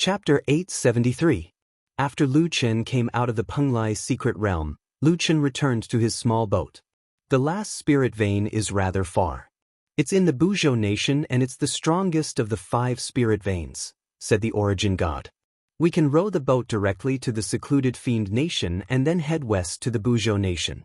Chapter 873. After Lu Chen came out of the Penglai secret realm, Lu Chen returned to his small boat. The last spirit vein is rather far. It's in the Buzhou nation and it's the strongest of the 5 spirit veins, said the origin god. We can row the boat directly to the secluded fiend nation and then head west to the Buzhou nation.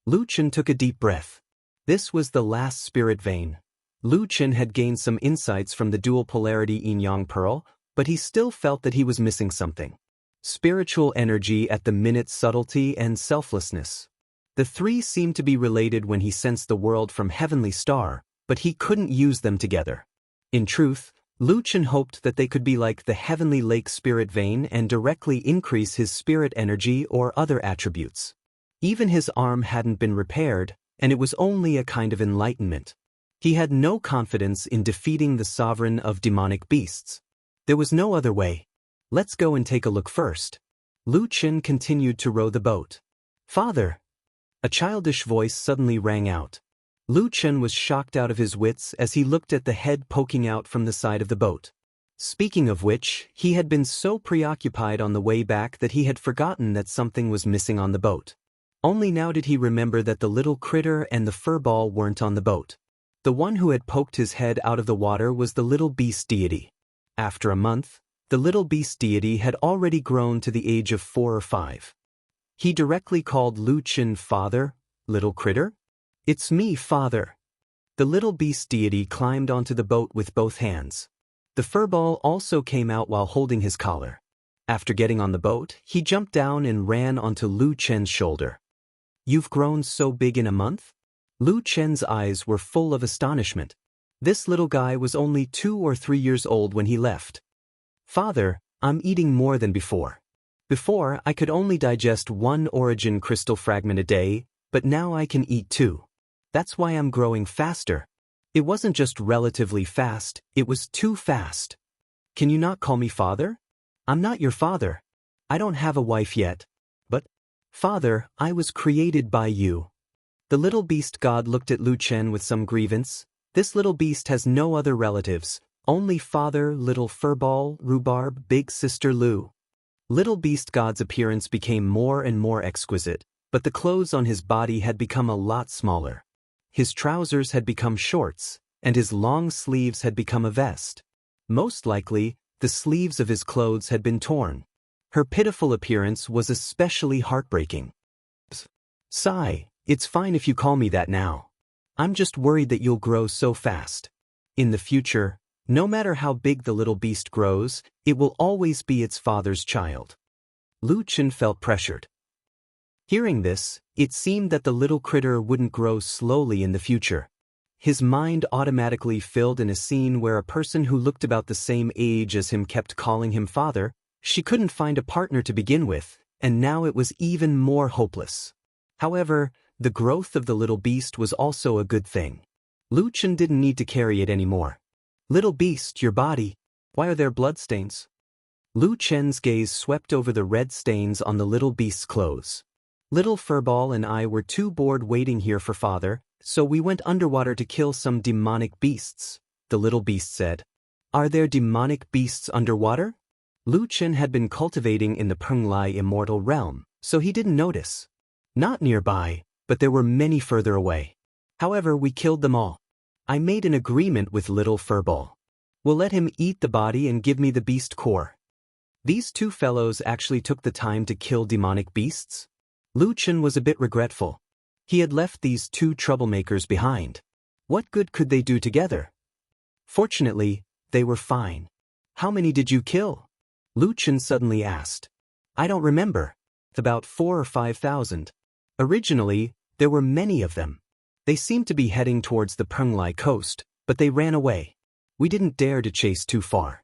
Lu Chen took a deep breath. This was the last spirit vein. Lu Chen had gained some insights from the dual polarity yin-yang pearl, but he still felt that he was missing something. Spiritual energy at the minute, subtlety and selflessness. The 3 seemed to be related when he sensed the world from heavenly star, but he couldn't use them together. In truth, Lu Chen hoped that they could be like the heavenly lake spirit vein and directly increase his spirit energy or other attributes. Even his arm hadn't been repaired, and it was only a kind of enlightenment. He had no confidence in defeating the sovereign of demonic beasts. There was no other way. Let's go and take a look first. Lu Chen continued to row the boat. Father! A childish voice suddenly rang out. Lu Chen was shocked out of his wits as he looked at the head poking out from the side of the boat. Speaking of which, he had been so preoccupied on the way back that he had forgotten that something was missing on the boat. Only now did he remember that the little critter and the furball weren't on the boat. The one who had poked his head out of the water was the little beast deity. After a month, the little beast deity had already grown to the age of 4 or 5. He directly called Lu Chen father. Little critter? It's me, father. The little beast deity climbed onto the boat with both hands. The furball also came out while holding his collar. After getting on the boat, he jumped down and ran onto Lu Chen's shoulder. You've grown so big in a month? Lu Chen's eyes were full of astonishment. This little guy was only 2 or 3 years old when he left. Father, I'm eating more than before. Before, I could only digest 1 origin crystal fragment a day, but now I can eat 2. That's why I'm growing faster. It wasn't just relatively fast, it was too fast. Can you not call me father? I'm not your father. I don't have a wife yet. But, father, I was created by you. The little beast god looked at Lu Chen with some grievance. This little beast has no other relatives, only father, little furball, rhubarb, big sister Lu. Little beast god's appearance became more and more exquisite, but the clothes on his body had become a lot smaller. His trousers had become shorts, and his long sleeves had become a vest. Most likely, the sleeves of his clothes had been torn. Her pitiful appearance was especially heartbreaking. Sigh, it's fine if you call me that now. I'm just worried that you'll grow so fast. In the future, no matter how big the little beast grows, it will always be its father's child. Lu Chen felt pressured. Hearing this, it seemed that the little critter wouldn't grow slowly in the future. His mind automatically filled in a scene where a person who looked about the same age as him kept calling him father. She couldn't find a partner to begin with, and now it was even more hopeless. However, the growth of the little beast was also a good thing. Lu Chen didn't need to carry it anymore. Little beast, your body. Why are there bloodstains? Lu Chen's gaze swept over the red stains on the little beast's clothes. Little furball and I were too bored waiting here for father, so we went underwater to kill some demonic beasts, the little beast said. Are there demonic beasts underwater? Lu Chen had been cultivating in the Penglai immortal realm, so he didn't notice. Not nearby, but there were many further away. However, we killed them all. I made an agreement with little furball. We'll let him eat the body and give me the beast core. These 2 fellows actually took the time to kill demonic beasts? Lu Chen was a bit regretful. He had left these 2 troublemakers behind. What good could they do together? Fortunately, they were fine. How many did you kill? Lu Chen suddenly asked. I don't remember. About 4 or 5,000. Originally, there were many of them. They seemed to be heading towards the Penglai coast, but they ran away. We didn't dare to chase too far.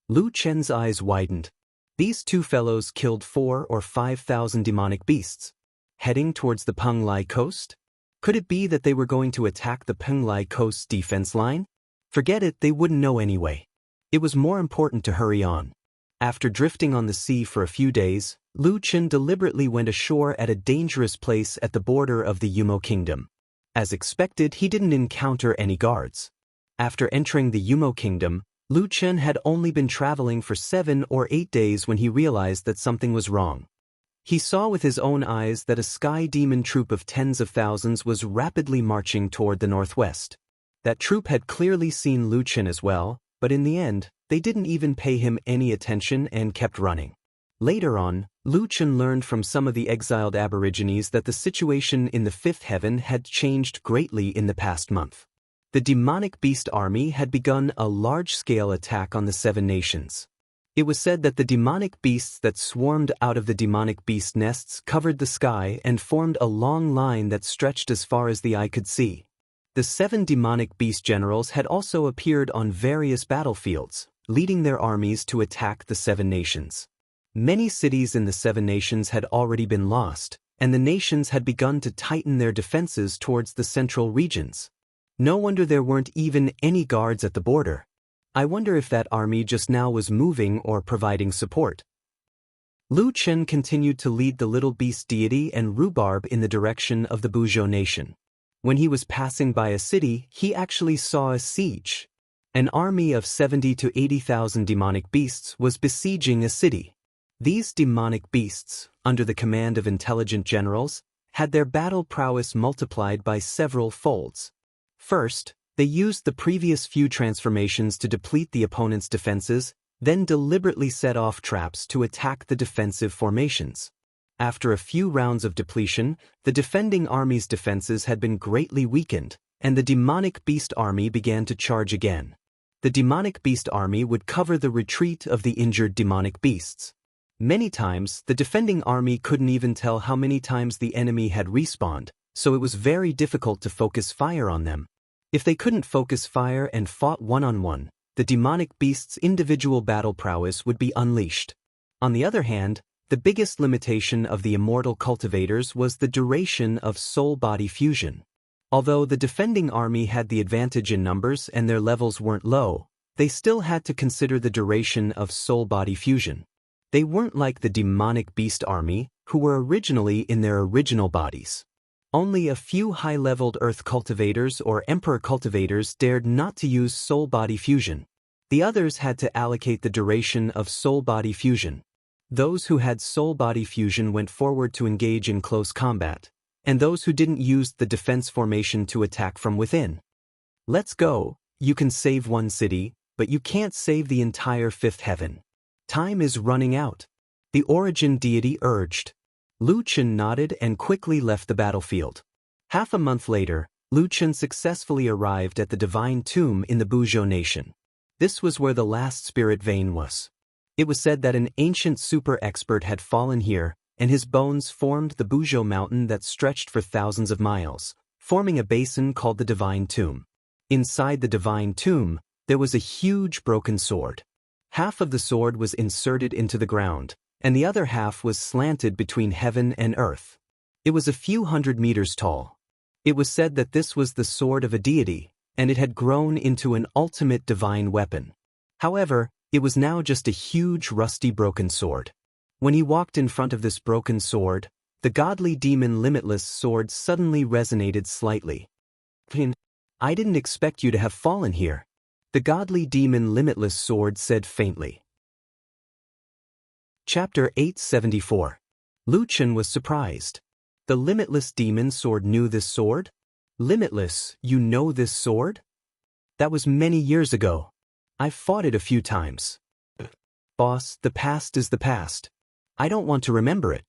Lu Chen's eyes widened. These 2 fellows killed 4 or 5,000 demonic beasts. Heading towards the Penglai coast? Could it be that they were going to attack the Penglai coast's defense line? Forget it, they wouldn't know anyway. It was more important to hurry on. After drifting on the sea for a few days, Lu Chen deliberately went ashore at a dangerous place at the border of the Yumo kingdom. As expected, he didn't encounter any guards. After entering the Yumo kingdom, Lu Chen had only been traveling for 7 or 8 days when he realized that something was wrong. He saw with his own eyes that a sky demon troop of tens of thousands was rapidly marching toward the northwest. That troop had clearly seen Lu Chen as well, but in the end, they didn't even pay him any attention and kept running. Later on, Lu Chen learned from some of the exiled aborigines that the situation in the fifth heaven had changed greatly in the past month. The demonic beast army had begun a large-scale attack on the 7 nations. It was said that the demonic beasts that swarmed out of the demonic beast nests covered the sky and formed a long line that stretched as far as the eye could see. The 7 demonic beast generals had also appeared on various battlefields, leading their armies to attack the 7 nations. Many cities in the 7 nations had already been lost, and the nations had begun to tighten their defenses towards the central regions. No wonder there weren't even any guards at the border. I wonder if that army just now was moving or providing support. Lu Chen continued to lead the little beast deity and rhubarb in the direction of the Buzhou nation. When he was passing by a city, he actually saw a siege. An army of 70 to 80,000 demonic beasts was besieging a city. These demonic beasts, under the command of intelligent generals, had their battle prowess multiplied by several folds. First, they used the previous few transformations to deplete the opponent's defenses, then deliberately set off traps to attack the defensive formations. After a few rounds of depletion, the defending army's defenses had been greatly weakened, and the demonic beast army began to charge again. The demonic beast army would cover the retreat of the injured demonic beasts. Many times, the defending army couldn't even tell how many times the enemy had respawned, so it was very difficult to focus fire on them. If they couldn't focus fire and fought one-on-one, the demonic beast's individual battle prowess would be unleashed. On the other hand, the biggest limitation of the immortal cultivators was the duration of soul-body fusion. Although the defending army had the advantage in numbers and their levels weren't low, they still had to consider the duration of soul-body fusion. They weren't like the demonic beast army, who were originally in their original bodies. Only a few high-leveled earth cultivators or emperor cultivators dared not to use soul-body fusion. The others had to allocate the duration of soul-body fusion. Those who had soul-body fusion went forward to engage in close combat, and those who didn't used the defense formation to attack from within. Let's go. You can save one city, but you can't save the entire fifth heaven. Time is running out. The origin deity urged. Lu Chen nodded and quickly left the battlefield. Half a month later, Lu Chen successfully arrived at the divine tomb in the Buzhou nation. This was where the last spirit vein was. It was said that an ancient super expert had fallen here, and his bones formed the Buzhou mountain that stretched for thousands of miles, forming a basin called the divine tomb. Inside the divine tomb, there was a huge broken sword. Half of the sword was inserted into the ground, and the other half was slanted between heaven and earth. It was a few hundred meters tall. It was said that this was the sword of a deity, and it had grown into an ultimate divine weapon. However, it was now just a huge rusty broken sword. When he walked in front of this broken sword, the godly demon Limitless sword suddenly resonated slightly. I didn't expect you to have fallen here. The godly demon Limitless sword said faintly. Chapter 874. Lu Chen was surprised. The Limitless demon sword knew this sword? Limitless, you know this sword? That was many years ago. I've fought it a few times. Boss, the past is the past. I don't want to remember it.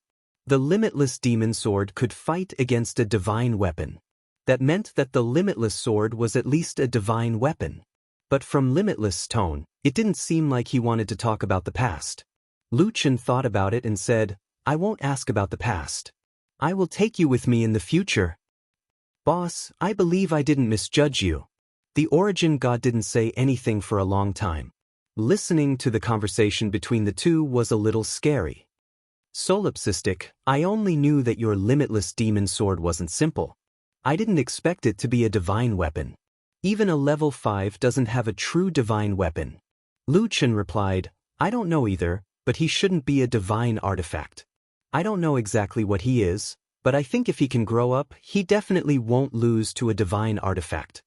The Limitless demon sword could fight against a divine weapon. That meant that the Limitless sword was at least a divine weapon. But from Limitless' tone, it didn't seem like he wanted to talk about the past. Lu Chen thought about it and said, I won't ask about the past. I will take you with me in the future. Boss, I believe I didn't misjudge you. The origin god didn't say anything for a long time. Listening to the conversation between the two was a little scary. Solipsistic, I only knew that your Limitless demon sword wasn't simple. I didn't expect it to be a divine weapon. Even a level 5 doesn't have a true divine weapon. Lu Chen replied, I don't know either, but he shouldn't be a divine artifact. I don't know exactly what he is, but I think if he can grow up, he definitely won't lose to a divine artifact.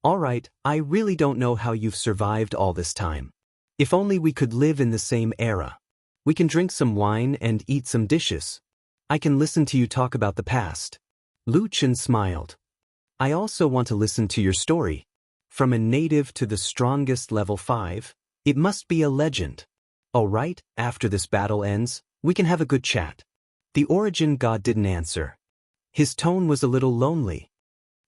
Alright, I really don't know how you've survived all this time. If only we could live in the same era. We can drink some wine and eat some dishes. I can listen to you talk about the past. Lu Chen smiled. I also want to listen to your story. From a native to the strongest level 5, it must be a legend. Alright, after this battle ends, we can have a good chat. The origin god didn't answer. His tone was a little lonely.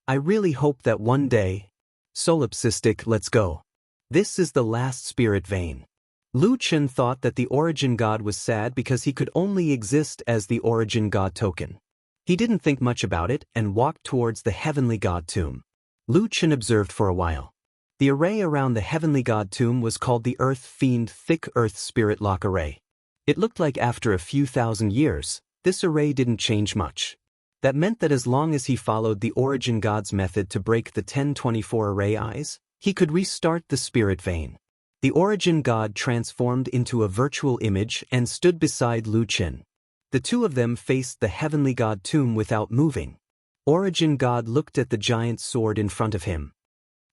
I really hope that one day... Solipsistic, let's go. This is the last spirit vein. Lu Chen thought that the origin god was sad because he could only exist as the origin god token. He didn't think much about it and walked towards the heavenly god tomb. Lu Chen observed for a while. The array around the heavenly god tomb was called the Earth Fiend Thick Earth Spirit Lock Array. It looked like after a few thousand years, this array didn't change much. That meant that as long as he followed the origin god's method to break the 1024 array eyes, he could restart the spirit vein. The origin god transformed into a virtual image and stood beside Lu Chen. The two of them faced the heavenly god tomb without moving. Origin god looked at the giant sword in front of him.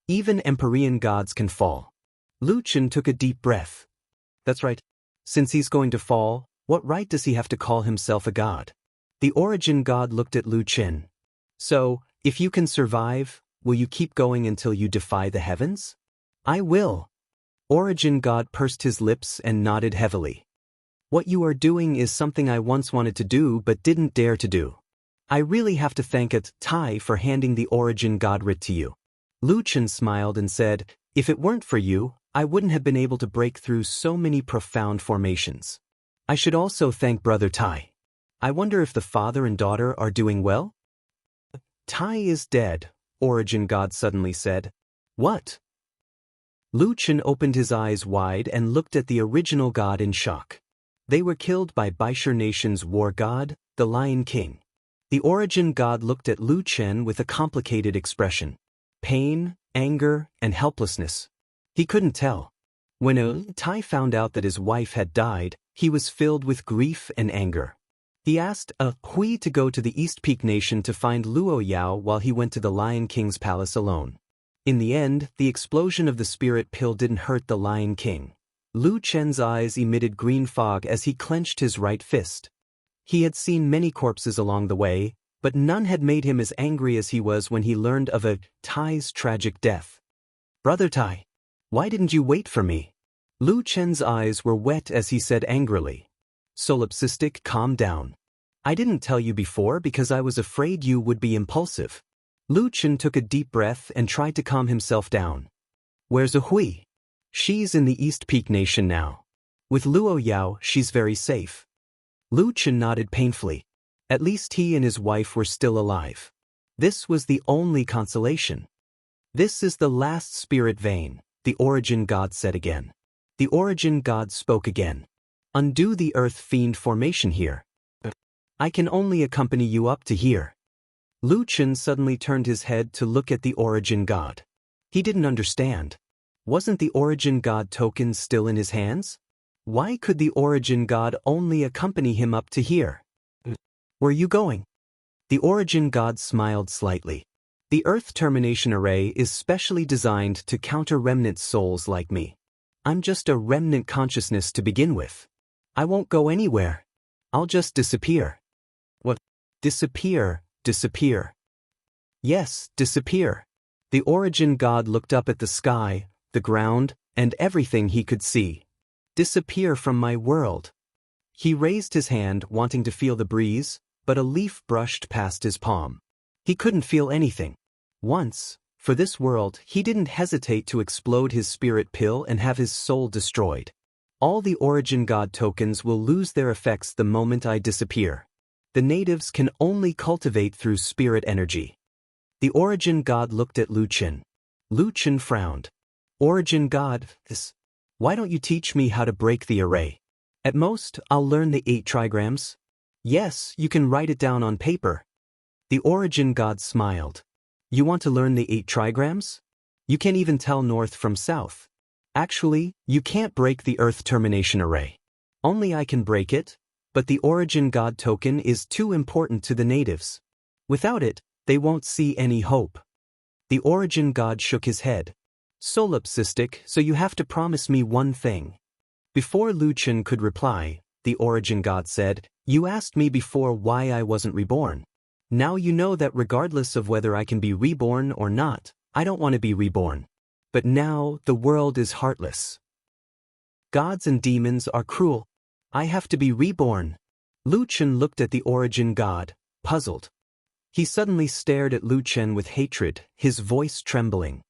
Even Empyrean gods can fall. Lu Chen took a deep breath. That's right. Since he's going to fall, what right does he have to call himself a god? The origin god looked at Lu Chen. So, if you can survive, will you keep going until you defy the heavens? I will. Origin god pursed his lips and nodded heavily. What you are doing is something I once wanted to do but didn't dare to do. I really have to thank Tai for handing the origin god writ to you. Lu Chen smiled and said, if it weren't for you, I wouldn't have been able to break through so many profound formations. I should also thank Brother Tai. I wonder if the father and daughter are doing well? Tai is dead, origin god suddenly said. What? Lu Chen opened his eyes wide and looked at the original god in shock. They were killed by Baishur Nation's war god, the Lion King. The origin god looked at Lu Chen with a complicated expression. Pain, anger, and helplessness. He couldn't tell. When Tai found out that his wife had died, he was filled with grief and anger. He asked Hui to go to the East Peak Nation to find Luo Yao while he went to the Lion King's palace alone. In the end, the explosion of the spirit pill didn't hurt the Lion King. Lu Chen's eyes emitted green fog as he clenched his right fist. He had seen many corpses along the way, but none had made him as angry as he was when he learned of Tai's tragic death. Brother Tai, why didn't you wait for me? Lu Chen's eyes were wet as he said angrily. Solipsistic, calm down. I didn't tell you before because I was afraid you would be impulsive. Lu Chen took a deep breath and tried to calm himself down. Where's Hui? She's in the East Peak Nation now. With Luo Yao, she's very safe. Lu Chen nodded painfully. At least he and his wife were still alive. This was the only consolation. This is the last spirit vein, the origin god said again. The origin god spoke again. Undo the Earth Fiend formation here. I can only accompany you up to here. Lu Chen suddenly turned his head to look at the origin god. He didn't understand. Wasn't the origin god token still in his hands? Why could the origin god only accompany him up to here? Where are you going? The origin god smiled slightly. The Earth Termination Array is specially designed to counter remnant souls like me. I'm just a remnant consciousness to begin with. I won't go anywhere. I'll just disappear. What? Disappear, disappear. Yes, disappear. The origin god looked up at the sky, the ground, and everything he could see. Disappear from my world. He raised his hand, wanting to feel the breeze, but a leaf brushed past his palm. He couldn't feel anything. Once, for this world, he didn't hesitate to explode his spirit pill and have his soul destroyed. All the origin god tokens will lose their effects the moment I disappear. The natives can only cultivate through spirit energy. The origin god looked at Lu Chen. Lu Chen frowned. Origin god, why don't you teach me how to break the array? At most, I'll learn the 8 trigrams. Yes, you can write it down on paper. The origin god smiled. You want to learn the 8 trigrams? You can't even tell north from south. Actually, you can't break the Earth Termination Array. Only I can break it, but the origin god token is too important to the natives. Without it, they won't see any hope. The origin god shook his head. Solipsistic, so you have to promise me one thing. Before Lu Chen could reply, the origin god said, "You asked me before why I wasn't reborn. Now you know that regardless of whether I can be reborn or not, I don't want to be reborn. But now the world is heartless. Gods and demons are cruel. I have to be reborn." Lu Chen looked at the origin god, puzzled. He suddenly stared at Lu Chen with hatred, his voice trembling.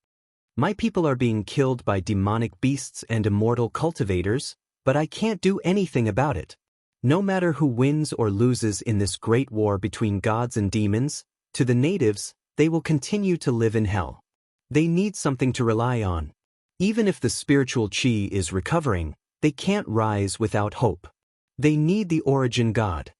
"My people are being killed by demonic beasts and immortal cultivators, but I can't do anything about it. No matter who wins or loses in this great war between gods and demons, to the natives, they will continue to live in hell. They need something to rely on. Even if the spiritual chi is recovering, they can't rise without hope. They need the origin god.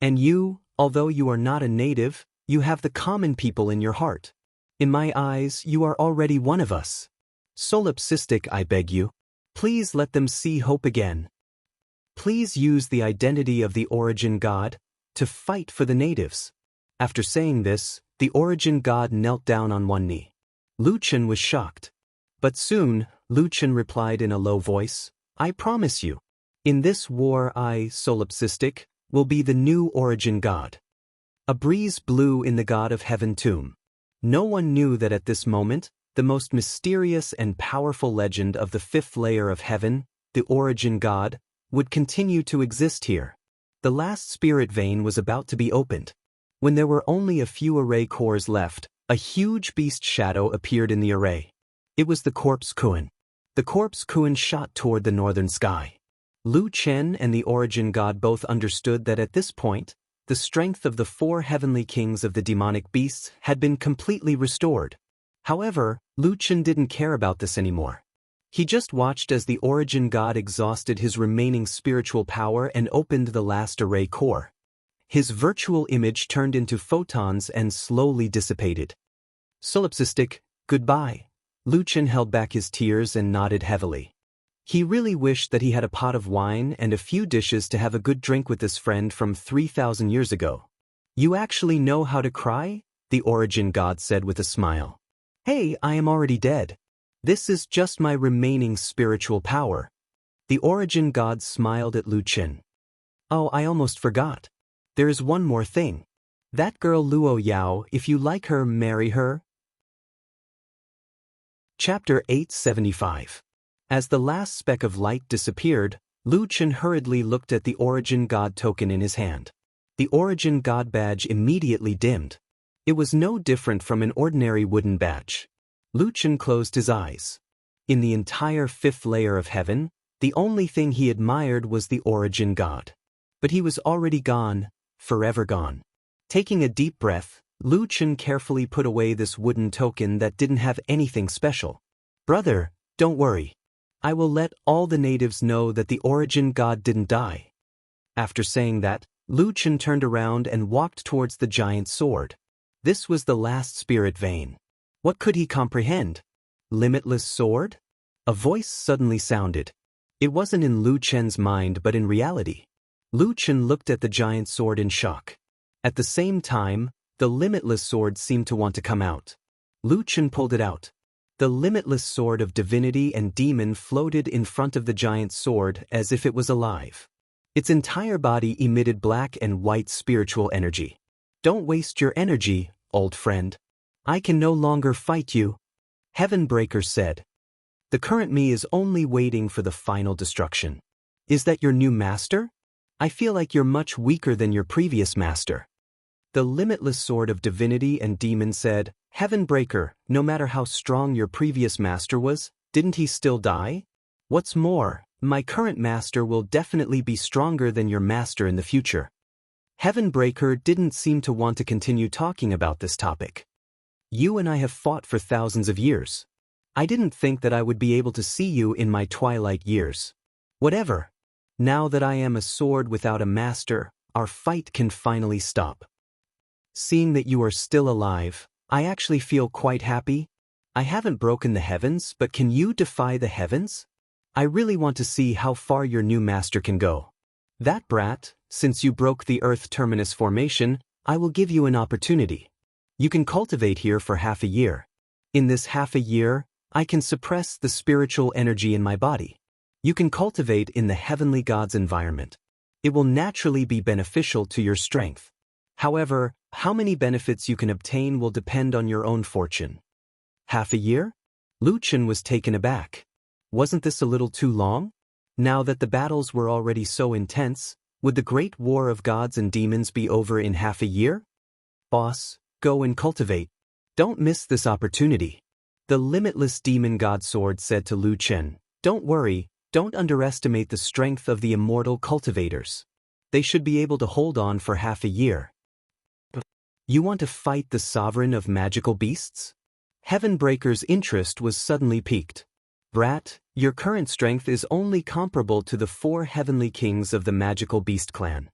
And you, although you are not a native, you have the common people in your heart. In my eyes, you are already one of us. Solipsistic, I beg you. Please let them see hope again. Please use the identity of the origin god to fight for the natives." After saying this, the origin god knelt down on one knee. Lu Chen was shocked. But soon, Lu Chen replied in a low voice, "I promise you. In this war I, Solipsistic, will be the new origin god." A breeze blew in the god of heaven tomb. No one knew that at this moment, the most mysterious and powerful legend of the fifth layer of heaven, the origin god, would continue to exist here. The last spirit vein was about to be opened. When there were only a few array cores left, a huge beast shadow appeared in the array. It was the corpse Kuan. The corpse Kuan shot toward the northern sky. Lu Chen and the origin god both understood that at this point, the strength of the four heavenly kings of the demonic beasts had been completely restored. However, Lu Chen didn't care about this anymore. He just watched as the origin god exhausted his remaining spiritual power and opened the last array core. His virtual image turned into photons and slowly dissipated. Solipsistic, goodbye. Lu Chen held back his tears and nodded heavily. He really wished that he had a pot of wine and a few dishes to have a good drink with this friend from 3,000 years ago. "You actually know how to cry?" the origin god said with a smile. "Hey, I am already dead. This is just my remaining spiritual power." The origin god smiled at Lu Chen. "Oh, I almost forgot. There is one more thing. That girl Luo Yao, if you like her, marry her." Chapter 875. As the last speck of light disappeared, Lu Chen hurriedly looked at the origin god token in his hand. The origin god badge immediately dimmed. It was no different from an ordinary wooden badge. Lu Chen closed his eyes. In the entire fifth layer of heaven, the only thing he admired was the origin god. But he was already gone, forever gone. Taking a deep breath, Lu Chen carefully put away this wooden token that didn't have anything special. "Brother, don't worry. I will let all the natives know that the origin god didn't die." After saying that, Lu Chen turned around and walked towards the giant sword. This was the last spirit vein. What could he comprehend? Limitless sword? A voice suddenly sounded. It wasn't in Lu Chen's mind but in reality. Lu Chen looked at the giant sword in shock. At the same time, the limitless sword seemed to want to come out. Lu Chen pulled it out. The limitless sword of divinity and demon floated in front of the giant sword as if it was alive. Its entire body emitted black and white spiritual energy. "Don't waste your energy, old friend. I can no longer fight you," Heavenbreaker said. "The current me is only waiting for the final destruction." "Is that your new master? I feel like you're much weaker than your previous master." The limitless sword of divinity and demon said, "Heavenbreaker, no matter how strong your previous master was, didn't he still die? What's more, my current master will definitely be stronger than your master in the future." Heavenbreaker didn't seem to want to continue talking about this topic. "You and I have fought for thousands of years. I didn't think that I would be able to see you in my twilight years. Whatever. Now that I am a sword without a master, our fight can finally stop. Seeing that you are still alive, I actually feel quite happy. I haven't broken the heavens, but can you defy the heavens? I really want to see how far your new master can go. That brat, since you broke the Earth Terminus formation, I will give you an opportunity. You can cultivate here for half a year. In this half a year, I can suppress the spiritual energy in my body. You can cultivate in the heavenly God's environment. It will naturally be beneficial to your strength. However, how many benefits you can obtain will depend on your own fortune. Half a year? Lu Chen was taken aback. Wasn't this a little too long? Now that the battles were already so intense, would the great war of gods and demons be over in half a year? Boss, go and cultivate. Don't miss this opportunity. The limitless demon god sword said to Lu Chen, don't worry, don't underestimate the strength of the immortal cultivators. They should be able to hold on for half a year. You want to fight the sovereign of magical beasts? Heavenbreaker's interest was suddenly piqued. Brat, your current strength is only comparable to the 4 heavenly kings of the magical beast clan.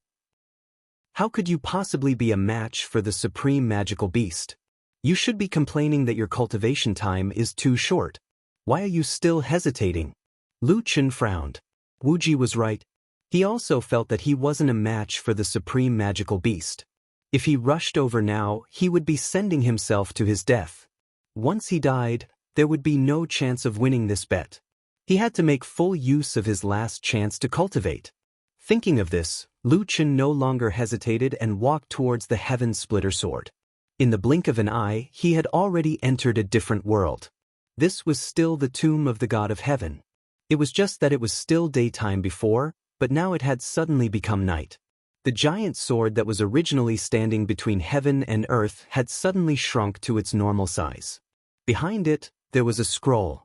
How could you possibly be a match for the supreme magical beast? You should be complaining that your cultivation time is too short. Why are you still hesitating? Lu Chen frowned. Wu Ji was right. He also felt that he wasn't a match for the supreme magical beast. If he rushed over now, he would be sending himself to his death. Once he died, there would be no chance of winning this bet. He had to make full use of his last chance to cultivate. Thinking of this, Lu Chen no longer hesitated and walked towards the Heaven Splitter sword. In the blink of an eye, he had already entered a different world. This was still the tomb of the god of heaven. It was just that it was still daytime before, but now it had suddenly become night. The giant sword that was originally standing between heaven and earth had suddenly shrunk to its normal size. Behind it, there was a scroll.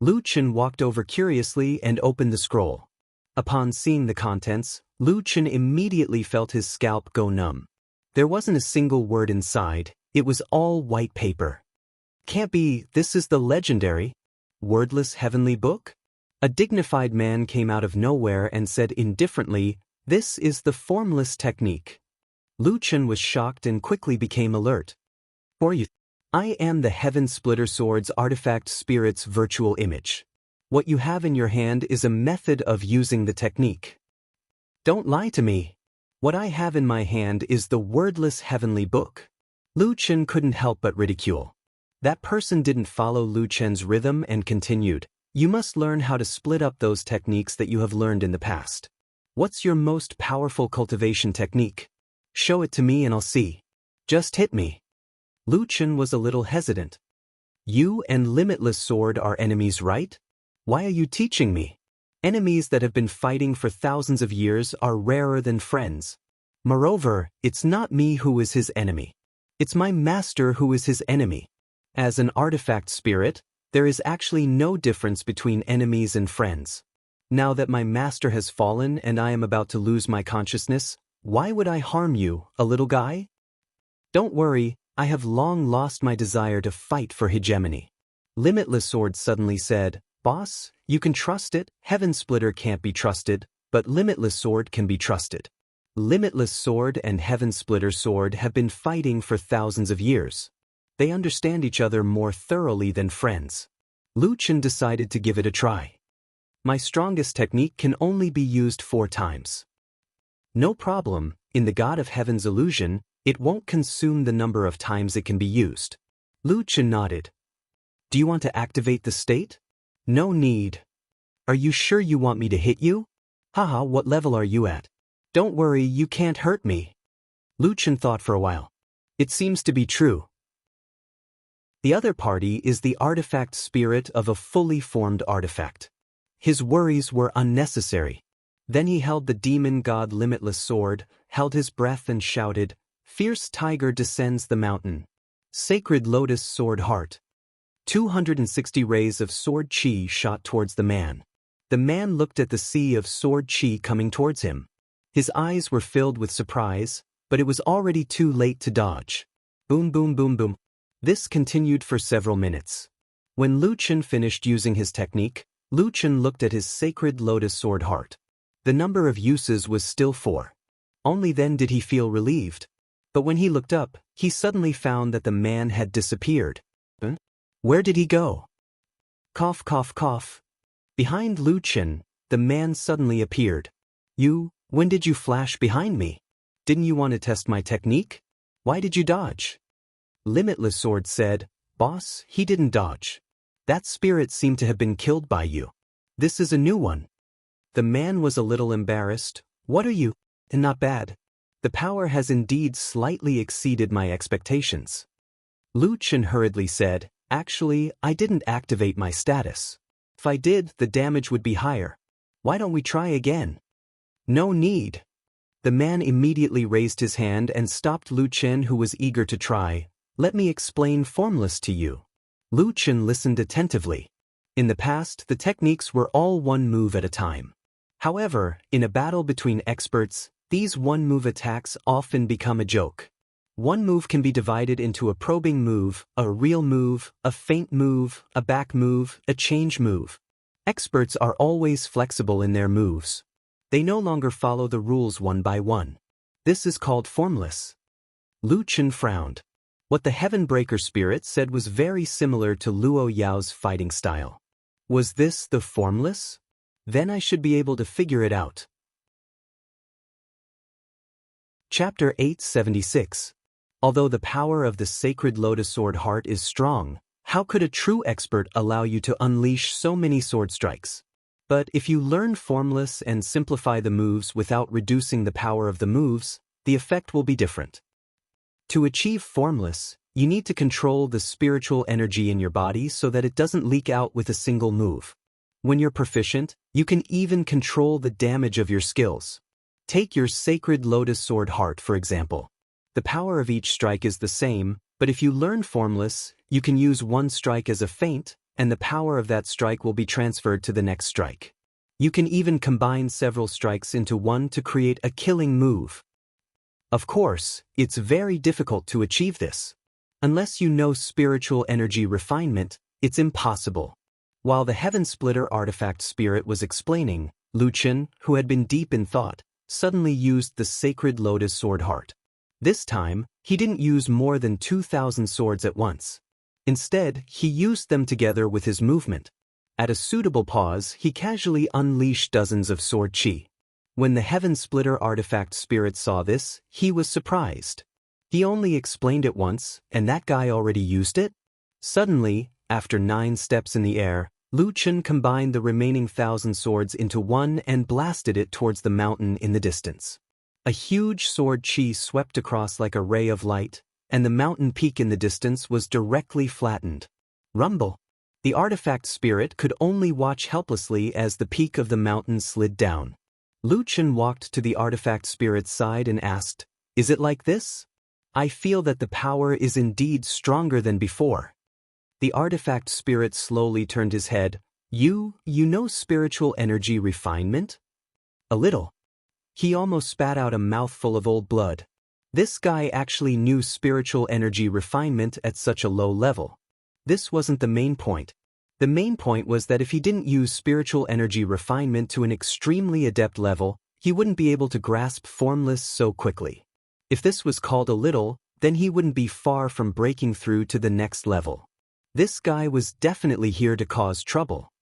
Lu Chen walked over curiously and opened the scroll. Upon seeing the contents, Lu Chen immediately felt his scalp go numb. There wasn't a single word inside, it was all white paper. Can't be, this is the legendary, wordless heavenly book? A dignified man came out of nowhere and said indifferently, this is the formless technique. Lu Chen was shocked and quickly became alert. For you, I am the Heaven Splitter Sword's artifact spirit's virtual image. What you have in your hand is a method of using the technique. Don't lie to me. What I have in my hand is the wordless heavenly book. Lu Chen couldn't help but ridicule. That person didn't follow Lu Chen's rhythm and continued, you must learn how to split up those techniques that you have learned in the past. What's your most powerful cultivation technique? Show it to me and I'll see. Just hit me. Lu Chen was a little hesitant. You and Limitless Sword are enemies, right? Why are you teaching me? Enemies that have been fighting for thousands of years are rarer than friends. Moreover, it's not me who is his enemy. It's my master who is his enemy. As an artifact spirit, there is actually no difference between enemies and friends. Now that my master has fallen and I am about to lose my consciousness, why would I harm you, a little guy? Don't worry, I have long lost my desire to fight for hegemony. Limitless Sword suddenly said, Boss, you can trust it, Heaven Splitter can't be trusted, but Limitless Sword can be trusted. Limitless Sword and Heaven Splitter Sword have been fighting for thousands of years. They understand each other more thoroughly than friends. Lu Chen decided to give it a try. My strongest technique can only be used 4 times. No problem, in the God of Heaven's illusion, it won't consume the number of times it can be used. Lu Chen nodded. Do you want to activate the state? No need. Are you sure you want me to hit you? Haha, what level are you at? Don't worry, you can't hurt me. Lu Chen thought for a while. It seems to be true. The other party is the artifact spirit of a fully formed artifact. His worries were unnecessary. Then he held the demon god Limitless Sword, held his breath and shouted, Fierce tiger descends the mountain. Sacred lotus sword heart. 260 rays of sword chi shot towards the man. The man looked at the sea of sword chi coming towards him. His eyes were filled with surprise, but it was already too late to dodge. Boom boom boom boom. This continued for several minutes. When Lu Chen finished using his technique, Lu Chen looked at his sacred lotus sword heart. The number of uses was still 4. Only then did he feel relieved. But when he looked up, he suddenly found that the man had disappeared. Where did he go? Cough cough cough. Behind Lu Chen, the man suddenly appeared. When did you flash behind me? Didn't you want to test my technique? Why did you dodge? Limitless Sword said, Boss, he didn't dodge. That spirit seemed to have been killed by you. This is a new one. The man was a little embarrassed. What are you? And not bad. The power has indeed slightly exceeded my expectations. Lu Chen hurriedly said, actually, I didn't activate my status. If I did, the damage would be higher. Why don't we try again? No need. The man immediately raised his hand and stopped Lu Chen, who was eager to try. Let me explain formless to you. Lu Chen listened attentively. In the past, the techniques were all one move at a time. However, in a battle between experts, these one-move attacks often become a joke. One move can be divided into a probing move, a real move, a feint move, a back move, a change move. Experts are always flexible in their moves. They no longer follow the rules one by one. This is called formless. Lu Chen frowned. What the Heavenbreaker spirit said was very similar to Luo Yao's fighting style. Was this the formless? Then I should be able to figure it out. Chapter 876. Although the power of the sacred lotus sword heart is strong, how could a true expert allow you to unleash so many sword strikes? But if you learn formless and simplify the moves without reducing the power of the moves, the effect will be different. To achieve formless, you need to control the spiritual energy in your body so that it doesn't leak out with a single move. When you're proficient, you can even control the damage of your skills. Take your sacred lotus sword heart, for example. The power of each strike is the same, but if you learn formless, you can use one strike as a feint, and the power of that strike will be transferred to the next strike. You can even combine several strikes into one to create a killing move. Of course, it's very difficult to achieve this. Unless you know spiritual energy refinement, it's impossible. While the Heaven Splitter artifact spirit was explaining, Lu Chen, who had been deep in thought, suddenly used the sacred lotus sword heart. This time, he didn't use more than 2,000 swords at once. Instead, he used them together with his movement. At a suitable pause, he casually unleashed dozens of sword chi. When the Heaven Splitter artifact spirit saw this, he was surprised. He only explained it once, and that guy already used it? Suddenly, after 9 steps in the air, Lu Chen combined the remaining 1,000 swords into one and blasted it towards the mountain in the distance. A huge sword chi swept across like a ray of light, and the mountain peak in the distance was directly flattened. Rumble! The artifact spirit could only watch helplessly as the peak of the mountain slid down. Lu Chen walked to the artifact spirit's side and asked, "Is it like this? I feel that the power is indeed stronger than before." The artifact spirit slowly turned his head. You know spiritual energy refinement? A little. He almost spat out a mouthful of old blood. This guy actually knew spiritual energy refinement at such a low level. This wasn't the main point. The main point was that if he didn't use spiritual energy refinement to an extremely adept level, he wouldn't be able to grasp formless so quickly. If this was called a little, then he wouldn't be far from breaking through to the next level. This guy was definitely here to cause trouble.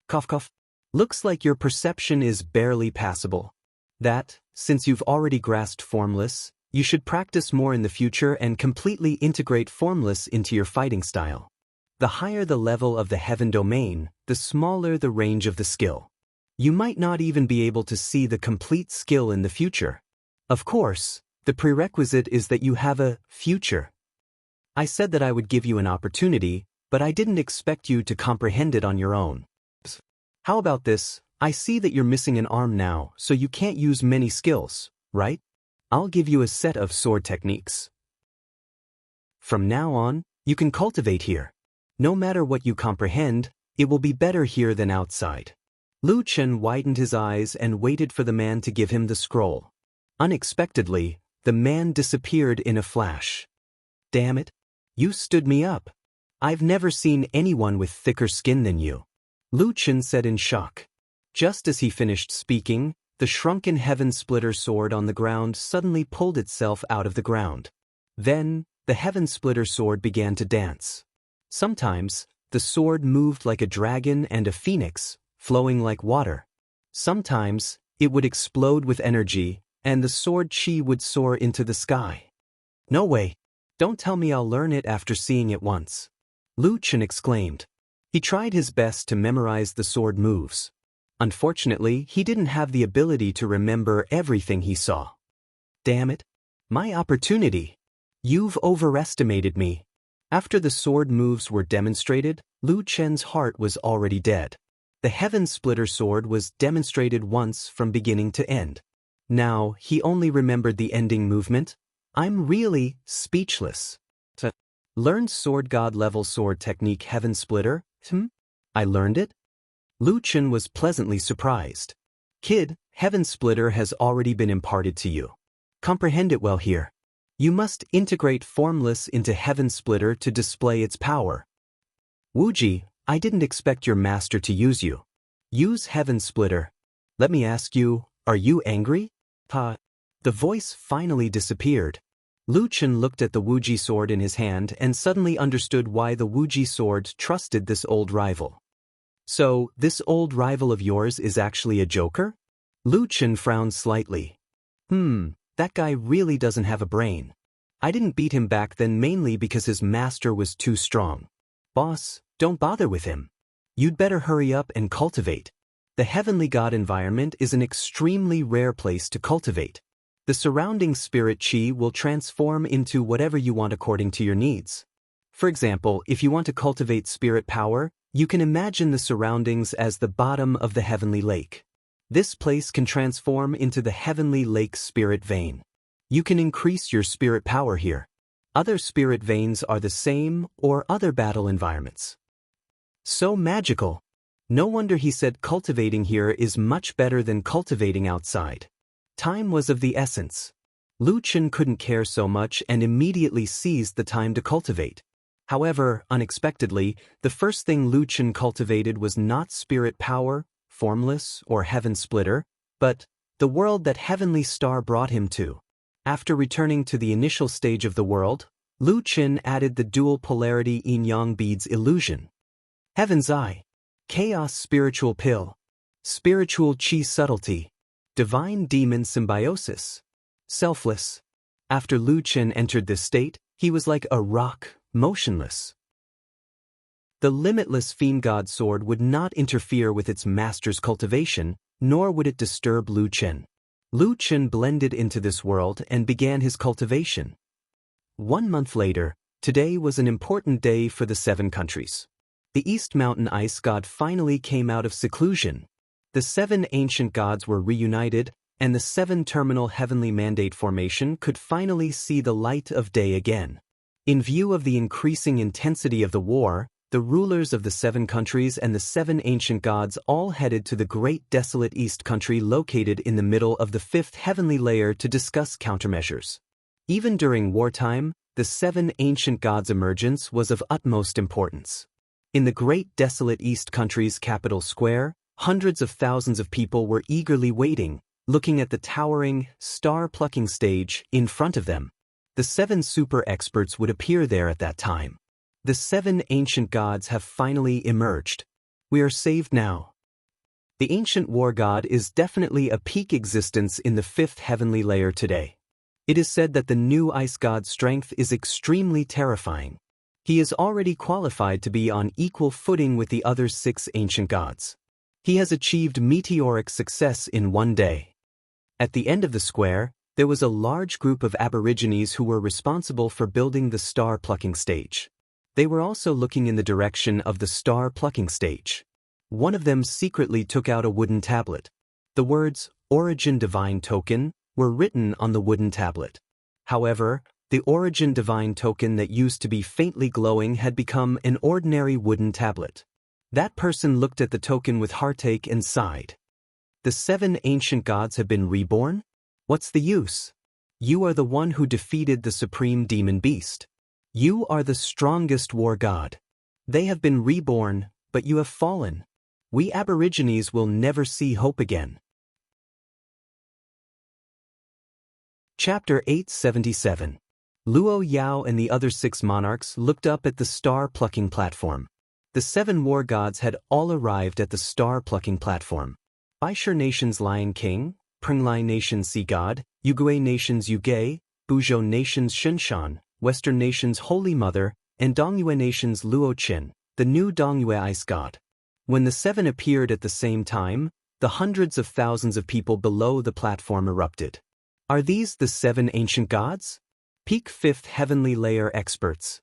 Cough cough. Looks like your perception is barely passable. That, since you've already grasped formless, you should practice more in the future and completely integrate formless into your fighting style. The higher the level of the heaven domain, the smaller the range of the skill. You might not even be able to see the complete skill in the future. Of course, the prerequisite is that you have a future. I said that I would give you an opportunity, but I didn't expect you to comprehend it on your own. How about this? I see that you're missing an arm now, so you can't use many skills, right? I'll give you a set of sword techniques. From now on, you can cultivate here. No matter what you comprehend, it will be better here than outside. Lu Chen widened his eyes and waited for the man to give him the scroll. Unexpectedly, the man disappeared in a flash. Damn it! You stood me up. I've never seen anyone with thicker skin than you. Lu Chen said in shock. Just as he finished speaking, the shrunken Heaven Splitter sword on the ground suddenly pulled itself out of the ground. Then, the Heaven Splitter sword began to dance. Sometimes, the sword moved like a dragon and a phoenix, flowing like water. Sometimes, it would explode with energy, and the sword chi would soar into the sky. No way! Don't tell me I'll learn it after seeing it once. Lu Chen exclaimed. He tried his best to memorize the sword moves. Unfortunately, he didn't have the ability to remember everything he saw. Damn it. My opportunity. You've overestimated me. After the sword moves were demonstrated, Lu Chen's heart was already dead. The Heaven Splitter sword was demonstrated once from beginning to end. Now, he only remembered the ending movement. I'm really speechless. Learned sword god level sword technique Heaven Splitter? I learned it? Lu Chen was pleasantly surprised. Kid, Heaven Splitter has already been imparted to you. Comprehend it well here. You must integrate Formless into Heaven Splitter to display its power. Wuji, I didn't expect your master to use you. Use Heaven Splitter. Let me ask you, are you angry? The voice finally disappeared. Lu Chen looked at the Wuji sword in his hand and suddenly understood why the Wuji sword trusted this old rival. So, this old rival of yours is actually a joker? Lu Chen frowned slightly. That guy really doesn't have a brain. I didn't beat him back then mainly because his master was too strong. Boss, don't bother with him. You'd better hurry up and cultivate. The Heavenly God environment is an extremely rare place to cultivate. The surrounding spirit chi will transform into whatever you want according to your needs. For example, if you want to cultivate spirit power, you can imagine the surroundings as the bottom of the heavenly lake. This place can transform into the heavenly lake spirit vein. You can increase your spirit power here. Other spirit veins are the same or other battle environments. So magical. No wonder he said cultivating here is much better than cultivating outside. Time was of the essence. Lu Chen couldn't care so much and immediately seized the time to cultivate. However, unexpectedly, the first thing Lu Chen cultivated was not spirit power, Formless, or Heaven Splitter, but the world that Heavenly Star brought him to. After returning to the initial stage of the world, Lu Chen added the dual polarity yin-yang beads illusion. Heaven's Eye, Chaos Spiritual Pill, Spiritual Chi Subtlety, Divine Demon Symbiosis, Selfless. After Lu Chen entered this state, he was like a rock, motionless. The limitless Fiend God sword would not interfere with its master's cultivation, nor would it disturb Lu Chen. Lu Chen blended into this world and began his cultivation. 1 month later, today was an important day for the 7 countries. The East Mountain Ice God finally came out of seclusion. The 7 ancient gods were reunited, and the 7 terminal heavenly mandate formation could finally see the light of day again. In view of the increasing intensity of the war, the rulers of the 7 countries and the 7 ancient gods all headed to the great desolate East country located in the middle of the 5th heavenly layer to discuss countermeasures. Even during wartime, the 7 ancient gods' emergence was of utmost importance. In the great desolate East country's capital square, hundreds of thousands of people were eagerly waiting, looking at the towering, star-plucking stage in front of them. The 7 super experts would appear there at that time. The 7 ancient gods have finally emerged. We are saved now. The ancient war god is definitely a peak existence in the 5th heavenly layer today. It is said that the new ice god's strength is extremely terrifying. He is already qualified to be on equal footing with the other 6 ancient gods. He has achieved meteoric success in 1 day. At the end of the square, there was a large group of aborigines who were responsible for building the star-plucking stage. They were also looking in the direction of the star-plucking stage. One of them secretly took out a wooden tablet. The words, Origin Divine Token, were written on the wooden tablet. However, the Origin Divine Token that used to be faintly glowing had become an ordinary wooden tablet. That person looked at the token with heartache and sighed. The 7 ancient gods have been reborn? What's the use? You are the one who defeated the supreme demon beast. You are the strongest war god. They have been reborn, but you have fallen. We aborigines will never see hope again. Chapter 877. Luo Yao and the other 6 monarchs looked up at the star-plucking platform. The 7 war gods had all arrived at the star-plucking platform. Baishur Nation's Lion King, Prenglai Nation's Sea God, Yugui Nation's Yugei, Buzhou Nation's Shinshan, Western Nation's Holy Mother, and Dongyue Nation's Luo Qin, the new Dongyue ice god. When the seven appeared at the same time, the hundreds of thousands of people below the platform erupted. Are these the seven ancient gods? Peak fifth heavenly layer experts.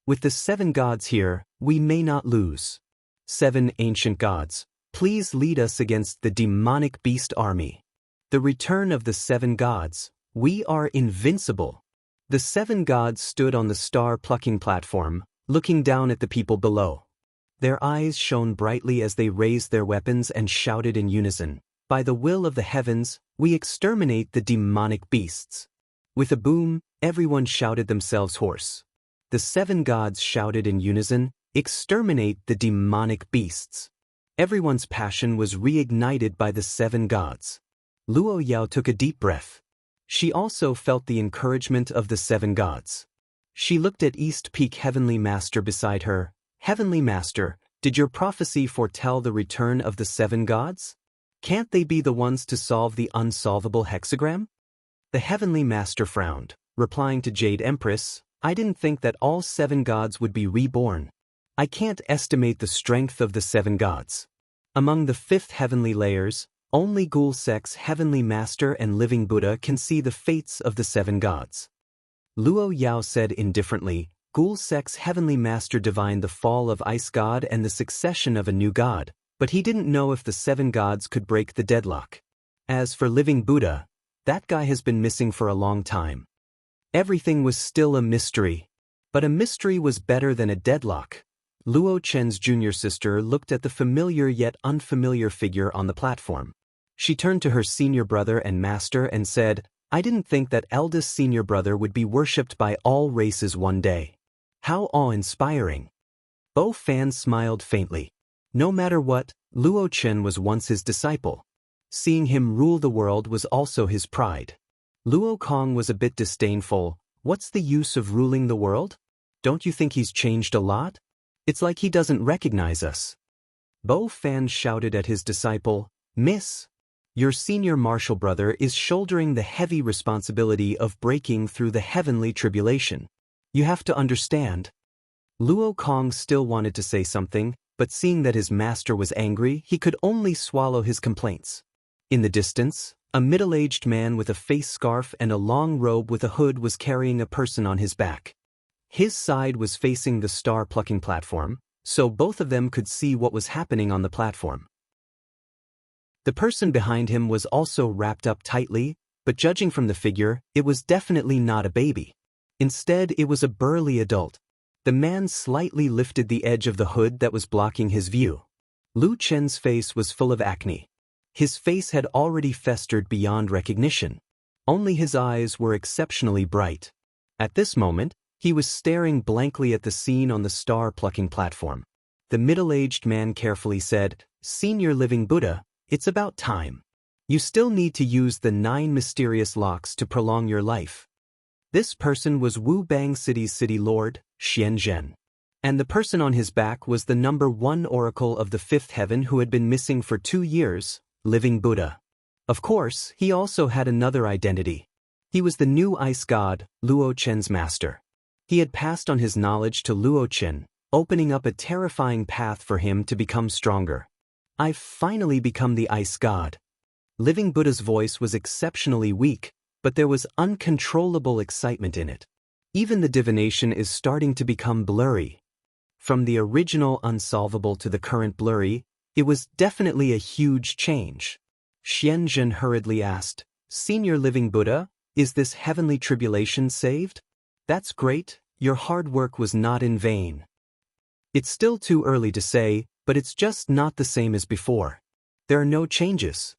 With the seven gods here, we may not lose. Seven ancient gods, please lead us against the demonic beast army. The return of the seven gods, we are invincible. The seven gods stood on the star-plucking platform, looking down at the people below. Their eyes shone brightly as they raised their weapons and shouted in unison, "By the will of the heavens, we exterminate the demonic beasts." With a boom, everyone shouted themselves hoarse. The seven gods shouted in unison, "Exterminate the demonic beasts." Everyone's passion was reignited by the seven gods. Luo Yao took a deep breath. She also felt the encouragement of the seven gods. She looked at East Peak Heavenly Master beside her. "Heavenly Master, did your prophecy foretell the return of the seven gods? Can't they be the ones to solve the unsolvable hexagram?" The Heavenly Master frowned, replying to Jade Empress, "I didn't think that all seven gods would be reborn. I can't estimate the strength of the seven gods. Among the fifth heavenly layers, only Gulsek's Heavenly Master and Living Buddha can see the fates of the seven gods." Luo Yao said indifferently, "Gulsek's Heavenly Master divined the fall of Ice God and the succession of a new god, but he didn't know if the seven gods could break the deadlock. As for Living Buddha, that guy has been missing for a long time." Everything was still a mystery. But a mystery was better than a deadlock. Luo Chen's junior sister looked at the familiar yet unfamiliar figure on the platform. She turned to her senior brother and master and said, "I didn't think that eldest senior brother would be worshipped by all races one day. How awe-inspiring." Bo Fan smiled faintly. No matter what, Luo Chen was once his disciple. Seeing him rule the world was also his pride. Luo Kong was a bit disdainful. "What's the use of ruling the world? Don't you think he's changed a lot? It's like he doesn't recognize us." Bo Fan shouted at his disciple, "Miss, your senior martial brother is shouldering the heavy responsibility of breaking through the heavenly tribulation. You have to understand." Luo Kong still wanted to say something, but seeing that his master was angry, he could only swallow his complaints. In the distance, a middle-aged man with a face scarf and a long robe with a hood was carrying a person on his back. His side was facing the star-plucking platform, so both of them could see what was happening on the platform. The person behind him was also wrapped up tightly, but judging from the figure, it was definitely not a baby. Instead, it was a burly adult. The man slightly lifted the edge of the hood that was blocking his view. Lu Chen's face was full of acne. His face had already festered beyond recognition. Only his eyes were exceptionally bright. At this moment, he was staring blankly at the scene on the star-plucking platform. The middle-aged man carefully said, "Senior Living Buddha, it's about time. You still need to use the 9 mysterious locks to prolong your life." This person was Wu Bang City's city lord, Xian Zhen. And the person on his back was the number 1 oracle of the 5th heaven who had been missing for 2 years, Living Buddha. Of course, he also had another identity. He was the new ice god, Luo Chen's master. He had passed on his knowledge to Luo Chen, opening up a terrifying path for him to become stronger. "I've finally become the ice god." Living Buddha's voice was exceptionally weak, but there was uncontrollable excitement in it. Even the divination is starting to become blurry. From the original unsolvable to the current blurry, it was definitely a huge change. Xian Zhen hurriedly asked, "Senior Living Buddha, is this heavenly tribulation saved?" "That's great, your hard work was not in vain." "It's still too early to say, but it's just not the same as before. There are no changes."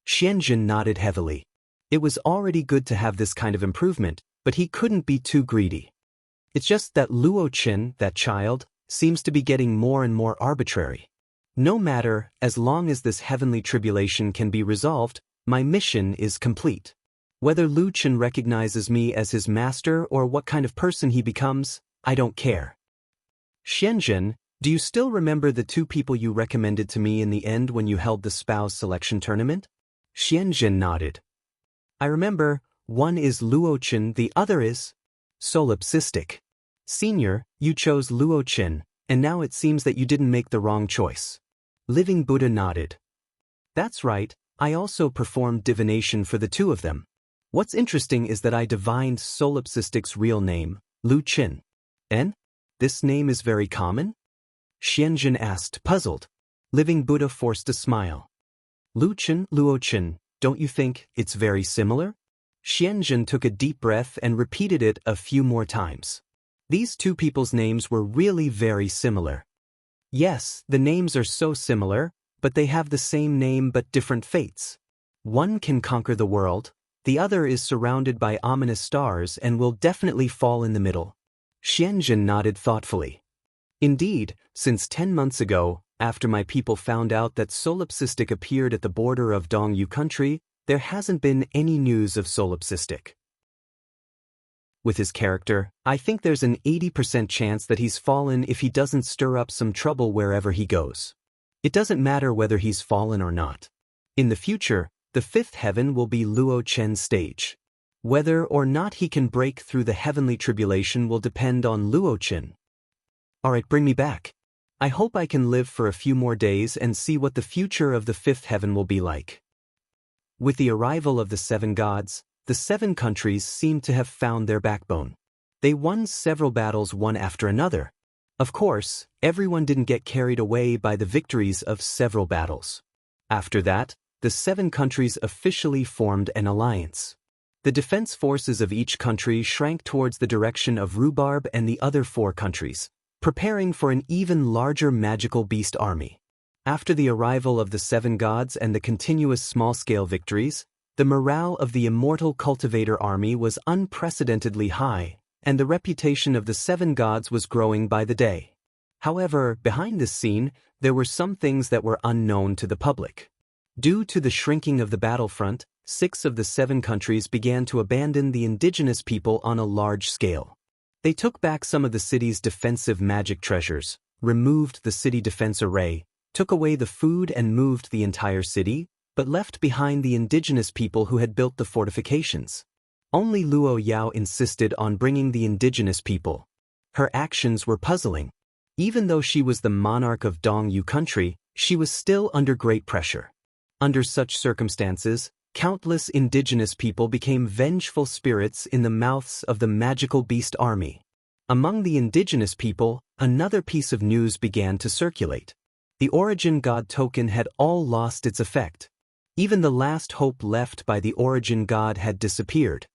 Xian Zhen nodded heavily. It was already good to have this kind of improvement, but he couldn't be too greedy. It's just that Luo Chen, that child, seems to be getting more and more arbitrary. No matter, as long as this heavenly tribulation can be resolved, my mission is complete. Whether Lu Chen recognizes me as his master or what kind of person he becomes, I don't care. "Xianzhen, do you still remember the 2 people you recommended to me in the end when you held the spouse selection tournament?" Xianzhen nodded. "I remember, one is Luo Chen, the other is solipsistic." Senior, you chose Luo Qin, and now it seems that you didn't make the wrong choice. Living Buddha nodded. That's right, I also performed divination for the two of them. What's interesting is that I divined Solipsistic's real name, Lu Qin. And? This name is very common? Xianjun asked, puzzled. Living Buddha forced a smile. Lu Qin, Luo Qin, don't you think it's very similar? Xianjun took a deep breath and repeated it a few more times. These two people's names were really very similar. Yes, the names are so similar, but they have the same name but different fates. One can conquer the world, the other is surrounded by ominous stars and will definitely fall in the middle. Xianjun nodded thoughtfully. Indeed, since 10 months ago, after my people found out that Solipsistic appeared at the border of Dongyu country, there hasn't been any news of Solipsistic. With his character, I think there's an 80% chance that he's fallen if he doesn't stir up some trouble wherever he goes. It doesn't matter whether he's fallen or not. In the future, the fifth heaven will be Luo Chen's stage. Whether or not he can break through the heavenly tribulation will depend on Luo Chen. Alright, bring me back. I hope I can live for a few more days and see what the future of the fifth heaven will be like. With the arrival of the seven gods, the seven countries seemed to have found their backbone. They won several battles one after another. Of course, everyone didn't get carried away by the victories of several battles. After that, the seven countries officially formed an alliance. The defense forces of each country shrank towards the direction of Rhubarb and the other four countries, preparing for an even larger magical beast army. After the arrival of the seven gods and the continuous small-scale victories, the morale of the immortal cultivator army was unprecedentedly high, and the reputation of the seven gods was growing by the day. However, behind this scene, there were some things that were unknown to the public. Due to the shrinking of the battlefront, 6 of the 7 countries began to abandon the indigenous people on a large scale. They took back some of the city's defensive magic treasures, removed the city defense array, took away the food and moved the entire city, but left behind the indigenous people who had built the fortifications. Only Luo Yao insisted on bringing the indigenous people. Her actions were puzzling. Even though she was the monarch of Dongyu country, she was still under great pressure. Under such circumstances, countless indigenous people became vengeful spirits in the mouths of the magical beast army. Among the indigenous people, another piece of news began to circulate. The origin god token had all lost its effect. Even the last hope left by the origin god had disappeared.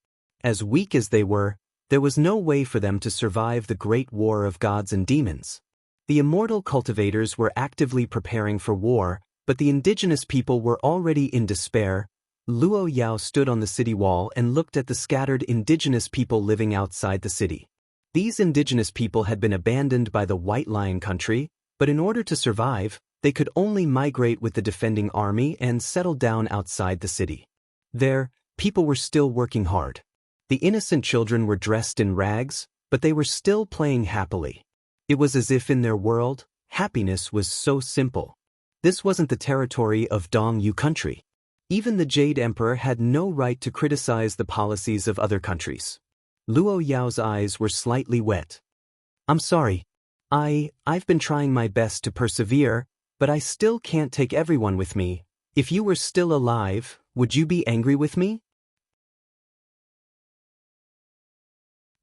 As weak as they were, there was no way for them to survive the great war of gods and demons. The immortal cultivators were actively preparing for war, but the indigenous people were already in despair. Luo Yao stood on the city wall and looked at the scattered indigenous people living outside the city. These indigenous people had been abandoned by the White Lion country, but in order to survive, they could only migrate with the defending army and settle down outside the city. There, people were still working hard. The innocent children were dressed in rags, but they were still playing happily. It was as if in their world, happiness was so simple. This wasn't the territory of Dongyu country. Even the Jade Emperor had no right to criticize the policies of other countries. Luo Yao's eyes were slightly wet. I'm sorry. I've been trying my best to persevere, but I still can't take everyone with me. If you were still alive, would you be angry with me?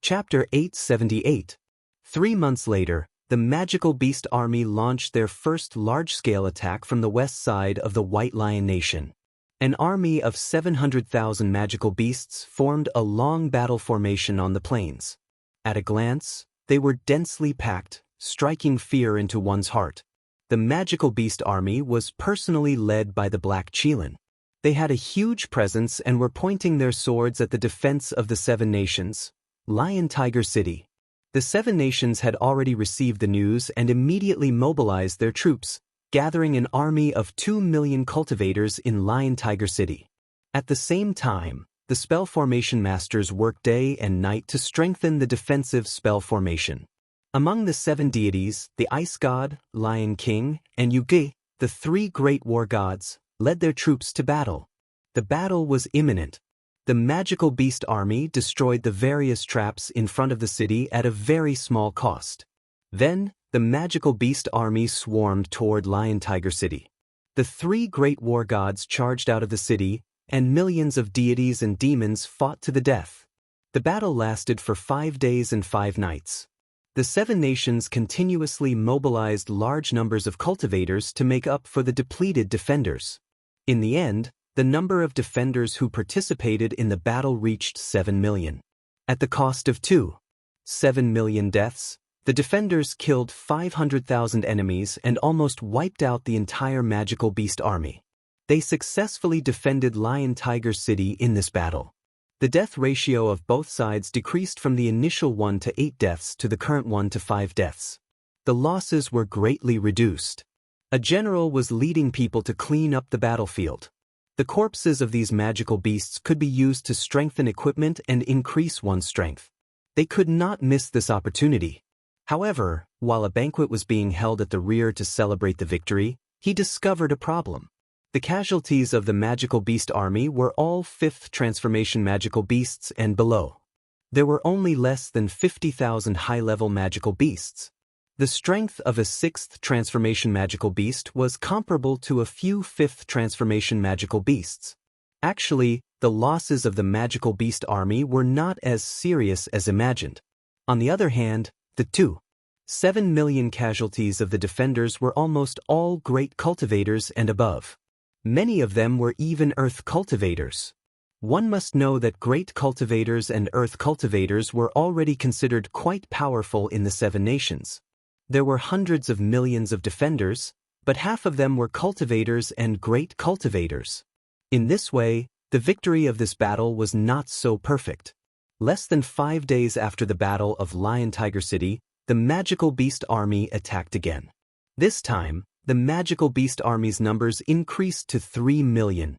Chapter 878. 3 months later, the magical beast army launched their first large-scale attack from the west side of the White Lion Nation. An army of 700,000 magical beasts formed a long battle formation on the plains. At a glance, they were densely packed, striking fear into one's heart. The magical beast army was personally led by the Black Qilin. They had a huge presence and were pointing their swords at the defense of the 7 nations, Lion Tiger City. The 7 nations had already received the news and immediately mobilized their troops, gathering an army of 2 million cultivators in Lion Tiger City. At the same time, the spell formation masters worked day and night to strengthen the defensive spell formation. Among the 7 deities, the Ice God, Lion King, and Yuge, the 3 great war gods, led their troops to battle. The battle was imminent. The magical beast army destroyed the various traps in front of the city at a very small cost. Then, the magical beast army swarmed toward Lion Tiger City. The three great war gods charged out of the city, and millions of deities and demons fought to the death. The battle lasted for 5 days and 5 nights. The 7 nations continuously mobilized large numbers of cultivators to make up for the depleted defenders. In the end, the number of defenders who participated in the battle reached 7 million. At the cost of 7 million deaths, the defenders killed 500,000 enemies and almost wiped out the entire magical beast army. They successfully defended Lion Tiger City in this battle. The death ratio of both sides decreased from the initial 1 to 8 deaths to the current 1 to 5 deaths. The losses were greatly reduced. A general was leading people to clean up the battlefield. The corpses of these magical beasts could be used to strengthen equipment and increase one's strength. They could not miss this opportunity. However, while a banquet was being held at the rear to celebrate the victory, he discovered a problem. The casualties of the magical beast army were all 5th transformation magical beasts and below. There were only less than 50,000 high-level magical beasts. The strength of a 6th transformation magical beast was comparable to a few 5th transformation magical beasts. Actually, the losses of the magical beast army were not as serious as imagined. On the other hand, the 7 million casualties of the defenders were almost all great cultivators and above. Many of them were even earth cultivators. One must know that great cultivators and earth cultivators were already considered quite powerful in the 7 nations. There were hundreds of millions of defenders, but half of them were cultivators and great cultivators. In this way, the victory of this battle was not so perfect. Less than 5 days after the Battle of Lion Tiger City, the magical beast army attacked again. This time, the magical beast army's numbers increased to 3 million.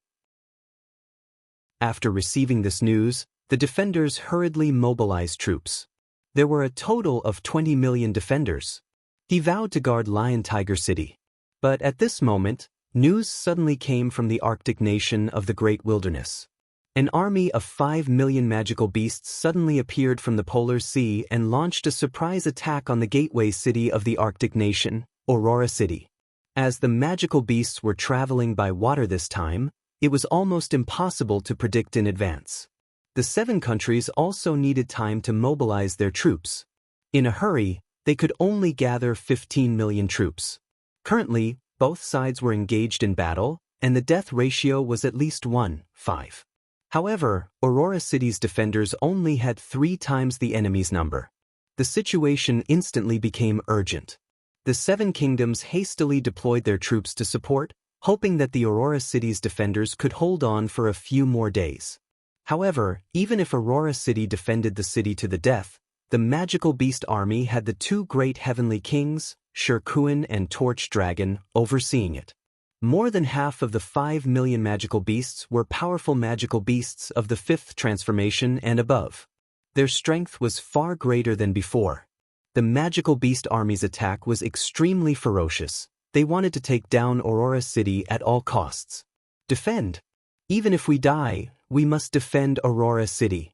After receiving this news, the defenders hurriedly mobilized troops. There were a total of 20 million defenders. He vowed to guard Lion Tiger City. But at this moment, news suddenly came from the Arctic nation of the Great Wilderness. An army of 5 million magical beasts suddenly appeared from the Polar Sea and launched a surprise attack on the gateway city of the Arctic nation, Aurora City. As the magical beasts were traveling by water this time, it was almost impossible to predict in advance. The 7 countries also needed time to mobilize their troops. In a hurry, they could only gather 15 million troops. Currently, both sides were engaged in battle, and the death ratio was at least 1:5. However, Aurora City's defenders only had 3 times the enemy's number. The situation instantly became urgent. The 7 kingdoms hastily deployed their troops to support, hoping that the Aurora City's defenders could hold on for a few more days. However, even if Aurora City defended the city to the death, the magical beast army had the 2 great heavenly kings, Shirkuin and Torch Dragon, overseeing it. More than half of the 5 million magical beasts were powerful magical beasts of the 5th transformation and above. Their strength was far greater than before. The magical beast army's attack was extremely ferocious. They wanted to take down Aurora City at all costs. Defend. Even if we die, we must defend Aurora City.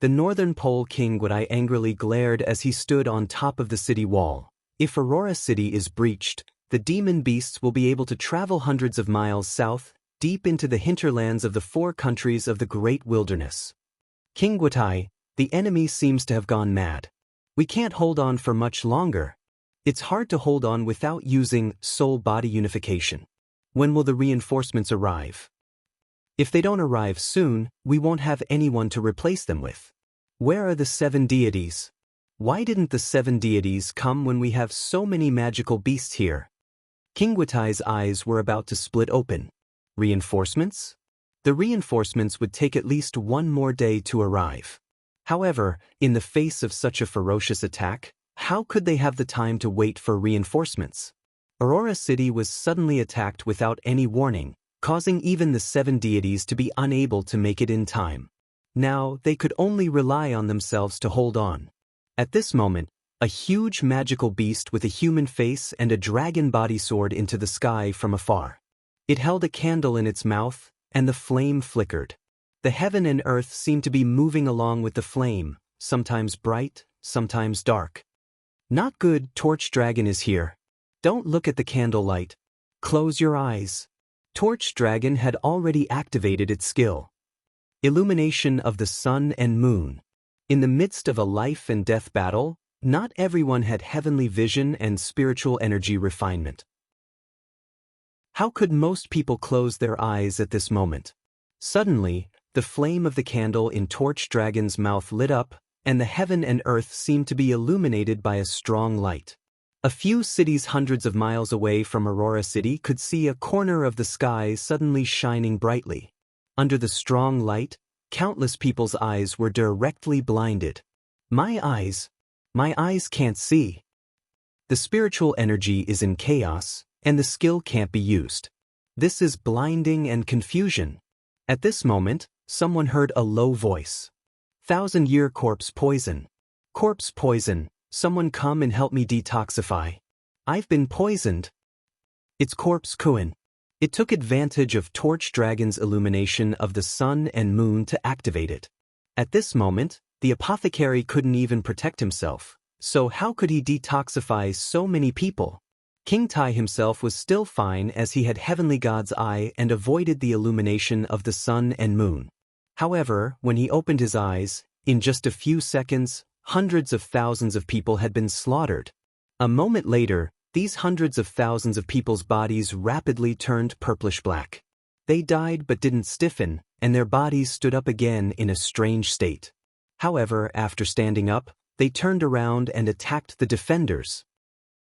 The Northern Pole King Guadai angrily glared as he stood on top of the city wall. If Aurora City is breached, the demon beasts will be able to travel hundreds of miles south, deep into the hinterlands of the 4 countries of the Great Wilderness. King Guadai, the enemy seems to have gone mad. We can't hold on for much longer. It's hard to hold on without using soul-body unification. When will the reinforcements arrive? If they don't arrive soon, we won't have anyone to replace them with. Where are the 7 deities? Why didn't the 7 deities come when we have so many magical beasts here? King Guatai's eyes were about to split open. Reinforcements? The reinforcements would take at least 1 more day to arrive. However, in the face of such a ferocious attack, how could they have the time to wait for reinforcements? Aurora City was suddenly attacked without any warning, causing even the 7 deities to be unable to make it in time. Now, they could only rely on themselves to hold on. At this moment, a huge magical beast with a human face and a dragon body soared into the sky from afar. It held a candle in its mouth, and the flame flickered. The heaven and earth seemed to be moving along with the flame, sometimes bright, sometimes dark. Not good, Torch Dragon is here. Don't look at the candlelight. Close your eyes. Torch Dragon had already activated its skill. Illumination of the sun and moon. In the midst of a life and death battle, not everyone had heavenly vision and spiritual energy refinement. How could most people close their eyes at this moment? Suddenly, the flame of the candle in Torch Dragon's mouth lit up, and the heaven and earth seemed to be illuminated by a strong light. A few cities hundreds of miles away from Aurora City could see a corner of the sky suddenly shining brightly. Under the strong light, countless people's eyes were directly blinded. My eyes can't see. The spiritual energy is in chaos, and the skill can't be used. This is blinding and confusion. At this moment, someone heard a low voice. 1,000-year corpse poison. Corpse poison, someone come and help me detoxify. I've been poisoned. It's Corpse Kuan. It took advantage of Torch Dragon's illumination of the sun and moon to activate it. At this moment, the apothecary couldn't even protect himself, so how could he detoxify so many people? King Tai himself was still fine as he had Heavenly God's eye and avoided the illumination of the sun and moon. However, when he opened his eyes, in just a few seconds, hundreds of thousands of people had been slaughtered. A moment later, these hundreds of thousands of people's bodies rapidly turned purplish-black. They died but didn't stiffen, and their bodies stood up again in a strange state. However, after standing up, they turned around and attacked the defenders.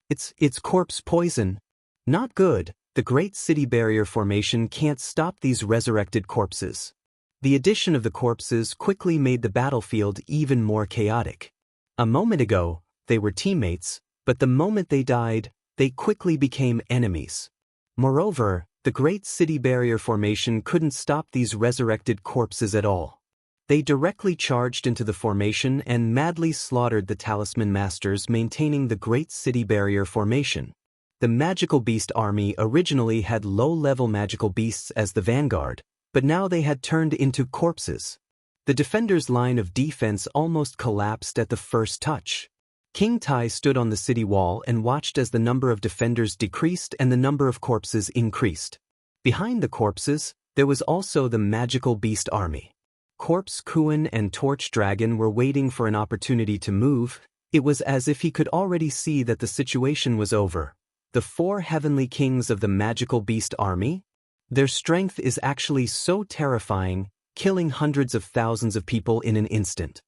It's corpse poison. Not good. The Great City Barrier Formation can't stop these resurrected corpses. The addition of the corpses quickly made the battlefield even more chaotic. A moment ago, they were teammates, but the moment they died, they quickly became enemies. Moreover, the Great City Barrier Formation couldn't stop these resurrected corpses at all. They directly charged into the formation and madly slaughtered the Talisman Masters maintaining the Great City Barrier Formation. The Magical Beast Army originally had low-level magical beasts as the vanguard, but now they had turned into corpses. The defenders' line of defense almost collapsed at the first touch. King Tai stood on the city wall and watched as the number of defenders decreased and the number of corpses increased. Behind the corpses, there was also the Magical Beast Army. Corpse Kuan and Torch Dragon were waiting for an opportunity to move. It was as if he could already see that the situation was over. The 4 heavenly kings of the Magical Beast Army? Their strength is actually so terrifying, killing hundreds of thousands of people in an instant.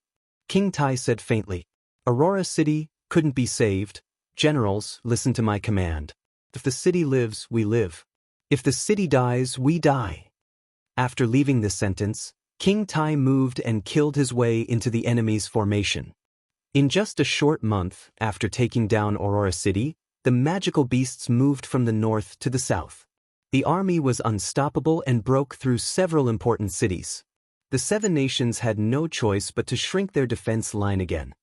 King Tai said faintly, Aurora City couldn't be saved. Generals, listen to my command. If the city lives, we live. If the city dies, we die. After leaving this sentence, King Tai moved and killed his way into the enemy's formation. In just a short month after taking down Aurora City, the magical beasts moved from the north to the south. The army was unstoppable and broke through several important cities. The 7 nations had no choice but to shrink their defense line again.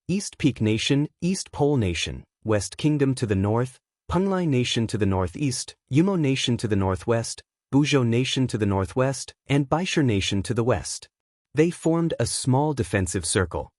East Peak Nation, East Pole Nation, West Kingdom to the north, Punglai Nation to the northeast, Yumo Nation to the northwest, Buzhou Nation to the northwest, and Baishur Nation to the west. They formed a small defensive circle.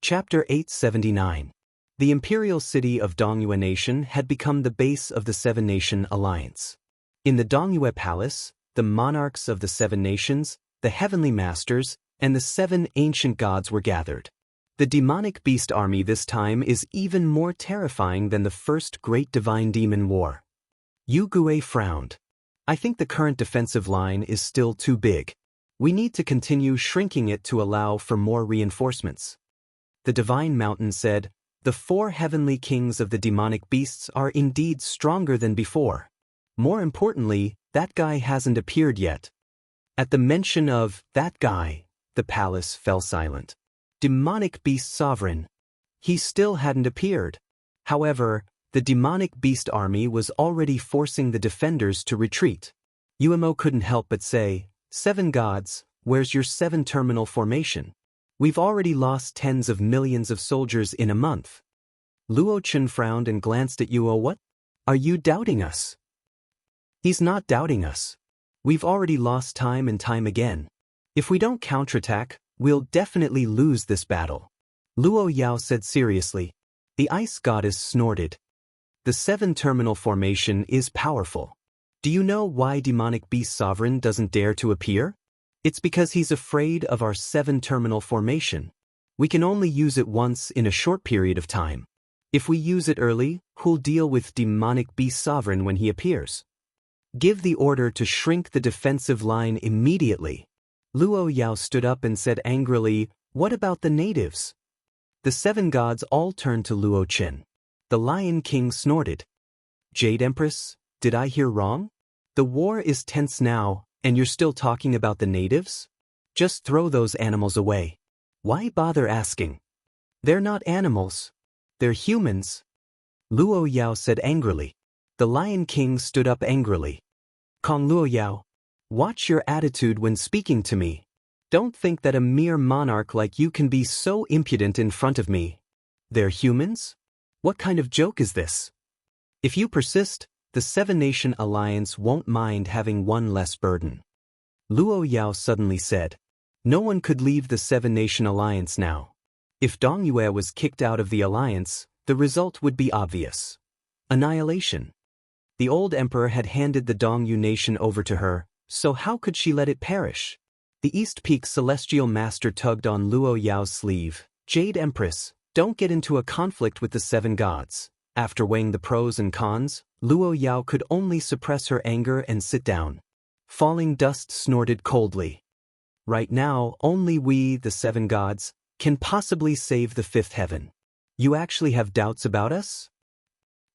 Chapter 879. The imperial city of Dongyue Nation had become the base of the 7-Nation Alliance. In the Dongyue Palace, the monarchs of the 7 nations, the heavenly masters, and the 7 ancient gods were gathered. The demonic beast army this time is even more terrifying than the first Great Divine Demon War. Yu Gue frowned. I think the current defensive line is still too big. We need to continue shrinking it to allow for more reinforcements. The Divine Mountain said, the 4 heavenly kings of the demonic beasts are indeed stronger than before. More importantly, that guy hasn't appeared yet. At the mention of that guy, the palace fell silent. Demonic beast sovereign. He still hadn't appeared. However, the demonic beast army was already forcing the defenders to retreat. Umo couldn't help but say, 7 gods, where's your 7-terminal formation? We've already lost tens of millions of soldiers in a month. Luo Chen frowned and glanced at Yuo. What? Are you doubting us? He's not doubting us. We've already lost time and time again. If we don't counterattack, we'll definitely lose this battle. Luo Yao said seriously. The ice goddess snorted. The 7-terminal formation is powerful. Do you know why demonic beast sovereign doesn't dare to appear? It's because he's afraid of our 7-terminal formation. We can only use it once in a short period of time. If we use it early, who'll deal with demonic beast sovereign when he appears? Give the order to shrink the defensive line immediately. Luo Yao stood up and said angrily, what about the natives? The 7 gods all turned to Luo Qin. The Lion King snorted. Jade Empress, did I hear wrong? The war is tense now, and you're still talking about the natives? Just throw those animals away. Why bother asking? They're not animals. They're humans. Luo Yao said angrily. The Lion King stood up angrily. Kong Luo Yao, watch your attitude when speaking to me. Don't think that a mere monarch like you can be so impudent in front of me. They're humans? What kind of joke is this? If you persist, the 7-nation alliance won't mind having one less burden. Luo Yao suddenly said. No one could leave the 7-nation alliance now. If Dong Yue was kicked out of the alliance, the result would be obvious. Annihilation. The old emperor had handed the Dong Yu nation over to her, so how could she let it perish? The East Peak celestial master tugged on Luo Yao's sleeve. Jade Empress, don't get into a conflict with the 7 gods. After weighing the pros and cons, Luo Yao could only suppress her anger and sit down. Falling Dust snorted coldly. Right now, only we, the 7 gods, can possibly save the 5th heaven. You actually have doubts about us?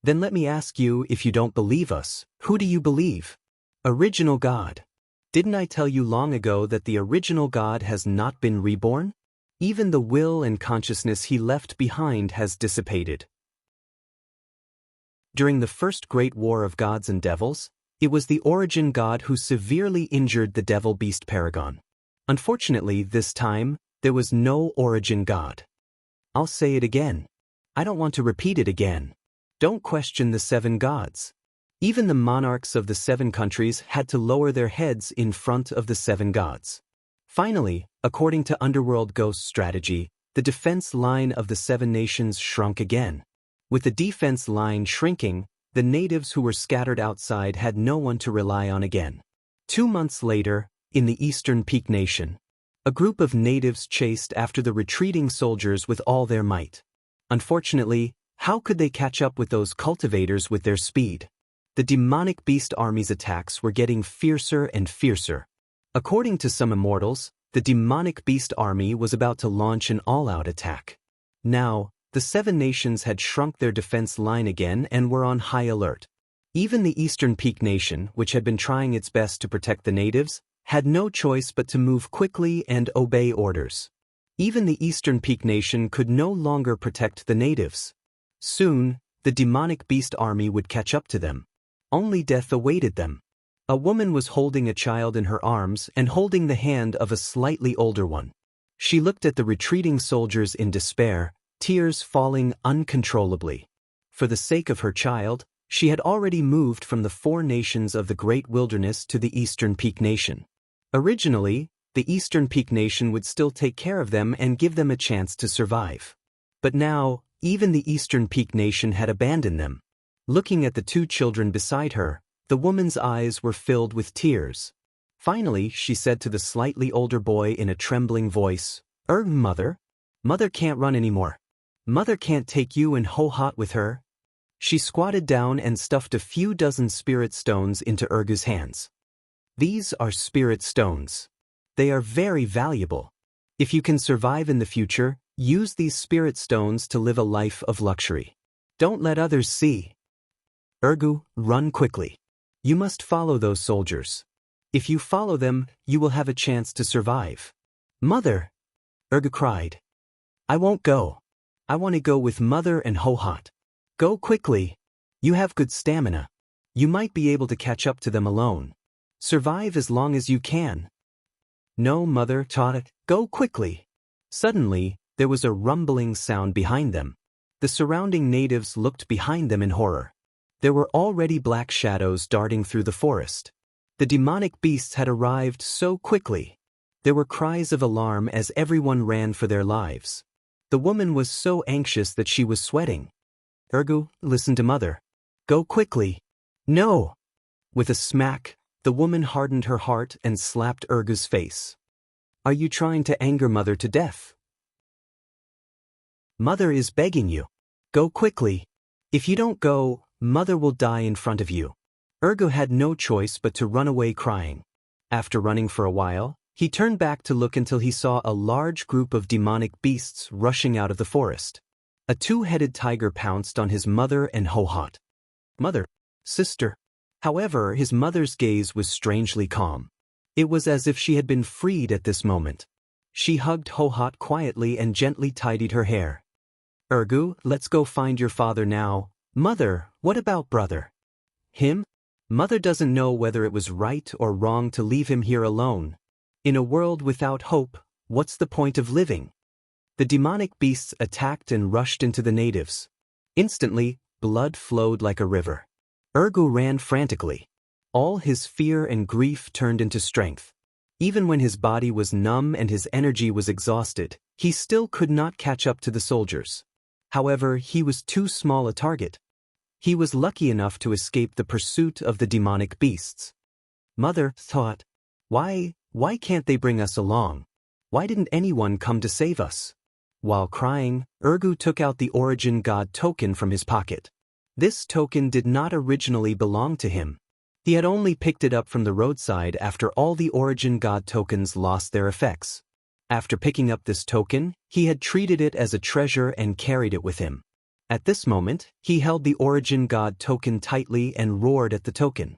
Then let me ask you, if you don't believe us, who do you believe? Original God. Didn't I tell you long ago that the original God has not been reborn? Even the will and consciousness he left behind has dissipated. During the first great war of gods and devils, it was the origin god who severely injured the devil-beast paragon. Unfortunately, this time, there was no origin god. I'll say it again. I don't want to repeat it again. Don't question the 7 gods. Even the monarchs of the 7 countries had to lower their heads in front of the 7 gods. Finally, according to Underworld Ghost strategy, the defense line of the 7 nations shrunk again. With the defense line shrinking, the natives who were scattered outside had no one to rely on again. 2 months later, in the Eastern Peak Nation, a group of natives chased after the retreating soldiers with all their might. Unfortunately, how could they catch up with those cultivators with their speed? The demonic beast army's attacks were getting fiercer and fiercer. According to some immortals, the demonic beast army was about to launch an all-out attack. Now, the 7 nations had shrunk their defense line again and were on high alert. Even the Eastern Peak Nation, which had been trying its best to protect the natives, had no choice but to move quickly and obey orders. Even the Eastern Peak Nation could no longer protect the natives. Soon, the demonic beast army would catch up to them. Only death awaited them. A woman was holding a child in her arms and holding the hand of a slightly older one. She looked at the retreating soldiers in despair, tears falling uncontrollably. For the sake of her child, she had already moved from the 4 nations of the Great Wilderness to the Eastern Peak Nation. Originally, the Eastern Peak Nation would still take care of them and give them a chance to survive. But now, even the Eastern Peak Nation had abandoned them. Looking at the 2 children beside her, the woman's eyes were filled with tears. Finally, she said to the slightly older boy in a trembling voice, Mother? Mother can't run anymore. Mother can't take you and Ho-Hot with her." She squatted down and stuffed a few dozen spirit stones into Urgu's hands. "These are spirit stones. They are very valuable. If you can survive in the future, use these spirit stones to live a life of luxury. Don't let others see. Urgu, run quickly. You must follow those soldiers. If you follow them, you will have a chance to survive." "Mother!" Urgu cried. "I won't go. I want to go with Mother and Ho-Hot. Go quickly. You have good stamina. You might be able to catch up to them alone. Survive as long as you can." "No, Mother, Tata, go quickly." Suddenly, there was a rumbling sound behind them. The surrounding natives looked behind them in horror. There were already black shadows darting through the forest. The demonic beasts had arrived so quickly. There were cries of alarm as everyone ran for their lives. The woman was so anxious that she was sweating. "Ergu, listen to mother. Go quickly." "No!" With a smack, the woman hardened her heart and slapped Ergu's face. "Are you trying to anger mother to death? Mother is begging you. Go quickly. If you don't go, mother will die in front of you." Ergu had no choice but to run away crying. After running for a while, he turned back to look until he saw a large group of demonic beasts rushing out of the forest. A two-headed tiger pounced on his mother and Hohat. "Mother, sister." However, his mother's gaze was strangely calm. It was as if she had been freed at this moment. She hugged Hohat quietly and gently tidied her hair. "Ergu, let's go find your father now." "Mother, what about brother?" "Him? Mother doesn't know whether it was right or wrong to leave him here alone. In a world without hope, what's the point of living?" The demonic beasts attacked and rushed into the natives. Instantly, blood flowed like a river. Ergu ran frantically. All his fear and grief turned into strength. Even when his body was numb and his energy was exhausted, he still could not catch up to the soldiers. However, he was too small a target. He was lucky enough to escape the pursuit of the demonic beasts. Mother thought, why can't they bring us along? Why didn't anyone come to save us?" While crying, Ergu took out the Origin God token from his pocket. This token did not originally belong to him. He had only picked it up from the roadside after all the Origin God tokens lost their effects. After picking up this token, he had treated it as a treasure and carried it with him. At this moment, he held the Origin God token tightly and roared at the token.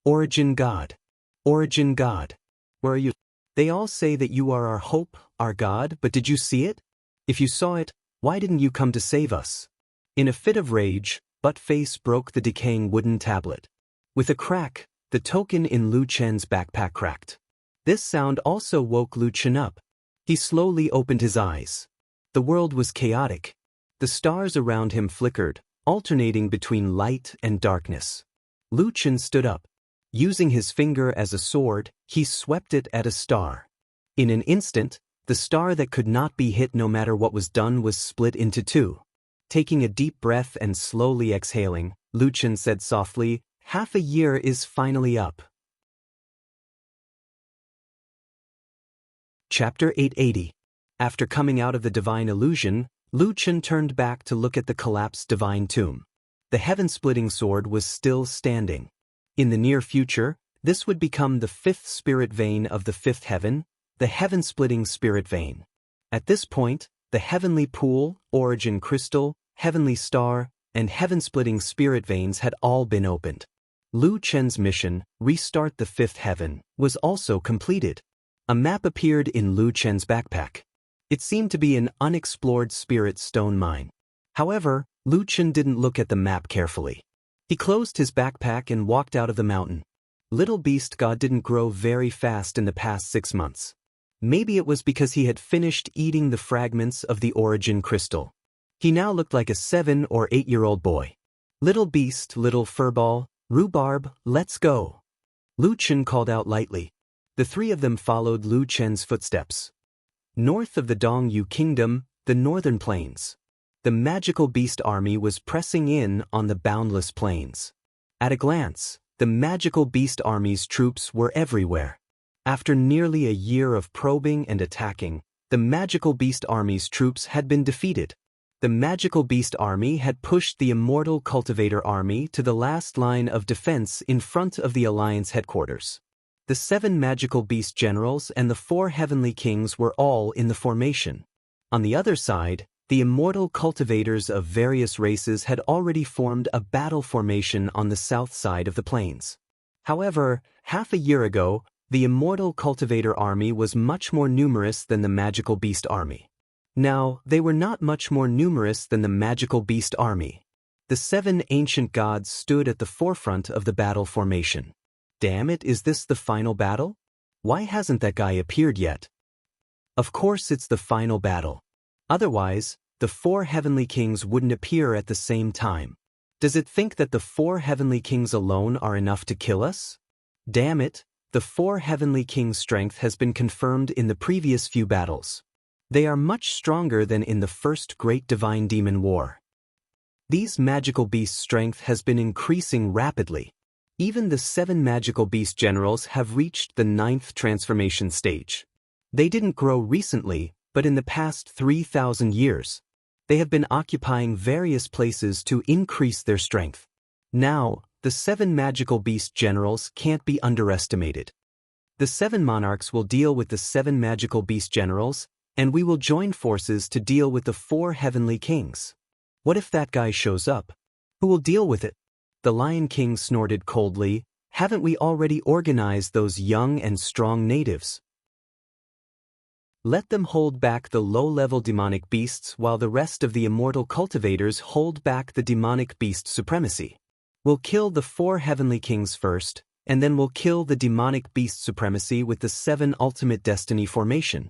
"Origin God! Origin God! Where are you? They all say that you are our hope, our God, but did you see it? If you saw it, why didn't you come to save us?" In a fit of rage, Buttface broke the decaying wooden tablet. With a crack, the token in Lu Chen's backpack cracked. This sound also woke Lu Chen up. He slowly opened his eyes. The world was chaotic. The stars around him flickered, alternating between light and darkness. Lu Chen stood up. Using his finger as a sword, he swept it at a star. In an instant, the star that could not be hit no matter what was done was split into two. Taking a deep breath and slowly exhaling, Lu Chen said softly, "Half a year is finally up." Chapter 880. After coming out of the divine illusion, Lu Chen turned back to look at the collapsed divine tomb. The heaven-splitting sword was still standing. In the near future, this would become the fifth spirit vein of the fifth heaven, the heaven-splitting spirit vein. At this point, the heavenly pool, origin crystal, heavenly star, and heaven-splitting spirit veins had all been opened. Lu Chen's mission, restart the fifth heaven, was also completed. A map appeared in Lu Chen's backpack. It seemed to be an unexplored spirit stone mine. However, Lu Chen didn't look at the map carefully. He closed his backpack and walked out of the mountain. Little Beast God didn't grow very fast in the past 6 months. Maybe it was because he had finished eating the fragments of the origin crystal. He now looked like a 7 or 8-year-old boy. "Little Beast, little furball, rhubarb, let's go." Lu Chen called out lightly. The three of them followed Lu Chen's footsteps. North of the Dongyu Kingdom, the northern plains. The magical beast army was pressing in on the boundless plains. At a glance, the magical beast army's troops were everywhere. After nearly a year of probing and attacking, the magical beast army's troops had been defeated. The magical beast army had pushed the immortal cultivator army to the last line of defense in front of the alliance headquarters. The 7 magical beast generals and the 4 heavenly kings were all in the formation. On the other side, the immortal cultivators of various races had already formed a battle formation on the south side of the plains. However, half a year ago, the immortal cultivator army was much more numerous than the magical beast army. Now, they were not much more numerous than the magical beast army. The 7 ancient gods stood at the forefront of the battle formation. Damn it, is this the final battle? Why hasn't that guy appeared yet? Of course it's the final battle. Otherwise, the 4 heavenly kings wouldn't appear at the same time. Does it think that the 4 heavenly kings alone are enough to kill us? Damn it, the 4 heavenly kings' strength has been confirmed in the previous few battles. They are much stronger than in the first Great Divine Demon War. These magical beasts' strength has been increasing rapidly. Even the 7 magical beast generals have reached the 9th transformation stage. They didn't grow recently, but in the past 3,000 years. They have been occupying various places to increase their strength. Now, the 7 magical beast generals can't be underestimated. The 7 monarchs will deal with the 7 magical beast generals, and we will join forces to deal with the 4 heavenly kings. What if that guy shows up? Who will deal with it? The Lion King snorted coldly. Haven't we already organized those young and strong natives? Let them hold back the low-level demonic beasts while the rest of the immortal cultivators hold back the demonic beast supremacy. We'll kill the 4 heavenly kings first, and then we'll kill the demonic beast supremacy with the 7 ultimate destiny formation.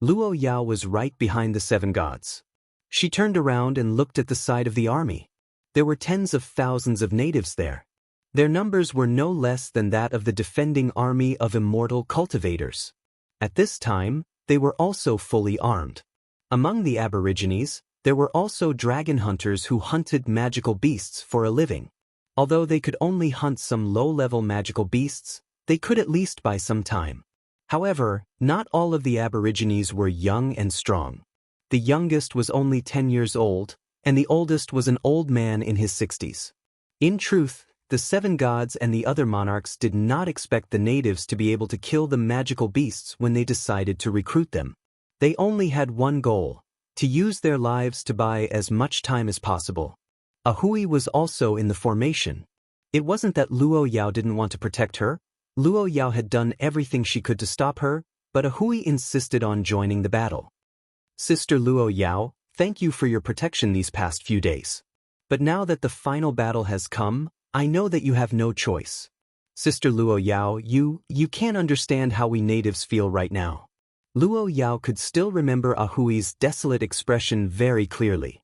Luo Yao was right behind the 7 gods. She turned around and looked at the side of the army. There were tens of thousands of natives there. Their numbers were no less than that of the defending army of immortal cultivators. At this time, they were also fully armed. Among the Aborigines, there were also dragon hunters who hunted magical beasts for a living. Although they could only hunt some low-level magical beasts, they could at least buy some time. However, not all of the Aborigines were young and strong. The youngest was only 10 years old, and the oldest was an old man in his 60s. In truth, the 7 gods and the other monarchs did not expect the natives to be able to kill the magical beasts when they decided to recruit them. They only had one goal: to use their lives to buy as much time as possible. Ahui was also in the formation. It wasn't that Luo Yao didn't want to protect her. Luo Yao had done everything she could to stop her, but Ahui insisted on joining the battle. Sister Luo Yao, thank you for your protection these past few days. But now that the final battle has come, I know that you have no choice. Sister Luo Yao, you can't understand how we natives feel right now. Luo Yao could still remember Ahui's desolate expression very clearly.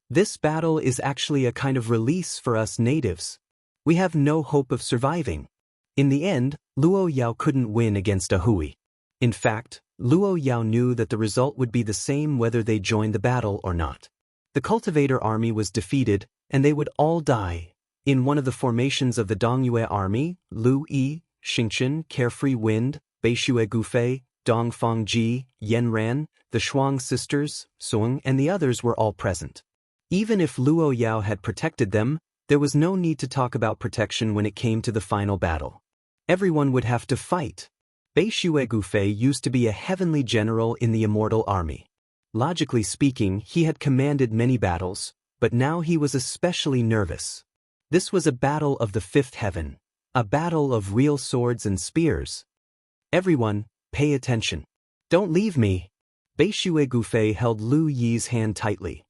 This battle is actually a kind of release for us natives. We have no hope of surviving. In the end, Luo Yao couldn't win against Ahui. In fact, Luo Yao knew that the result would be the same whether they joined the battle or not. The cultivator army was defeated, and they would all die. In one of the formations of the Dongyue army, Lu Yi, Xingchen, Carefree Wind, Beishue Gufei, Dongfang Ji, Yen Ran, the Shuang sisters, Song, and the others were all present. Even if Luo Yao had protected them, there was no need to talk about protection when it came to the final battle. Everyone would have to fight. Beishue Gufei used to be a heavenly general in the immortal army. Logically speaking, he had commanded many battles, but now he was especially nervous. This was a battle of the 5th heaven, a battle of real swords and spears. Everyone, pay attention. Don't leave me. Beishue Gufei held Lu Yi's hand tightly.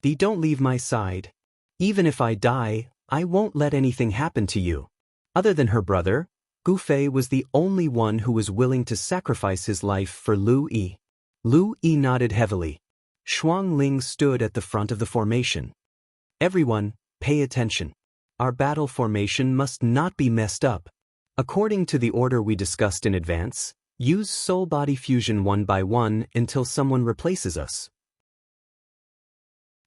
Don't leave my side. Even if I die, I won't let anything happen to you. Other than her brother, Gufei was the only one who was willing to sacrifice his life for Lu Yi. Lu Yi nodded heavily. Shuang Ling stood at the front of the formation. Everyone, pay attention. Our battle formation must not be messed up. According to the order we discussed in advance, use soul-body fusion one by one until someone replaces us.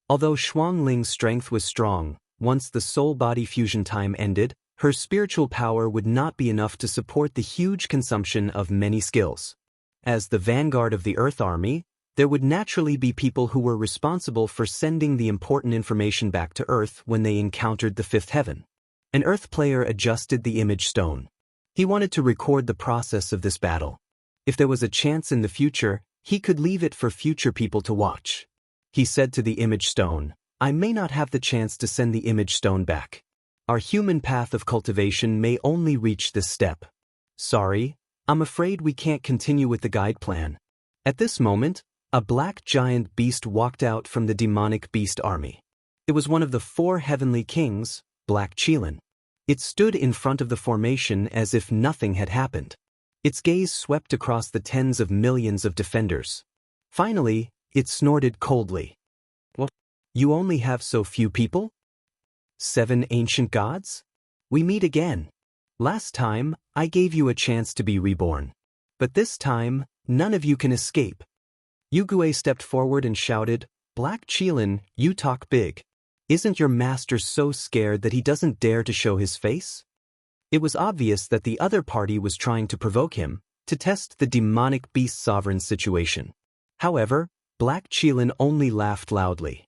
Although Shuang Ling's strength was strong, once the soul-body fusion time ended, her spiritual power would not be enough to support the huge consumption of many skills. As the vanguard of the Earth Army, there would naturally be people who were responsible for sending the important information back to Earth when they encountered the 5th heaven. An Earth player adjusted the image stone. He wanted to record the process of this battle. If there was a chance in the future, he could leave it for future people to watch. He said to the image stone, I may not have the chance to send the image stone back. Our human path of cultivation may only reach this step. Sorry, I'm afraid we can't continue with the guide plan. At this moment, a black giant beast walked out from the demonic beast army. It was one of the 4 heavenly kings, Black Qilin. It stood in front of the formation as if nothing had happened. Its gaze swept across the tens of millions of defenders. Finally, it snorted coldly. What? You only have so few people? 7 ancient gods? We meet again. Last time, I gave you a chance to be reborn. But this time, none of you can escape. Yugue stepped forward and shouted, Black Qilin, you talk big. Isn't your master so scared that he doesn't dare to show his face? It was obvious that the other party was trying to provoke him, to test the demonic beast sovereign situation. However, Black Qilin only laughed loudly.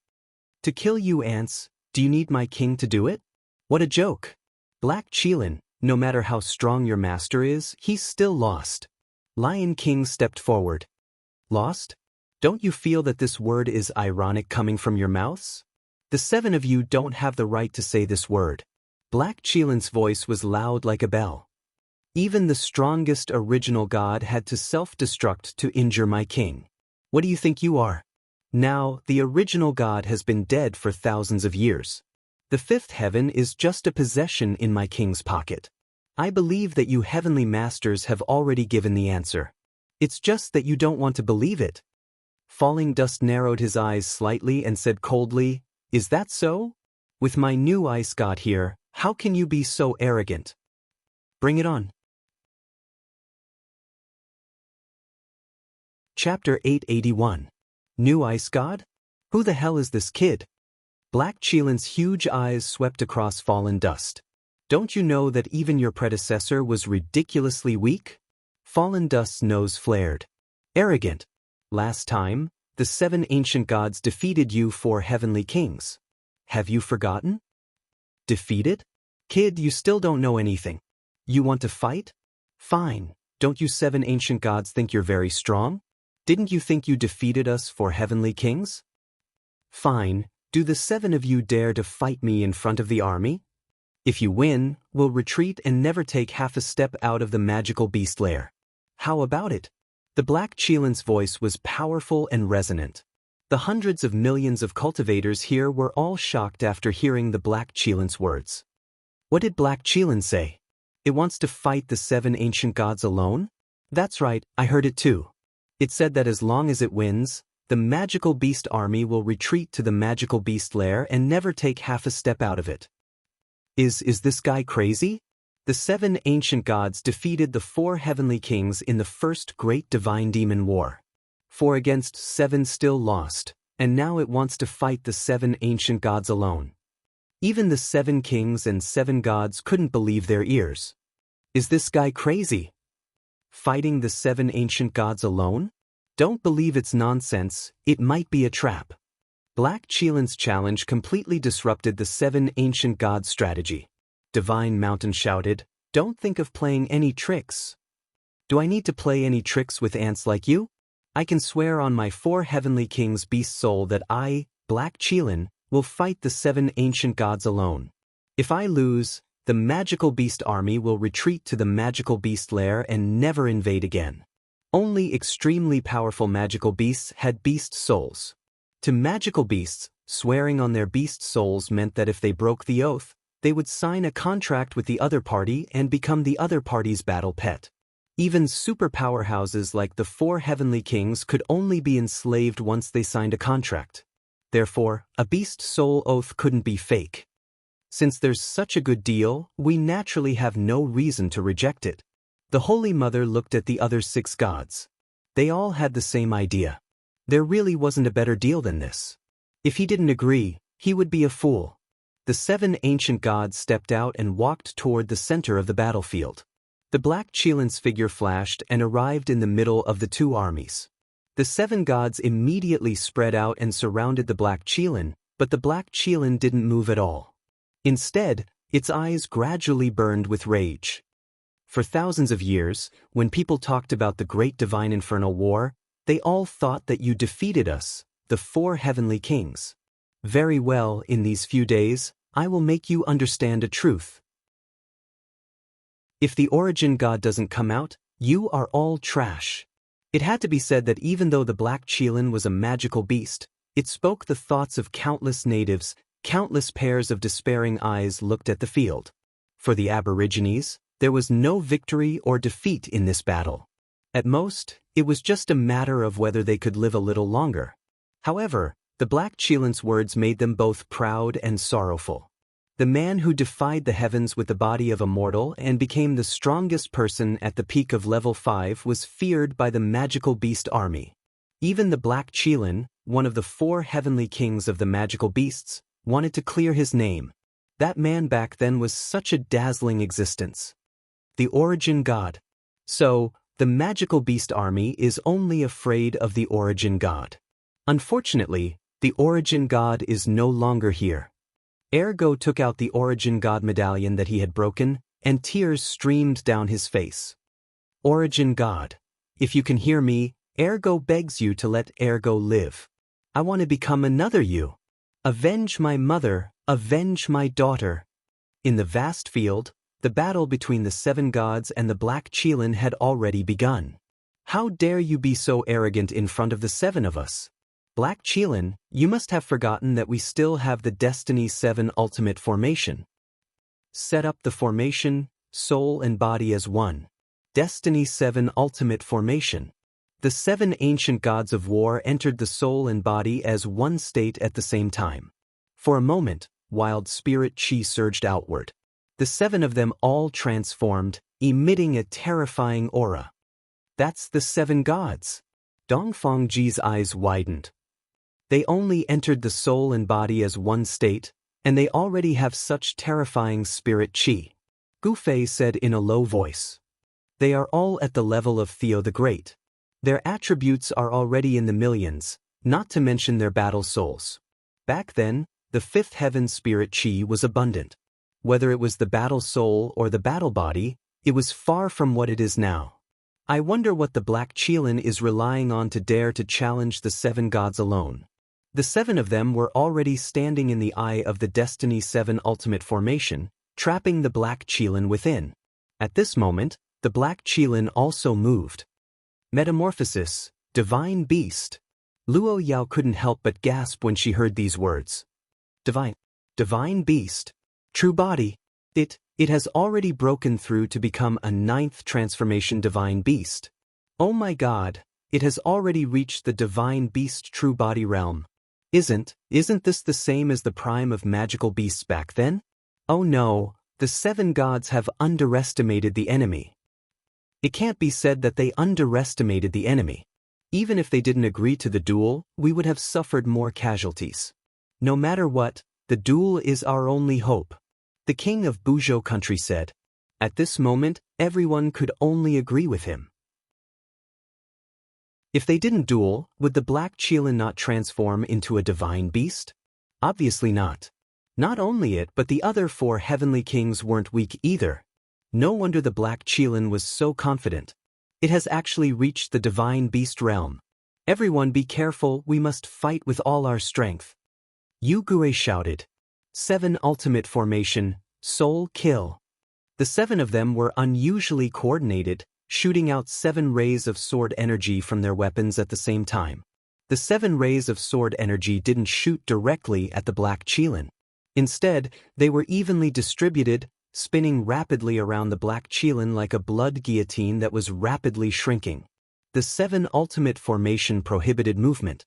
To kill you ants, do you need my king to do it? What a joke. Black Qilin, no matter how strong your master is, he's still lost. Lion King stepped forward. Lost? Don't you feel that this word is ironic coming from your mouths? The 7 of you don't have the right to say this word. Black Qilin's voice was loud like a bell. Even the strongest original god had to self-destruct to injure my king. What do you think you are? Now, the original god has been dead for thousands of years. The 5th heaven is just a possession in my king's pocket. I believe that you heavenly masters have already given the answer. It's just that you don't want to believe it. Falling Dust narrowed his eyes slightly and said coldly, Is that so? With my new ice god here, how can you be so arrogant? Bring it on. Chapter 881. New Ice God? Who the hell is this kid? Black Qilin's huge eyes swept across Fallen Dust. Don't you know that even your predecessor was ridiculously weak? Fallen Dust's nose flared. Arrogant. Last time, the 7 ancient gods defeated you 4 heavenly kings. Have you forgotten? Defeated? Kid, you still don't know anything. You want to fight? Fine. Don't you 7 ancient gods think you're very strong? Didn't you think you defeated us 4 heavenly kings? Fine. Do the 7 of you dare to fight me in front of the army? If you win, we'll retreat and never take half a step out of the magical beast lair. How about it? The Black Qilin's voice was powerful and resonant. The hundreds of millions of cultivators here were all shocked after hearing the Black Qilin's words. What did Black Qilin say? It wants to fight the 7 ancient gods alone? That's right, I heard it too. It said that as long as it wins, the magical beast army will retreat to the magical beast lair and never take half a step out of it. Is this guy crazy? The 7 ancient gods defeated the 4 heavenly kings in the first great divine demon war. 4 against 7 still lost, and now it wants to fight the 7 ancient gods alone. Even the 7 kings and 7 gods couldn't believe their ears. Is this guy crazy? Fighting the 7 ancient gods alone? Don't believe it's nonsense, it might be a trap. Black Qilin's challenge completely disrupted the 7 ancient gods' strategy. Divine Mountain shouted, Don't think of playing any tricks. Do I need to play any tricks with ants like you? I can swear on my 4 heavenly kings' beast soul that I, Black Qilin, will fight the 7 ancient gods alone. If I lose, the magical beast army will retreat to the magical beast lair and never invade again. Only extremely powerful magical beasts had beast souls. To magical beasts, swearing on their beast souls meant that if they broke the oath, they would sign a contract with the other party and become the other party's battle pet. Even super powerhouses like the 4 heavenly kings could only be enslaved once they signed a contract. Therefore, a beast soul oath couldn't be fake. Since there's such a good deal, we naturally have no reason to reject it. The Holy Mother looked at the other 6 gods. They all had the same idea. There really wasn't a better deal than this. If he didn't agree, he would be a fool. The 7 ancient gods stepped out and walked toward the center of the battlefield. The Black Qilin's figure flashed and arrived in the middle of the 2 armies. The 7 gods immediately spread out and surrounded the Black Qilin, but the Black Qilin didn't move at all. Instead, its eyes gradually burned with rage. For thousands of years, when people talked about the Great Divine Infernal War, they all thought that you defeated us, the 4 heavenly kings. Very well, in these few days, I will make you understand a truth. If the origin god doesn't come out, you are all trash. It had to be said that even though the Black Qilin was a magical beast, it spoke the thoughts of countless natives. Countless pairs of despairing eyes looked at the field. For the Aborigines, there was no victory or defeat in this battle. At most, it was just a matter of whether they could live a little longer. However, the Black Qilin's words made them both proud and sorrowful. The man who defied the heavens with the body of a mortal and became the strongest person at the peak of level 5 was feared by the magical beast army. Even the Black Qilin, one of the 4 heavenly kings of the magical beasts, wanted to clear his name. That man back then was such a dazzling existence. The origin god. So, the magical beast army is only afraid of the origin god. Unfortunately, the origin god is no longer here. Ergo took out the origin god medallion that he had broken, and tears streamed down his face. Origin god, if you can hear me, Ergo begs you to let Ergo live. I want to become another you. Avenge my mother, avenge my daughter. In the vast field, the battle between the 7 gods and the Black Qilin had already begun. How dare you be so arrogant in front of the 7 of us? Black Qilin, you must have forgotten that we still have the Destiny 7 ultimate formation. Set up the formation, soul and body as one. Destiny 7 ultimate formation. The 7 ancient gods of war entered the soul and body as one state at the same time. For a moment, wild spirit chi surged outward. The 7 of them all transformed, emitting a terrifying aura. That's the 7 gods. Dongfangji's eyes widened. They only entered the soul and body as one state, and they already have such terrifying spirit chi. Gu Fei said in a low voice. They are all at the level of Theo the Great. Their attributes are already in the millions, not to mention their battle souls. Back then, the 5th heaven spirit chi was abundant. Whether it was the battle soul or the battle body, it was far from what it is now. I wonder what the Black Qilin is relying on to dare to challenge the 7 gods alone. The 7 of them were already standing in the eye of the Destiny 7 ultimate formation, trapping the Black Qilin within. At this moment, the Black Qilin also moved. Metamorphosis, divine beast. Luo Yao couldn't help but gasp when she heard these words. Divine beast. True body. It has already broken through to become a 9th transformation divine beast. Oh my god, it has already reached the divine beast true body realm. Isn't this the same as the prime of magical beasts back then? Oh no, the 7 gods have underestimated the enemy. It can't be said that they underestimated the enemy. Even if they didn't agree to the duel, we would have suffered more casualties. No matter what, the duel is our only hope. The king of Buzhou country said. At this moment, everyone could only agree with him. If they didn't duel, would the Black Qilin not transform into a divine beast? Obviously not. Not only it but the other 4 heavenly kings weren't weak either. No wonder the Black Qilin was so confident. It has actually reached the divine beast realm. Everyone be careful, we must fight with all our strength. Yu Gui shouted. 7 ultimate formation, soul kill. The 7 of them were unusually coordinated, shooting out 7 rays of sword energy from their weapons at the same time. The 7 rays of sword energy didn't shoot directly at the Black Qilin. Instead, they were evenly distributed, spinning rapidly around the Black Qilin like a blood guillotine that was rapidly shrinking. The 7 ultimate formation prohibited movement.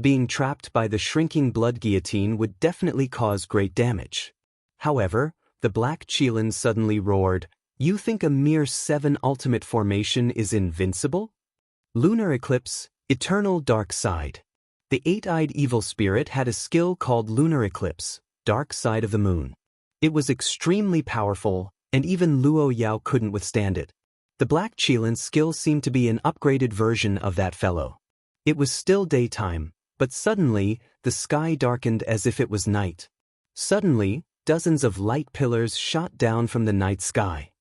Being trapped by the shrinking blood guillotine would definitely cause great damage. However, the Black Qilin suddenly roared, "You think a mere 7 ultimate formation is invincible?" Lunar Eclipse, Eternal Dark Side. The 8-eyed evil spirit had a skill called Lunar Eclipse, Dark Side of the Moon. It was extremely powerful, and even Luo Yao couldn't withstand it. The Black Qilin's skill seemed to be an upgraded version of that fellow. It was still daytime, but suddenly, the sky darkened as if it was night. Suddenly, dozens of light pillars shot down from the night sky.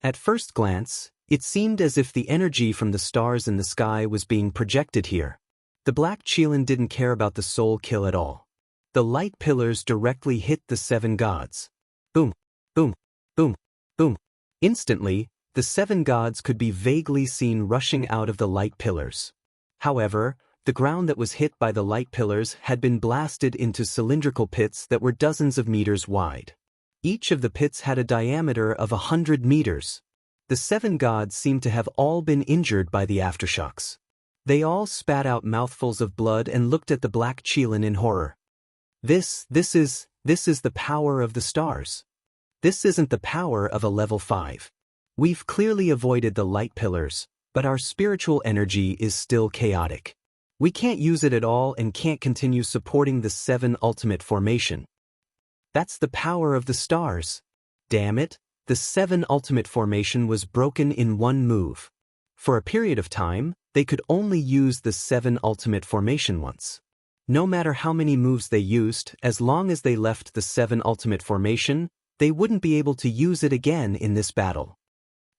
At first glance, it seemed as if the energy from the stars in the sky was being projected here. The Black Qilin didn't care about the soul kill at all. The light pillars directly hit the 7 gods. Boom, boom, boom, boom. Instantly, the 7 gods could be vaguely seen rushing out of the light pillars. However, the ground that was hit by the light pillars had been blasted into cylindrical pits that were dozens of meters wide. Each of the pits had a diameter of 100 meters. The 7 gods seemed to have all been injured by the aftershocks. They all spat out mouthfuls of blood and looked at the Black Qilin in horror. This This is the power of the stars. This isn't the power of a level 5. We've clearly avoided the light pillars, but our spiritual energy is still chaotic. We can't use it at all and can't continue supporting the 7 ultimate formation. That's the power of the stars. Damn it, the 7 ultimate formation was broken in one move. For a period of time, they could only use the 7 ultimate formation once. No matter how many moves they used, as long as they left the 7 ultimate formation, they wouldn't be able to use it again in this battle.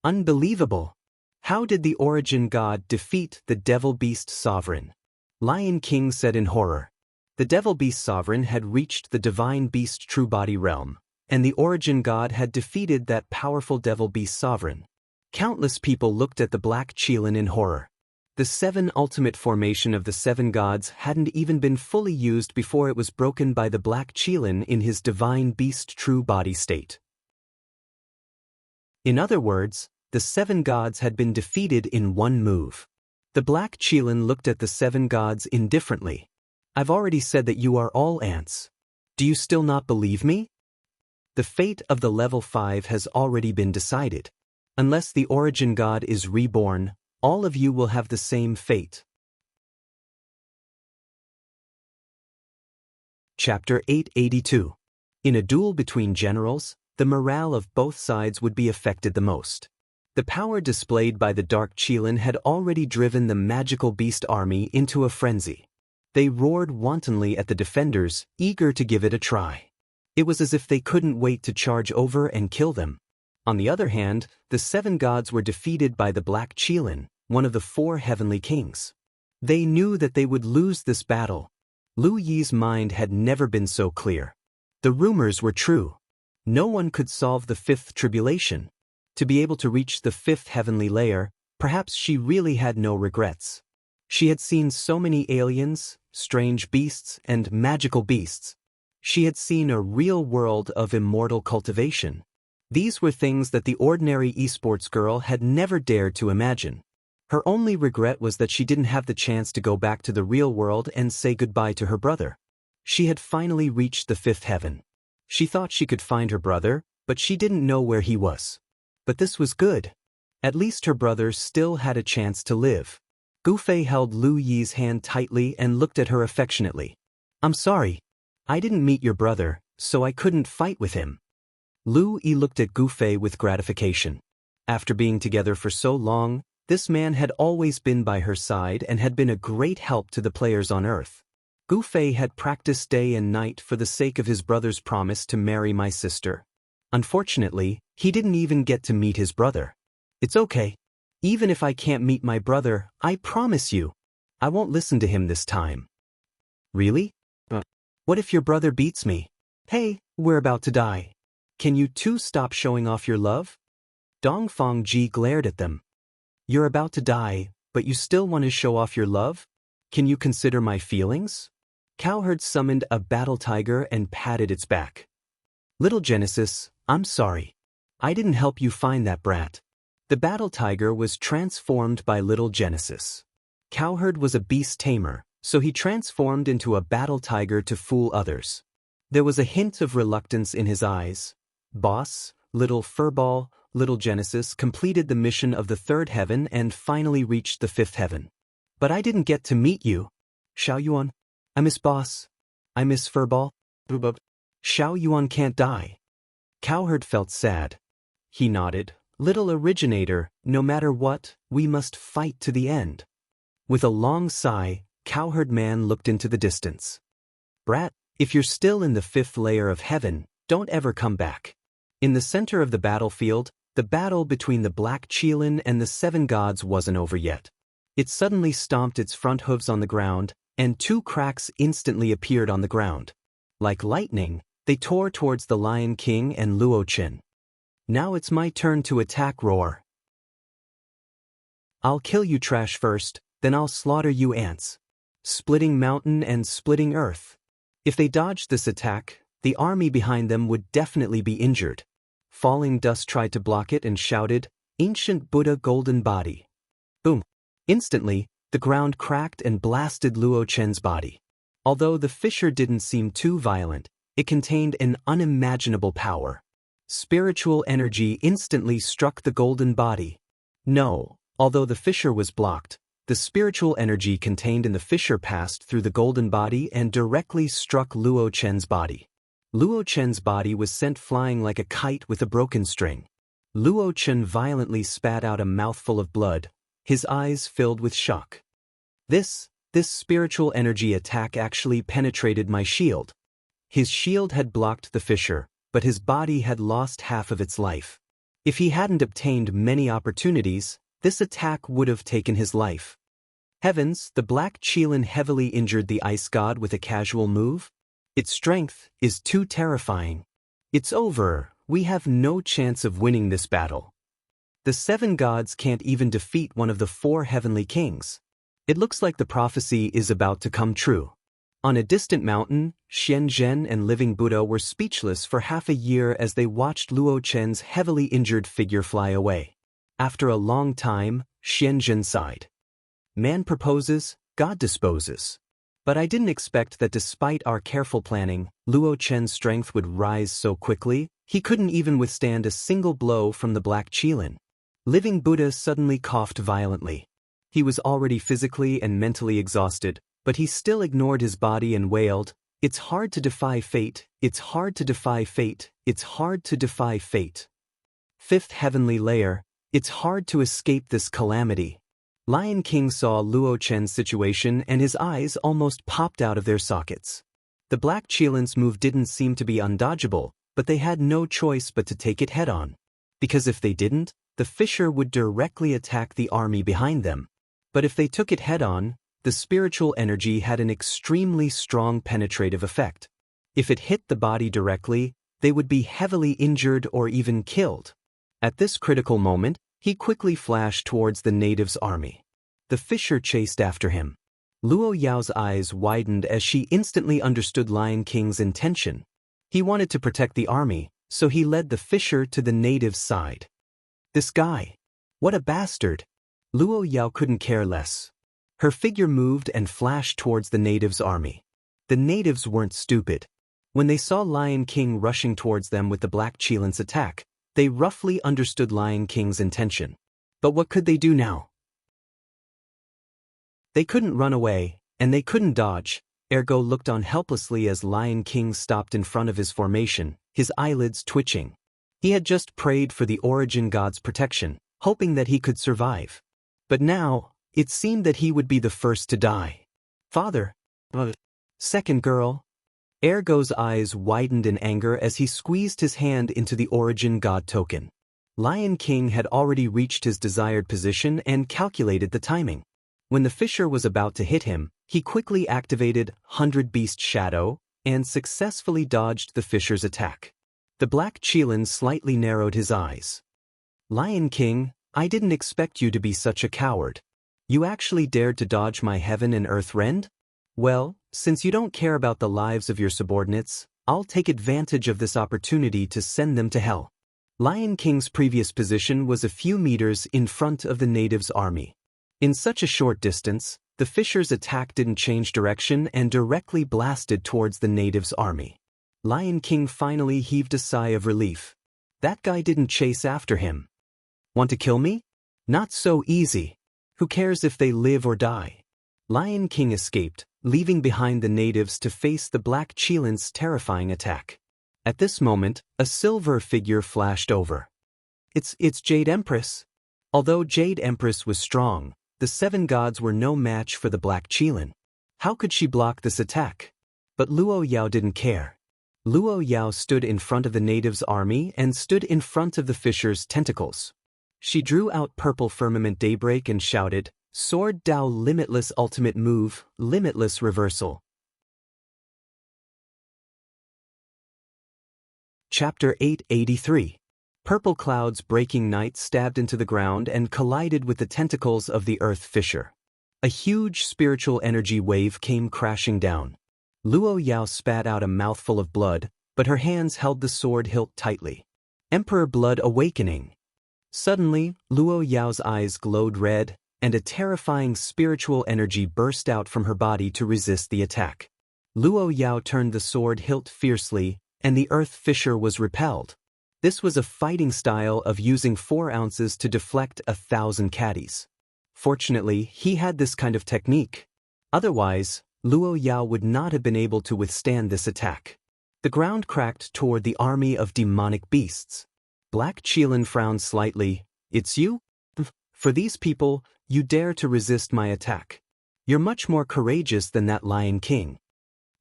Unbelievable! How did the Origin God defeat the Devil Beast Sovereign? Lion King said in horror. The Devil Beast Sovereign had reached the Divine Beast True Body realm, and the Origin God had defeated that powerful Devil Beast Sovereign. Countless people looked at the Black Qilin in horror. The 7 ultimate formation of the 7 gods hadn't even been fully used before it was broken by the Black Qilin in his Divine Beast True Body state. In other words, the 7 gods had been defeated in one move. The Black Qilin looked at the 7 gods indifferently. I've already said that you are all ants. Do you still not believe me? The fate of the level 5 has already been decided. Unless the Origin God is reborn, all of you will have the same fate. Chapter 882. In a duel between generals, the morale of both sides would be affected the most. The power displayed by the Dark Qilin had already driven the magical beast army into a frenzy. They roared wantonly at the defenders, eager to give it a try. It was as if they couldn't wait to charge over and kill them. On the other hand, the 7 gods were defeated by the Black Qilin, one of the 4 heavenly kings. They knew that they would lose this battle. Lu Yi's mind had never been so clear. The rumors were true. No one could solve the 5th tribulation. To be able to reach the 5th heavenly layer, perhaps she really had no regrets. She had seen so many aliens, strange beasts, and magical beasts. She had seen a real world of immortal cultivation. These were things that the ordinary esports girl had never dared to imagine. Her only regret was that she didn't have the chance to go back to the real world and say goodbye to her brother. She had finally reached the 5th heaven. She thought she could find her brother, but she didn't know where he was. But this was good. At least her brother still had a chance to live. Gu Fei held Lu Yi's hand tightly and looked at her affectionately. I'm sorry. I didn't meet your brother, so I couldn't fight with him. Lu Yi looked at Gu Fei with gratification. After being together for so long, this man had always been by her side and had been a great help to the players on Earth. Gu Fei had practiced day and night for the sake of his brother's promise to marry my sister. Unfortunately, he didn't even get to meet his brother. It's okay. Even if I can't meet my brother, I promise you, I won't listen to him this time. Really? What if your brother beats me? Hey, we're about to die. Can you two stop showing off your love? Dongfang Ji glared at them. You're about to die, but you still want to show off your love? Can you consider my feelings? Cowherd summoned a battle tiger and patted its back. Little Genesis, I'm sorry. I didn't help you find that brat. The battle tiger was transformed by Little Genesis. Cowherd was a beast tamer, so he transformed into a battle tiger to fool others. There was a hint of reluctance in his eyes. Boss, Little Furball, Little Genesis completed the mission of the 3rd heaven and finally reached the 5th heaven. But I didn't get to meet you. Xiao Yuan. I miss Boss. I miss Furball. Xiao Yuan can't die. Cowherd felt sad. He nodded. Little Originator, no matter what, we must fight to the end. With a long sigh, Cowherd Man looked into the distance. Brat, if you're still in the 5th layer of heaven, don't ever come back. In the center of the battlefield, the battle between the Black Qilin and the 7 gods wasn't over yet. It suddenly stomped its front hooves on the ground, and 2 cracks instantly appeared on the ground. Like lightning, they tore towards the Lion King and Luo Qin. Now it's my turn to attack, roar. I'll kill you trash first, then I'll slaughter you ants. Splitting mountain and splitting earth. If they dodged this attack, the army behind them would definitely be injured. Falling Dust tried to block it and shouted, Ancient Buddha Golden Body. Boom. Instantly, the ground cracked and blasted Luo Chen's body. Although the fissure didn't seem too violent, It contained an unimaginable power. Spiritual energy instantly struck the golden body. No, although the fissure was blocked, the spiritual energy contained in the fissure passed through the golden body and directly struck Luo Chen's body. Luo Chen's body was sent flying like a kite with a broken string. Luo Chen violently spat out a mouthful of blood, his eyes filled with shock. This spiritual energy attack actually penetrated my shield. His shield had blocked the fissure, but his body had lost half of its life. If he hadn't obtained many opportunities, this attack would have taken his life. Heavens, the black Qilin heavily injured the ice god with a casual move? Its strength is too terrifying. It's over, we have no chance of winning this battle. The 7 gods can't even defeat one of the 4 heavenly kings. It looks like the prophecy is about to come true. On a distant mountain, Xian Zhen and Living Buddha were speechless for half a year as they watched Luo Chen's heavily injured figure fly away. After a long time, Xian Zhen sighed. Man proposes, God disposes. But I didn't expect that despite our careful planning, Luo Chen's strength would rise so quickly, he couldn't even withstand a single blow from the black Qilin. Living Buddha suddenly coughed violently. He was already physically and mentally exhausted, but he still ignored his body and wailed, "It's hard to defy fate, it's hard to defy fate, it's hard to defy fate." 5th heavenly layer, it's hard to escape this calamity. Lion King saw Luo Chen's situation and his eyes almost popped out of their sockets. The black Qilin's move didn't seem to be undodgeable, but they had no choice but to take it head-on. Because if they didn't, the fissure would directly attack the army behind them. But if they took it head-on, the spiritual energy had an extremely strong penetrative effect. If it hit the body directly, they would be heavily injured or even killed. At this critical moment, he quickly flashed towards the natives' army. The fissure chased after him. Luo Yao's eyes widened as she instantly understood Lion King's intention. He wanted to protect the army, so he led the fissure to the natives' side. This guy. What a bastard. Luo Yao couldn't care less. Her figure moved and flashed towards the natives' army. The natives weren't stupid. When they saw Lion King rushing towards them with the black Qilin's attack, they roughly understood Lion King's intention. But what could they do now? They couldn't run away, and they couldn't dodge. Ergo looked on helplessly as Lion King stopped in front of his formation, his eyelids twitching. He had just prayed for the origin god's protection, hoping that he could survive. But now, it seemed that he would be the first to die. Father. Second girl. Ergo's eyes widened in anger as he squeezed his hand into the origin god token. Lion King had already reached his desired position and calculated the timing. When the fissure was about to hit him, he quickly activated 100 Beast Shadow and successfully dodged the fissure's attack. The black Qilin slightly narrowed his eyes. Lion King, I didn't expect you to be such a coward. You actually dared to dodge my heaven and earth rend? Well, since you don't care about the lives of your subordinates, I'll take advantage of this opportunity to send them to hell. Lion King's previous position was a few meters in front of the natives' army. In such a short distance, the fissure's attack didn't change direction and directly blasted towards the natives' army. Lion King finally heaved a sigh of relief. That guy didn't chase after him. Want to kill me? Not so easy. Who cares if they live or die? Lion King escaped, leaving behind the natives to face the black Qilin's terrifying attack. At this moment, a silver figure flashed over. It's Jade Empress. Although Jade Empress was strong, the 7 gods were no match for the black Qilin. How could she block this attack? But Luo Yao didn't care. Luo Yao stood in front of the natives' army and stood in front of the fissure's tentacles. She drew out purple firmament daybreak and shouted, Sword Dao Limitless Ultimate Move, Limitless Reversal. Chapter 883. Purple clouds breaking night stabbed into the ground and collided with the tentacles of the earth fissure. A huge spiritual energy wave came crashing down. Luo Yao spat out a mouthful of blood, but her hands held the sword hilt tightly. Emperor Blood Awakening. Suddenly, Luo Yao's eyes glowed red, and a terrifying spiritual energy burst out from her body to resist the attack. Luo Yao turned the sword hilt fiercely, and the earth fissure was repelled. This was a fighting style of using 4 ounces to deflect 1,000 caddies. Fortunately, he had this kind of technique. Otherwise, Luo Yao would not have been able to withstand this attack. The ground cracked toward the army of demonic beasts. Black Qilin frowned slightly. "It's you? For these people, you dare to resist my attack. You're much more courageous than that Lion King."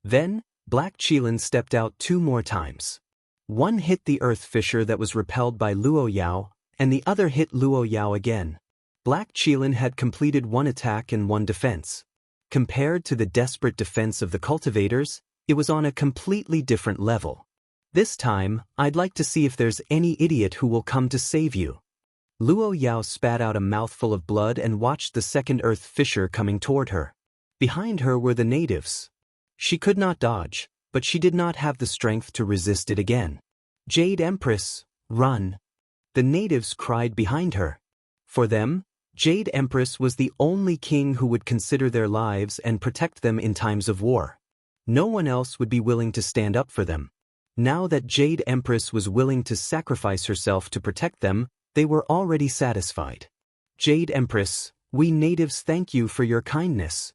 Then, Black Qilin stepped out 2 more times. One hit the earth fissure that was repelled by Luo Yao, and the other hit Luo Yao again. Black Qilin had completed 1 attack and 1 defense. Compared to the desperate defense of the cultivators, it was on a completely different level. "This time, I'd like to see if there's any idiot who will come to save you." Luo Yao spat out a mouthful of blood and watched the second earth fissure coming toward her. Behind her were the natives. She could not dodge, but she did not have the strength to resist it again. "Jade Empress, run!" The natives cried behind her. For them, Jade Empress was the only king who would consider their lives and protect them in times of war. No one else would be willing to stand up for them. Now that Jade Empress was willing to sacrifice herself to protect them, they were already satisfied. "Jade Empress, we natives thank you for your kindness.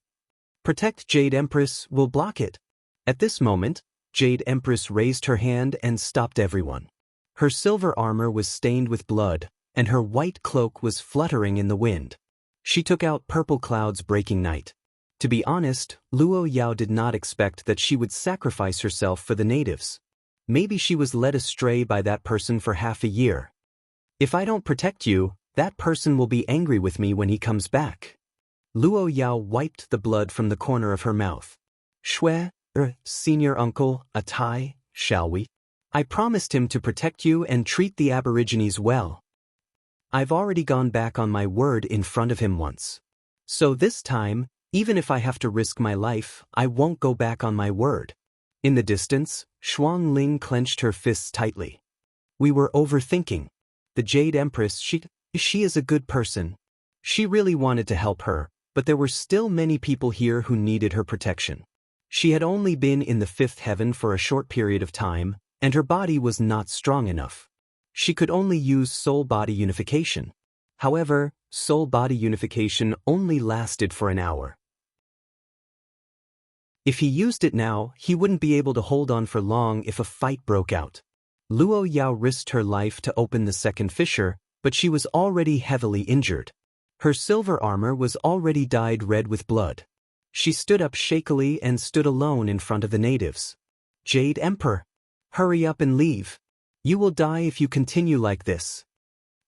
Protect Jade Empress, we'll block it." At this moment, Jade Empress raised her hand and stopped everyone. Her silver armor was stained with blood, and her white cloak was fluttering in the wind. She took out purple clouds breaking night. To be honest, Luo Yao did not expect that she would sacrifice herself for the natives. Maybe she was led astray by that person for half a year. "If I don't protect you, that person will be angry with me when he comes back." Luo Yao wiped the blood from the corner of her mouth. "Shui, senior uncle, a tie, shall we? I promised him to protect you and treat the aborigines well. I've already gone back on my word in front of him once. So this time, even if I have to risk my life, I won't go back on my word." In the distance, Shuang Ling clenched her fists tightly. "We were overthinking. The Jade Empress, she is a good person. She really wanted to help her, but there were still many people here who needed her protection. She had only been in the 5th heaven for a short period of time, and her body was not strong enough. She could only use soul-body unification. However, soul-body unification only lasted for an hour. If he used it now, he wouldn't be able to hold on for long if a fight broke out. Luo Yao risked her life to open the second fissure, but she was already heavily injured. Her silver armor was already dyed red with blood. She stood up shakily and stood alone in front of the natives. "Jade Emperor, hurry up and leave. You will die if you continue like this."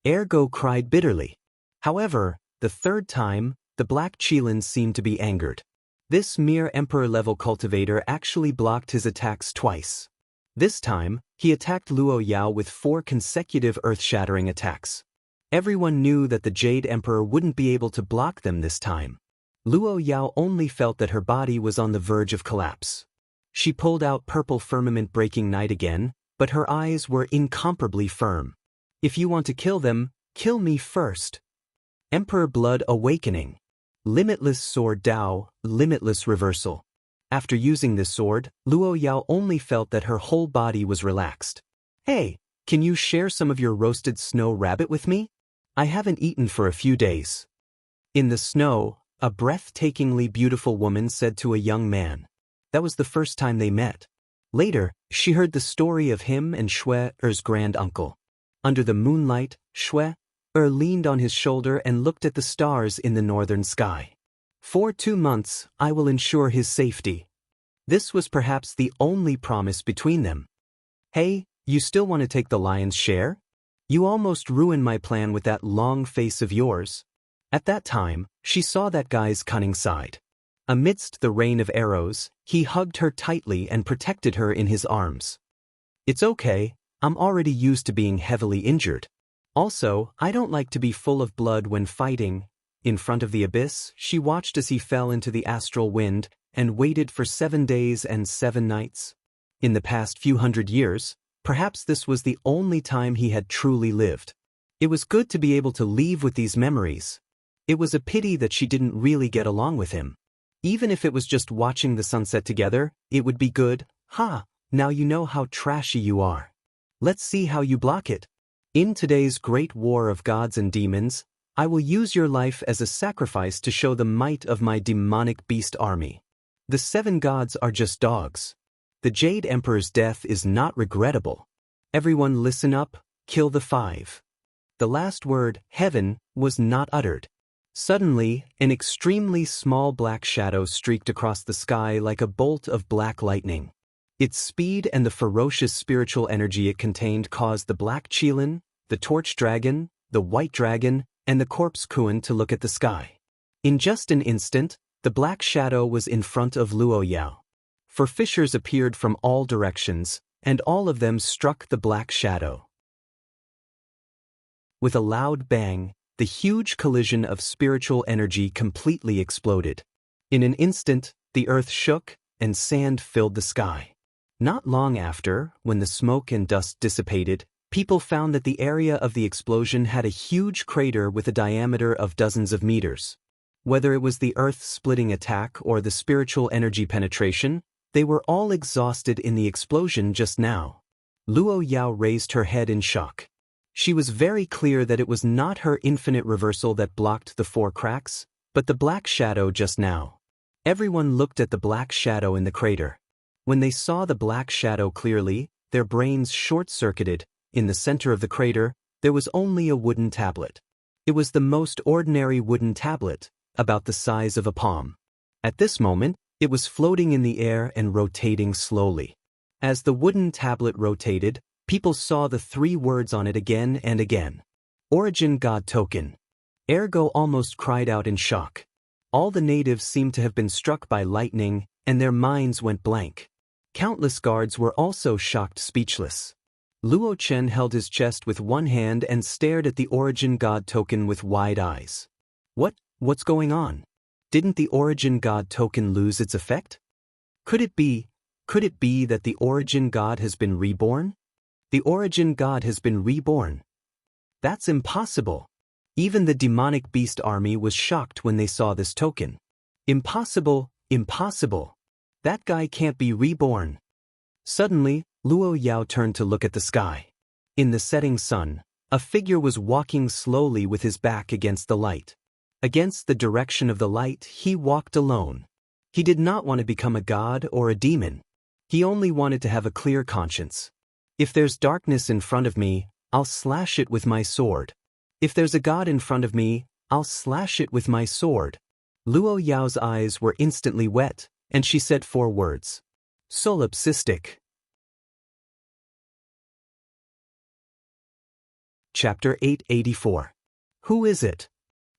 Ergo cried bitterly. However, the 3rd time, the Black Qilin seemed to be angered. This mere emperor-level cultivator actually blocked his attacks twice. This time, he attacked Luo Yao with 4 consecutive earth-shattering attacks. Everyone knew that the Jade Emperor wouldn't be able to block them this time. Luo Yao only felt that her body was on the verge of collapse. She pulled out purple firmament-breaking night again, but her eyes were incomparably firm. "If you want to kill them, kill me first." Emperor Blood Awakening. Limitless Sword Dao, Limitless Reversal. After using this sword, Luo Yao only felt that her whole body was relaxed. "Hey, can you share some of your roasted snow rabbit with me? I haven't eaten for a few days." In the snow, a breathtakingly beautiful woman said to a young man. That was the first time they met. Later, she heard the story of him and Shui-er's grand-uncle. Under the moonlight, Shui-er leaned on his shoulder and looked at the stars in the northern sky. "For 2 months, I will ensure his safety." This was perhaps the only promise between them. "Hey, you still want to take the lion's share? You almost ruined my plan with that long face of yours." At that time, she saw that guy's cunning side. Amidst the rain of arrows, he hugged her tightly and protected her in his arms. "It's okay, I'm already used to being heavily injured. Also, I don't like to be full of blood when fighting." In front of the abyss, she watched as he fell into the astral wind and waited for 7 days and 7 nights. In the past few hundred years, perhaps this was the only time he had truly lived. It was good to be able to leave with these memories. It was a pity that she didn't really get along with him. Even if it was just watching the sunset together, it would be good. Ha, now you know how trashy you are. Let's see how you block it. In today's great war of gods and demons, I will use your life as a sacrifice to show the might of my demonic beast army. The 7 gods are just dogs. The Jade Emperor's death is not regrettable. Everyone listen up, kill the 5. The last word, heaven, was not uttered. Suddenly, an extremely small black shadow streaked across the sky like a bolt of black lightning. Its speed and the ferocious spiritual energy it contained caused the Black Qilin, the Torch Dragon, the White Dragon, and the Corpse Kuan to look at the sky. In just an instant, the black shadow was in front of Luo Yao. 4 fissures appeared from all directions, and all of them struck the black shadow. With a loud bang, the huge collision of spiritual energy completely exploded. In an instant, the earth shook, and sand filled the sky. Not long after, when the smoke and dust dissipated, people found that the area of the explosion had a huge crater with a diameter of dozens of meters. Whether it was the earth-splitting attack or the spiritual energy penetration, they were all exhausted in the explosion just now. Luo Yao raised her head in shock. She was very clear that it was not her infinite reversal that blocked the 4 cracks, but the black shadow just now. Everyone looked at the black shadow in the crater. When they saw the black shadow clearly, their brains short-circuited. In the center of the crater, there was only a wooden tablet. It was the most ordinary wooden tablet, about the size of a palm. At this moment, it was floating in the air and rotating slowly. As the wooden tablet rotated, people saw the 3 words on it again and again. Origin God Token. Ergo almost cried out in shock. All the natives seemed to have been struck by lightning, and their minds went blank. Countless guards were also shocked speechless. Luo Chen held his chest with one hand and stared at the Origin God Token with wide eyes. What's going on? Didn't the Origin God Token lose its effect? Could it be that the Origin God has been reborn? The Origin God has been reborn. That's impossible. Even the demonic beast army was shocked when they saw this token. Impossible, impossible. That guy can't be reborn. Suddenly, Luo Yao turned to look at the sky. In the setting sun, a figure was walking slowly with his back against the light. Against the direction of the light, he walked alone. He did not want to become a god or a demon. He only wanted to have a clear conscience. If there's darkness in front of me, I'll slash it with my sword. If there's a god in front of me, I'll slash it with my sword. Luo Yao's eyes were instantly wet, and she said 4 words. Solipsistic. Chapter 884. Who is it?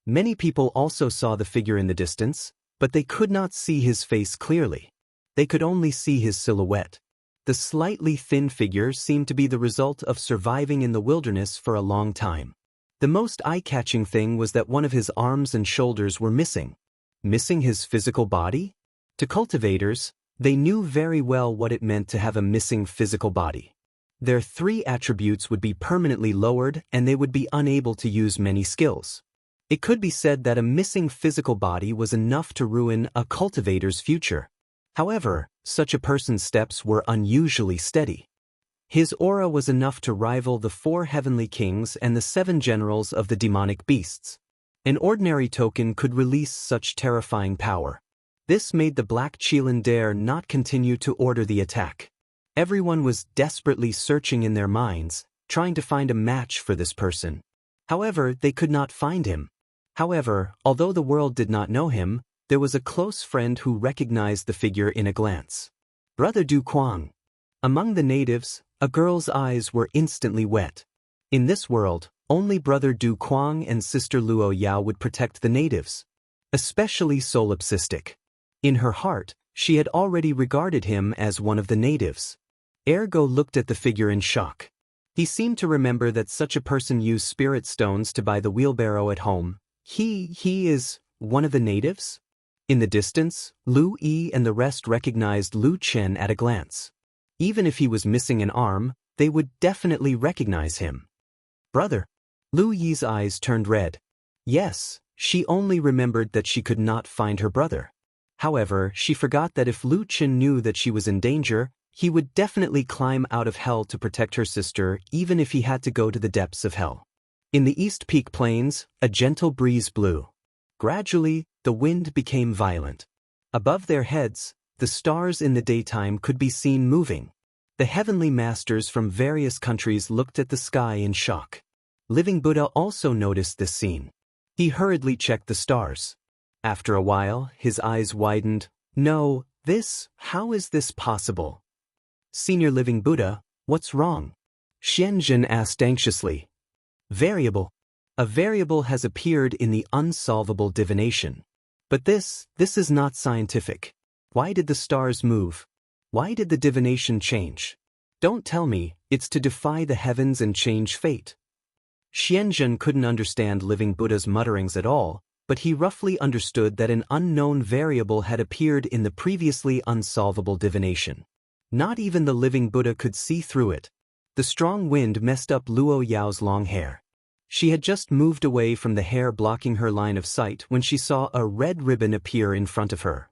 Many people also saw the figure in the distance, but they could not see his face clearly. They could only see his silhouette. The slightly thin figure seemed to be the result of surviving in the wilderness for a long time. The most eye-catching thing was that one of his arms and shoulders were missing. Missing his physical body? To cultivators, they knew very well what it meant to have a missing physical body. Their 3 attributes would be permanently lowered and they would be unable to use many skills. It could be said that a missing physical body was enough to ruin a cultivator's future. However, such a person's steps were unusually steady. His aura was enough to rival the 4 heavenly kings and the 7 generals of the demonic beasts. An ordinary token could release such terrifying power. This made the Black Qilin dare not continue to order the attack. Everyone was desperately searching in their minds, trying to find a match for this person. However, they could not find him. However, although the world did not know him, there was a close friend who recognized the figure in a glance. Brother Du Kuang. Among the natives, a girl's eyes were instantly wet. In this world, only Brother Du Kuang and Sister Luo Yao would protect the natives. Especially solipsistic. In her heart, she had already regarded him as one of the natives. Ergo looked at the figure in shock. He seemed to remember that such a person used spirit stones to buy the wheelbarrow at home. He is one of the natives? In the distance, Lu Yi and the rest recognized Lu Chen at a glance. Even if he was missing an arm, they would definitely recognize him. Brother. Lu Yi's eyes turned red. Yes, she only remembered that she could not find her brother. However, she forgot that if Lu Qin knew that she was in danger, he would definitely climb out of hell to protect her sister even if he had to go to the depths of hell. In the East Peak Plains, a gentle breeze blew. Gradually, the wind became violent. Above their heads, the stars in the daytime could be seen moving. The heavenly masters from various countries looked at the sky in shock. Living Buddha also noticed this scene. He hurriedly checked the stars. After a while, his eyes widened. No, how is this possible? Senior Living Buddha, what's wrong? Xianzhen asked anxiously. Variable. A variable has appeared in the unsolvable divination. But this is not scientific. Why did the stars move? Why did the divination change? Don't tell me it's to defy the heavens and change fate. Xianzhen couldn't understand Living Buddha's mutterings at all, but he roughly understood that an unknown variable had appeared in the previously unsolvable divination. Not even the Living Buddha could see through it. The strong wind messed up Luo Yao's long hair. She had just moved away from the hair blocking her line of sight when she saw a red ribbon appear in front of her.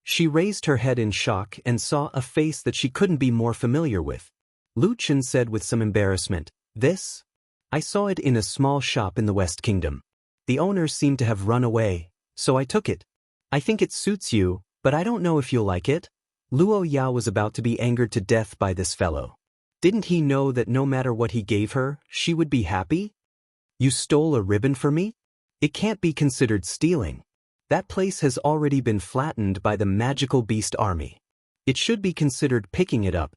She raised her head in shock and saw a face that she couldn't be more familiar with. Lu Qin said with some embarrassment, "This? I saw it in a small shop in the West Kingdom. The owner seemed to have run away, so I took it. I think it suits you, but I don't know if you'll like it." Luo Yao was about to be angered to death by this fellow. Didn't he know that no matter what he gave her, she would be happy? You stole a ribbon from me? It can't be considered stealing. That place has already been flattened by the magical beast army. It should be considered picking it up.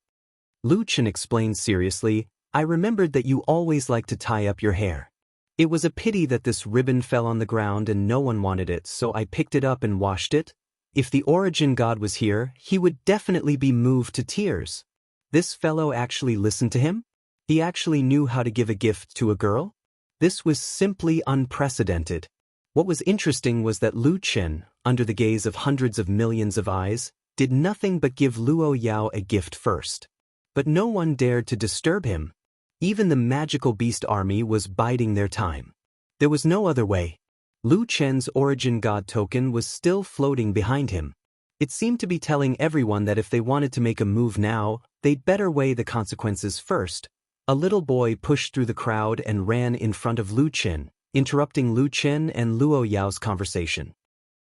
Lu Qin explained seriously, I remembered that you always like to tie up your hair. It was a pity that this ribbon fell on the ground and no one wanted it, so I picked it up and washed it. If the origin god was here, he would definitely be moved to tears. This fellow actually listened to him? He actually knew how to give a gift to a girl? This was simply unprecedented. What was interesting was that Lu Qin, under the gaze of hundreds of millions of eyes, did nothing but give Luo Yao a gift first. But no one dared to disturb him. Even the magical beast army was biding their time. There was no other way. Lu Chen's origin god token was still floating behind him. It seemed to be telling everyone that if they wanted to make a move now, they'd better weigh the consequences first. A little boy pushed through the crowd and ran in front of Lu Qin, interrupting Lu Qin and Luo Yao's conversation.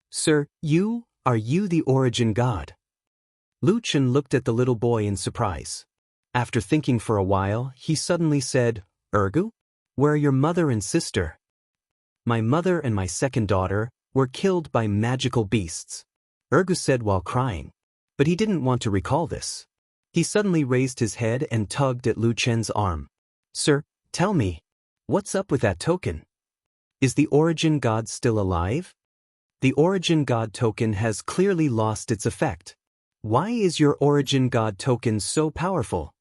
Sir, are you the origin god? Lu Qin looked at the little boy in surprise. After thinking for a while, he suddenly said, Ergu? Where are your mother and sister? My mother and my second daughter were killed by magical beasts, Ergu said while crying. But he didn't want to recall this. He suddenly raised his head and tugged at Lu Chen's arm. Sir, tell me, what's up with that token? Is the origin god still alive? The origin god token has clearly lost its effect. Why is your origin god token so powerful?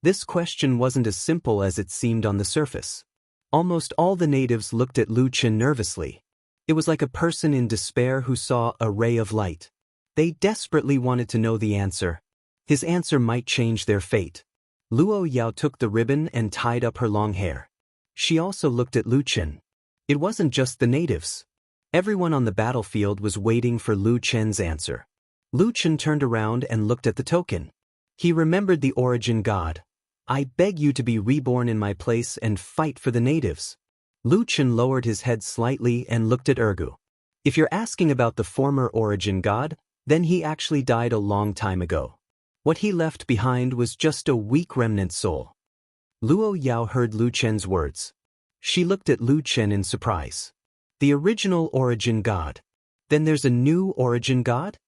This question wasn't as simple as it seemed on the surface. Almost all the natives looked at Lu Qin nervously. It was like a person in despair who saw a ray of light. They desperately wanted to know the answer. His answer might change their fate. Luo Yao took the ribbon and tied up her long hair. She also looked at Lu Qin. It wasn't just the natives. Everyone on the battlefield was waiting for Lu Chen's answer. Lu Qin turned around and looked at the token. He remembered the origin god. I beg you to be reborn in my place and fight for the natives. Lu Qin lowered his head slightly and looked at Ergu. If you're asking about the former origin god, then he actually died a long time ago. What he left behind was just a weak remnant soul. Luo Yao heard Lu Chen's words. She looked at Lu Qin in surprise. The original origin god. Then there's a new origin god?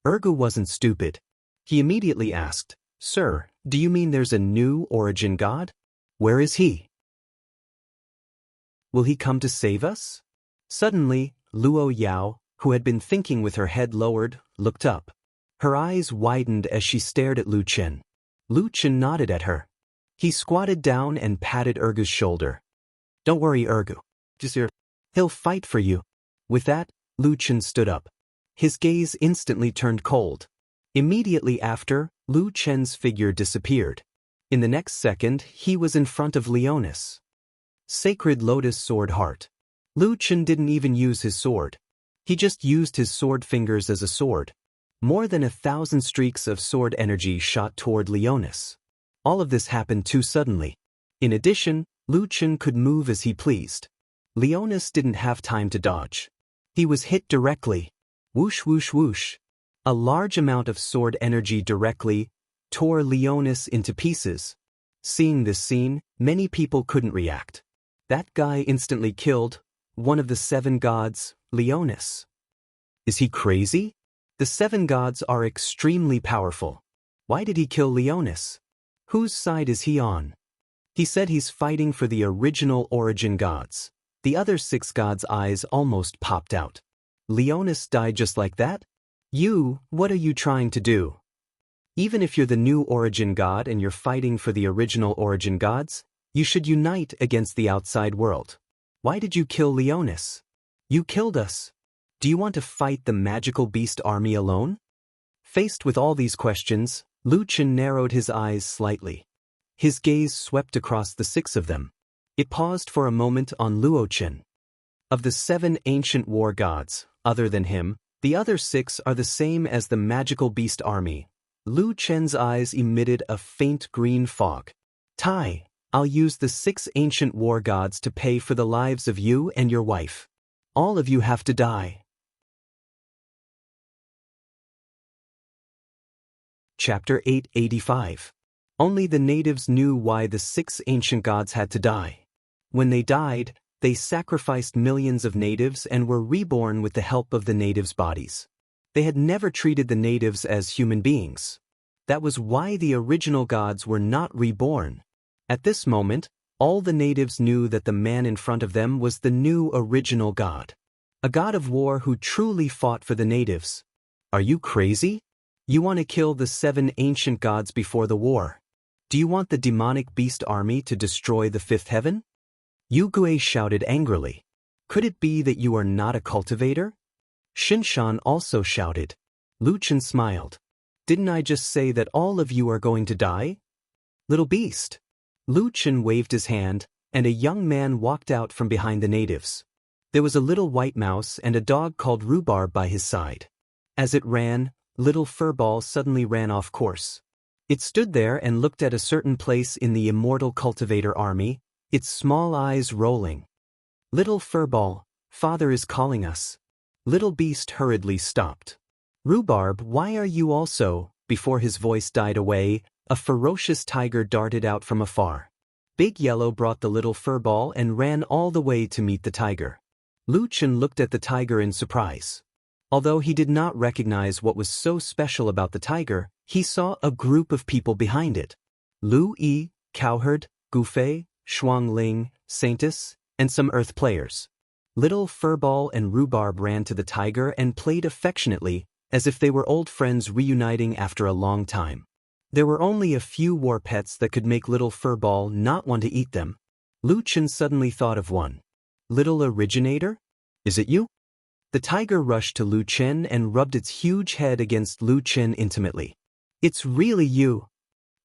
Ergu wasn't stupid. He immediately asked, Sir, do you mean there's a new origin god? Where is he? Will he come to save us? Suddenly, Luo Yao, who had been thinking with her head lowered, looked up. Her eyes widened as she stared at Lu Qin. Lu Qin nodded at her. He squatted down and patted Ergu's shoulder. Don't worry, Ergu. He'll fight for you. With that, Lu Qin stood up. His gaze instantly turned cold. Immediately after, Lu Chen's figure disappeared. In the next second, he was in front of Leonis. Sacred Lotus Sword Heart. Lu Chen didn't even use his sword. He just used his sword fingers as a sword. More than 1,000 streaks of sword energy shot toward Leonis. All of this happened too suddenly. In addition, Lu Chen could move as he pleased. Leonis didn't have time to dodge. He was hit directly. Whoosh whoosh whoosh. A large amount of sword energy directly tore Leonis into pieces. Seeing this scene, many people couldn't react. That guy instantly killed one of the 7 gods, Leonis. Is he crazy? The 7 gods are extremely powerful. Why did he kill Leonis? Whose side is he on? He said he's fighting for the original origin gods. The other 6 gods' eyes almost popped out. Leonis died just like that? What are you trying to do? Even if you're the new origin god and you're fighting for the original origin gods, you should unite against the outside world. Why did you kill Leonis? You killed us. Do you want to fight the magical beast army alone? Faced with all these questions, Lu Chen narrowed his eyes slightly. His gaze swept across the 6 of them. It paused for a moment on Luo Chen. Of the 7 ancient war gods, other than him, the other 6 are the same as the magical beast army. Lu Chen's eyes emitted a faint green fog. Tai, I'll use the 6 ancient war gods to pay for the lives of you and your wife. All of you have to die. Chapter 885. Only the natives knew why the 6 ancient gods had to die. When they died, they sacrificed millions of natives and were reborn with the help of the natives' bodies. They had never treated the natives as human beings. That was why the original gods were not reborn. At this moment, all the natives knew that the man in front of them was the new original god. A god of war who truly fought for the natives. Are you crazy? You want to kill the 7 ancient gods before the war? Do you want the demonic beast army to destroy the 5th heaven? Yu Gui shouted angrily. Could it be that you are not a cultivator? Shinshan also shouted. Lu Chen smiled. Didn't I just say that all of you are going to die? Little beast. Lu Chen waved his hand, and a young man walked out from behind the natives. There was a little white mouse and a dog called Rhubarb by his side. As it ran, little Furball suddenly ran off course. It stood there and looked at a certain place in the immortal cultivator army, its small eyes rolling. Little Furball, father is calling us. Little beast hurriedly stopped. Rhubarb, why are you also? Before his voice died away, a ferocious tiger darted out from afar. Big Yellow brought the little Furball and ran all the way to meet the tiger. Lu Chen looked at the tiger in surprise. Although he did not recognize what was so special about the tiger, he saw a group of people behind it. Lu Yi, Cowherd, Gufei, Shuang Ling, Saintus, and some earth players. Little Furball and Rhubarb ran to the tiger and played affectionately, as if they were old friends reuniting after a long time. There were only a few war pets that could make little Furball not want to eat them. Lu Chen suddenly thought of one. Little Originator? Is it you? The tiger rushed to Lu Chen and rubbed its huge head against Lu Chen intimately. It's really you.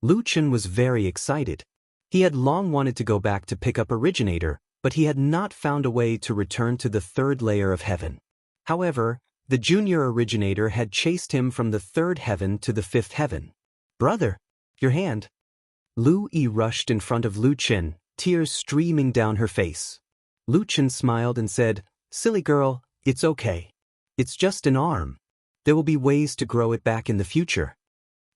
Lu Chen was very excited. He had long wanted to go back to pick up Originator, but he had not found a way to return to the 3rd layer of heaven. However, the junior Originator had chased him from the 3rd heaven to the 5th heaven. Brother, your hand. Lu Yi rushed in front of Lu Chen, tears streaming down her face. Lu Chen smiled and said, Silly girl, it's okay. It's just an arm. There will be ways to grow it back in the future.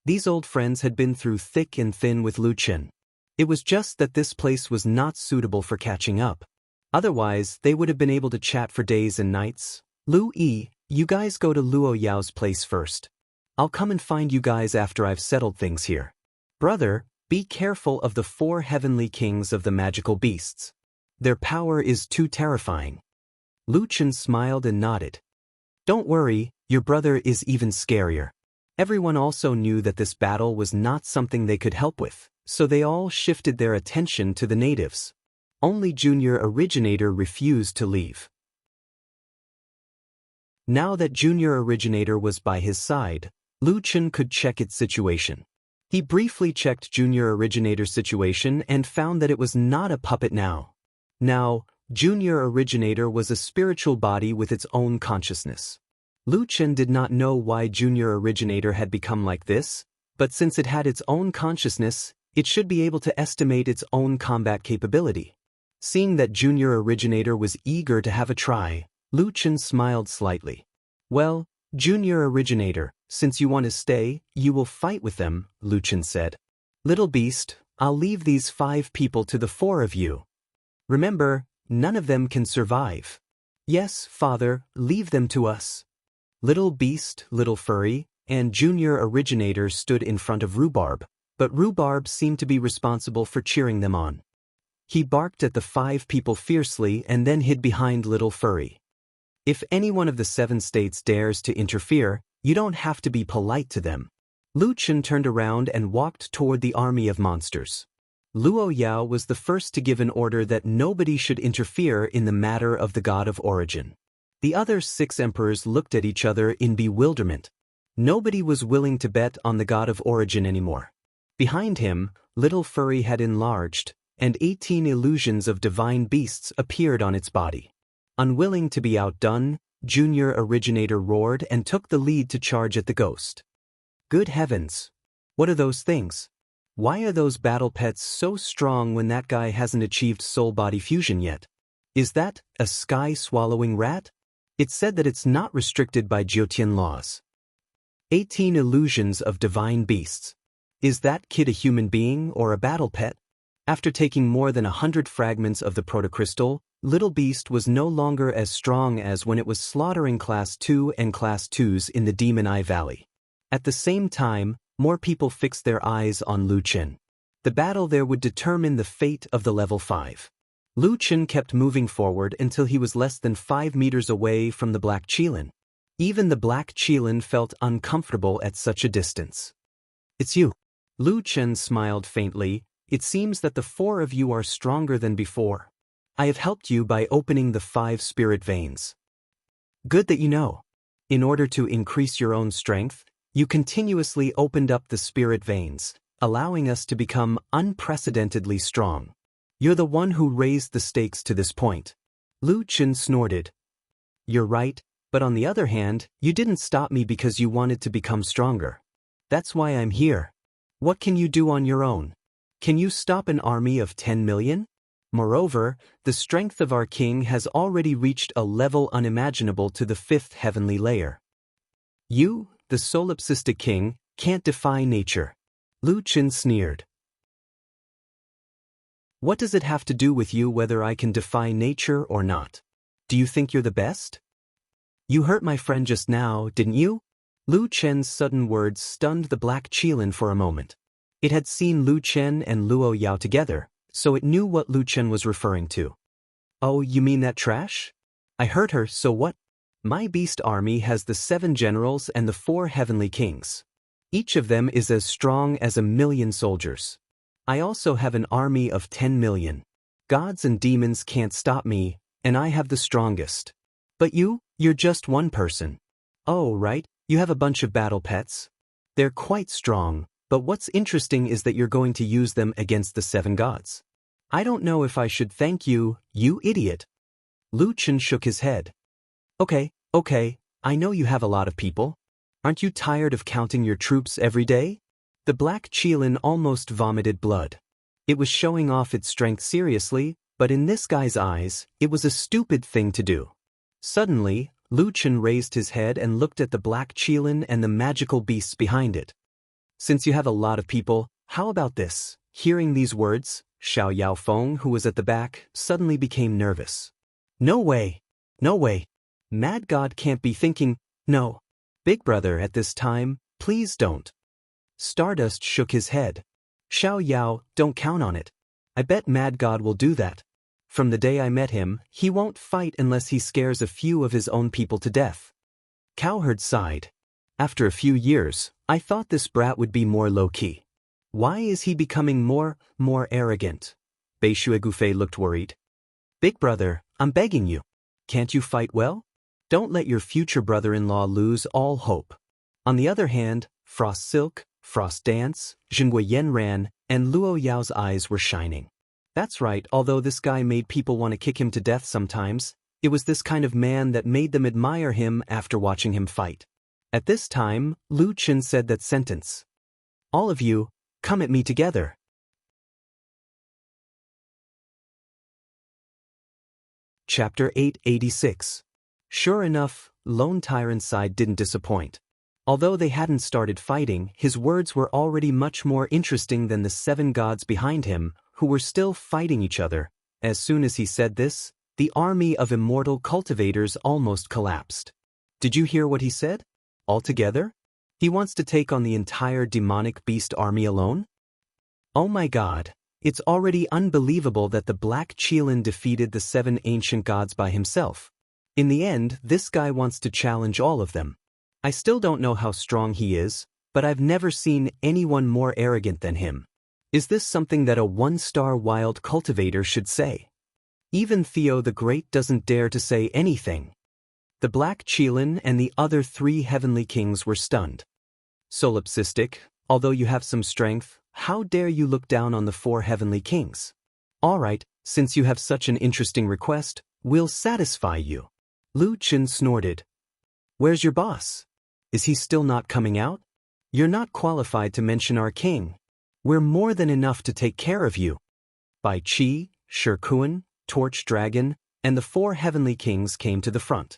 These old friends had been through thick and thin with Lu Chen. It was just that this place was not suitable for catching up. Otherwise, they would have been able to chat for days and nights. Lu Yi, you guys go to Luo Yao's place first. I'll come and find you guys after I've settled things here. Brother, be careful of the 4 heavenly kings of the magical beasts. Their power is too terrifying. Lu Chen smiled and nodded. Don't worry, your brother is even scarier. Everyone also knew that this battle was not something they could help with, so they all shifted their attention to the natives. Only Junior Originator refused to leave. Now that Junior Originator was by his side, Lu Chen could check its situation. He briefly checked Junior Originator's situation and found that it was not a puppet now. Now, Junior Originator was a spiritual body with its own consciousness. Lu Chen did not know why Junior Originator had become like this, but since it had its own consciousness, it should be able to estimate its own combat capability. Seeing that Junior Originator was eager to have a try, Lu Chen smiled slightly. Well, Junior Originator, since you want to stay, you will fight with them, Lu Chen said. Little beast, I'll leave these 5 people to the 4 of you. Remember, none of them can survive. Yes, father, leave them to us. Little beast, little furry, and Junior Originator stood in front of Rhubarb, but Rhubarb seemed to be responsible for cheering them on. He barked at the 5 people fiercely and then hid behind Little Furry. If any one of the 7 states dares to interfere, you don't have to be polite to them. Lu Chen turned around and walked toward the army of monsters. Luo Yao was the first to give an order that nobody should interfere in the matter of the god of origin. The other 6 emperors looked at each other in bewilderment. Nobody was willing to bet on the god of origin anymore. Behind him, Little Furry had enlarged, and 18 illusions of divine beasts appeared on its body. Unwilling to be outdone, Junior Originator roared and took the lead to charge at the ghost. Good heavens! What are those things? Why are those battle pets so strong when that guy hasn't achieved soul-body fusion yet? Is that a sky-swallowing rat? It's said that it's not restricted by Jyotian laws. 18 illusions of divine beasts. Is that kid a human being or a battle pet? After taking more than 100 fragments of the protocrystal, Little Beast was no longer as strong as when it was slaughtering Class 2 and Class 2s in the Demon Eye Valley. At the same time, more people fixed their eyes on Lu Chen. The battle there would determine the fate of the level 5. Lu Chen kept moving forward until he was less than 5 meters away from the Black Qilin. Even the Black Qilin felt uncomfortable at such a distance. It's you. Lu Chen smiled faintly. It seems that the 4 of you are stronger than before. I have helped you by opening the 5 spirit veins. Good that you know. In order to increase your own strength, you continuously opened up the spirit veins, allowing us to become unprecedentedly strong. You're the one who raised the stakes to this point. Lu Chen snorted. You're right, but on the other hand, you didn't stop me because you wanted to become stronger. That's why I'm here. What can you do on your own? Can you stop an army of 10 million? Moreover, the strength of our king has already reached a level unimaginable to the 5th heavenly layer. You, the solipsistic king, can't defy nature. Lu Chen sneered. What does it have to do with you whether I can defy nature or not? Do you think you're the best? You hurt my friend just now, didn't you? Lu Chen's sudden words stunned the Black Qilin for a moment. It had seen Lu Chen and Luo Yao together, so it knew what Lu Chen was referring to. Oh, you mean that trash? I hurt her, so what? My beast army has the 7 generals and the 4 heavenly kings. Each of them is as strong as 1,000,000 soldiers. I also have an army of 10 million. Gods and demons can't stop me, and I have the strongest. But you're just one person. Oh, right, you have a bunch of battle pets. They're quite strong, but what's interesting is that you're going to use them against the 7 gods. I don't know if I should thank you, you idiot. Lu Chen shook his head. Okay, I know you have a lot of people. Aren't you tired of counting your troops every day? The Black Qilin almost vomited blood. It was showing off its strength seriously, but in this guy's eyes, it was a stupid thing to do. Suddenly, Lu Chen raised his head and looked at the Black Qilin and the magical beasts behind it. Since you have a lot of people, how about this? Hearing these words, Xiao Yaofeng, who was at the back, suddenly became nervous. No way. Mad God can't be thinking, no. Big brother, at this time, please don't. Stardust shook his head. Xiao Yao, don't count on it. I bet Mad God will do that. From the day I met him, he won't fight unless he scares a few of his own people to death. Cowherd sighed. After a few years, I thought this brat would be more low-key. Why is he becoming more arrogant? Beishuegufei looked worried. Big brother, I'm begging you. Can't you fight well? Don't let your future brother-in-law lose all hope. On the other hand, Frost Silk, Frost Dance, Zhengui Yanran, and Luo Yao's eyes were shining. That's right, although this guy made people want to kick him to death sometimes, it was this kind of man that made them admire him after watching him fight. At this time, Lu Chen said that sentence. All of you, come at me together. Chapter 886. Sure enough, Lone Tyrant's side didn't disappoint. Although they hadn't started fighting, his words were already much more interesting than the 7 gods behind him, who were still fighting each other. As soon as he said this, the army of immortal cultivators almost collapsed. Did you hear what he said? Altogether? He wants to take on the entire demonic beast army alone? Oh my god, it's already unbelievable that the Black Qilin defeated the 7 ancient gods by himself. In the end, this guy wants to challenge all of them. I still don't know how strong he is, but I've never seen anyone more arrogant than him. Is this something that a 1-star wild cultivator should say? Even Theo the Great doesn't dare to say anything. The Black Qilin and the other 3 heavenly kings were stunned. Solipsistic, although you have some strength, how dare you look down on the 4 heavenly kings? Alright, since you have such an interesting request, we'll satisfy you. Lu Chen snorted. Where's your boss? Is he still not coming out? You're not qualified to mention our king. We're more than enough to take care of you. Bai Qi, Shikuan, Torch Dragon, and the 4 heavenly kings came to the front.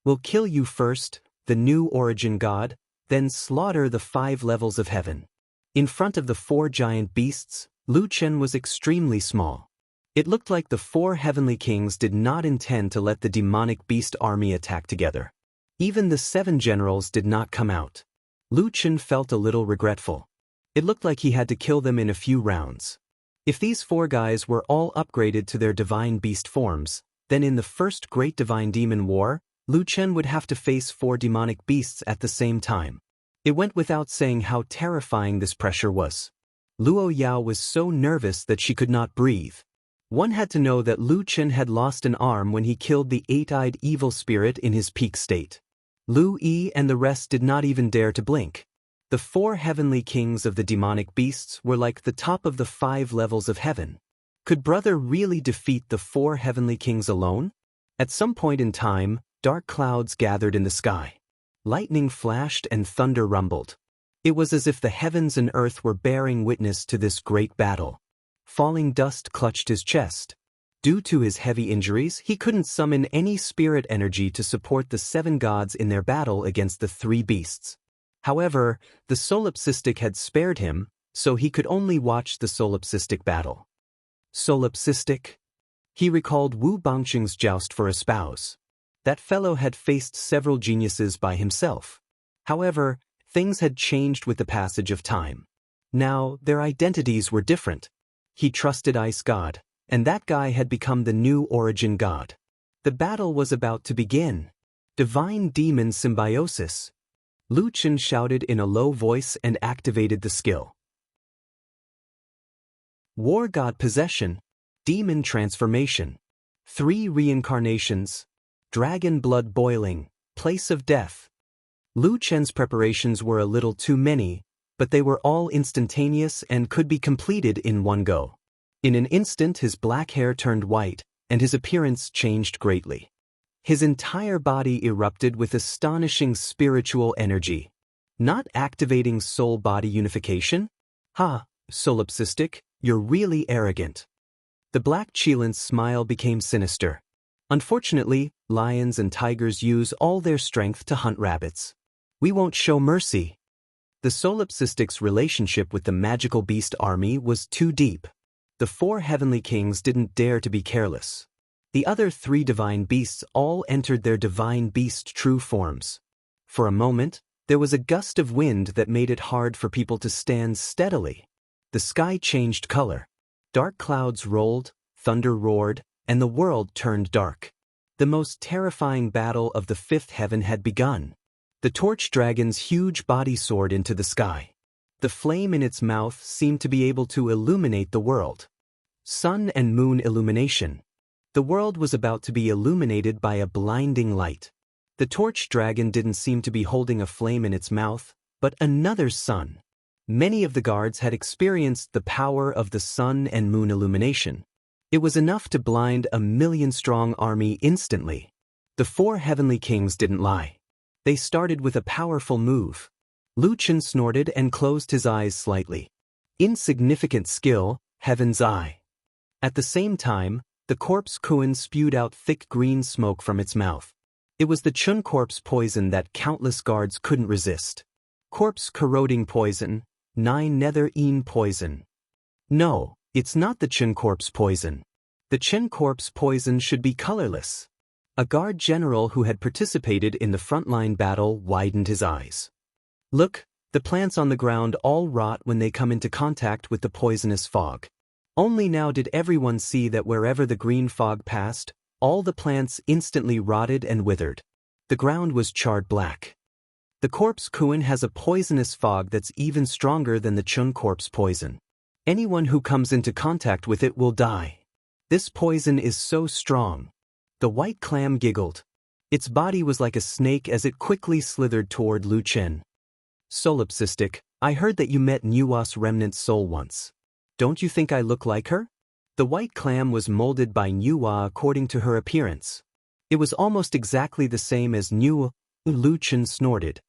We'll kill you first, the new origin god, then slaughter the 5 levels of heaven. In front of the 4 giant beasts, Lu Chen was extremely small. It looked like the 4 heavenly kings did not intend to let the demonic beast army attack together. Even the 7 generals did not come out. Lu Chen felt a little regretful. It looked like he had to kill them in a few rounds. If these 4 guys were all upgraded to their divine beast forms, then in the first Great Divine Demon War, Lu Chen would have to face 4 demonic beasts at the same time. It went without saying how terrifying this pressure was. Luo Yao was so nervous that she could not breathe. One had to know that Lu Chen had lost an arm when he killed the 8-eyed evil spirit in his peak state. Lu Yi and the rest did not even dare to blink. The 4 heavenly kings of the demonic beasts were like the top of the 5 levels of heaven. Could brother really defeat the 4 heavenly kings alone? At some point in time, dark clouds gathered in the sky. Lightning flashed and thunder rumbled. It was as if the heavens and earth were bearing witness to this great battle. Falling dust clutched his chest. Due to his heavy injuries, he couldn't summon any spirit energy to support the 7 gods in their battle against the 3 beasts. However, the solipsistic had spared him, so he could only watch the solipsistic battle. Solipsistic? He recalled Wu Bangqing's joust for a spouse. That fellow had faced several geniuses by himself. However, things had changed with the passage of time. Now, their identities were different. He trusted Ice God, and that guy had become the new origin god. The battle was about to begin. Divine Demon Symbiosis. Lu Chen shouted in a low voice and activated the skill. War God Possession. Demon Transformation. 3 Reincarnations. Dragon Blood Boiling. Place of Death. Lu Chen's preparations were a little too many, but they were all instantaneous and could be completed in one go. In an instant his black hair turned white, and his appearance changed greatly. His entire body erupted with astonishing spiritual energy. Not activating soul-body unification? Ha, solipsistic, you're really arrogant. The Black Qilin's smile became sinister. Unfortunately, lions and tigers use all their strength to hunt rabbits. We won't show mercy. The solipsistic's relationship with the magical beast army was too deep. The 4 heavenly kings didn't dare to be careless. The other 3 divine beasts all entered their divine beast true forms. For a moment, there was a gust of wind that made it hard for people to stand steadily. The sky changed color. Dark clouds rolled, thunder roared, and the world turned dark. The most terrifying battle of the 5th heaven had begun. The torch dragon's huge body soared into the sky. The flame in its mouth seemed to be able to illuminate the world. Sun and moon illumination. The world was about to be illuminated by a blinding light. The torch dragon didn't seem to be holding a flame in its mouth, but another sun. Many of the guards had experienced the power of the sun and moon illumination. It was enough to blind a million-strong army instantly. The four heavenly kings didn't lie. They started with a powerful move. Lu Chen snorted and closed his eyes slightly. Insignificant skill, Heaven's Eye. At the same time, the corpse Kuan spewed out thick green smoke from its mouth. It was the Chun corpse poison that countless guards couldn't resist. Corpse corroding poison, 9 nether een poison. No, it's not the Chun corpse poison. The Chun corpse poison should be colorless. A guard general who had participated in the frontline battle widened his eyes. Look, the plants on the ground all rot when they come into contact with the poisonous fog. Only now did everyone see that wherever the green fog passed, all the plants instantly rotted and withered. The ground was charred black. The corpse Kuan has a poisonous fog that's even stronger than the Chun corpse poison. Anyone who comes into contact with it will die. This poison is so strong. The white clam giggled. Its body was like a snake as it quickly slithered toward Lu Chen. Solipsistic, I heard that you met Nuwa's remnant soul once. Don't you think I look like her? The white clam was molded by Nuwa according to her appearance. It was almost exactly the same as Nuwa. Lu Chen snorted.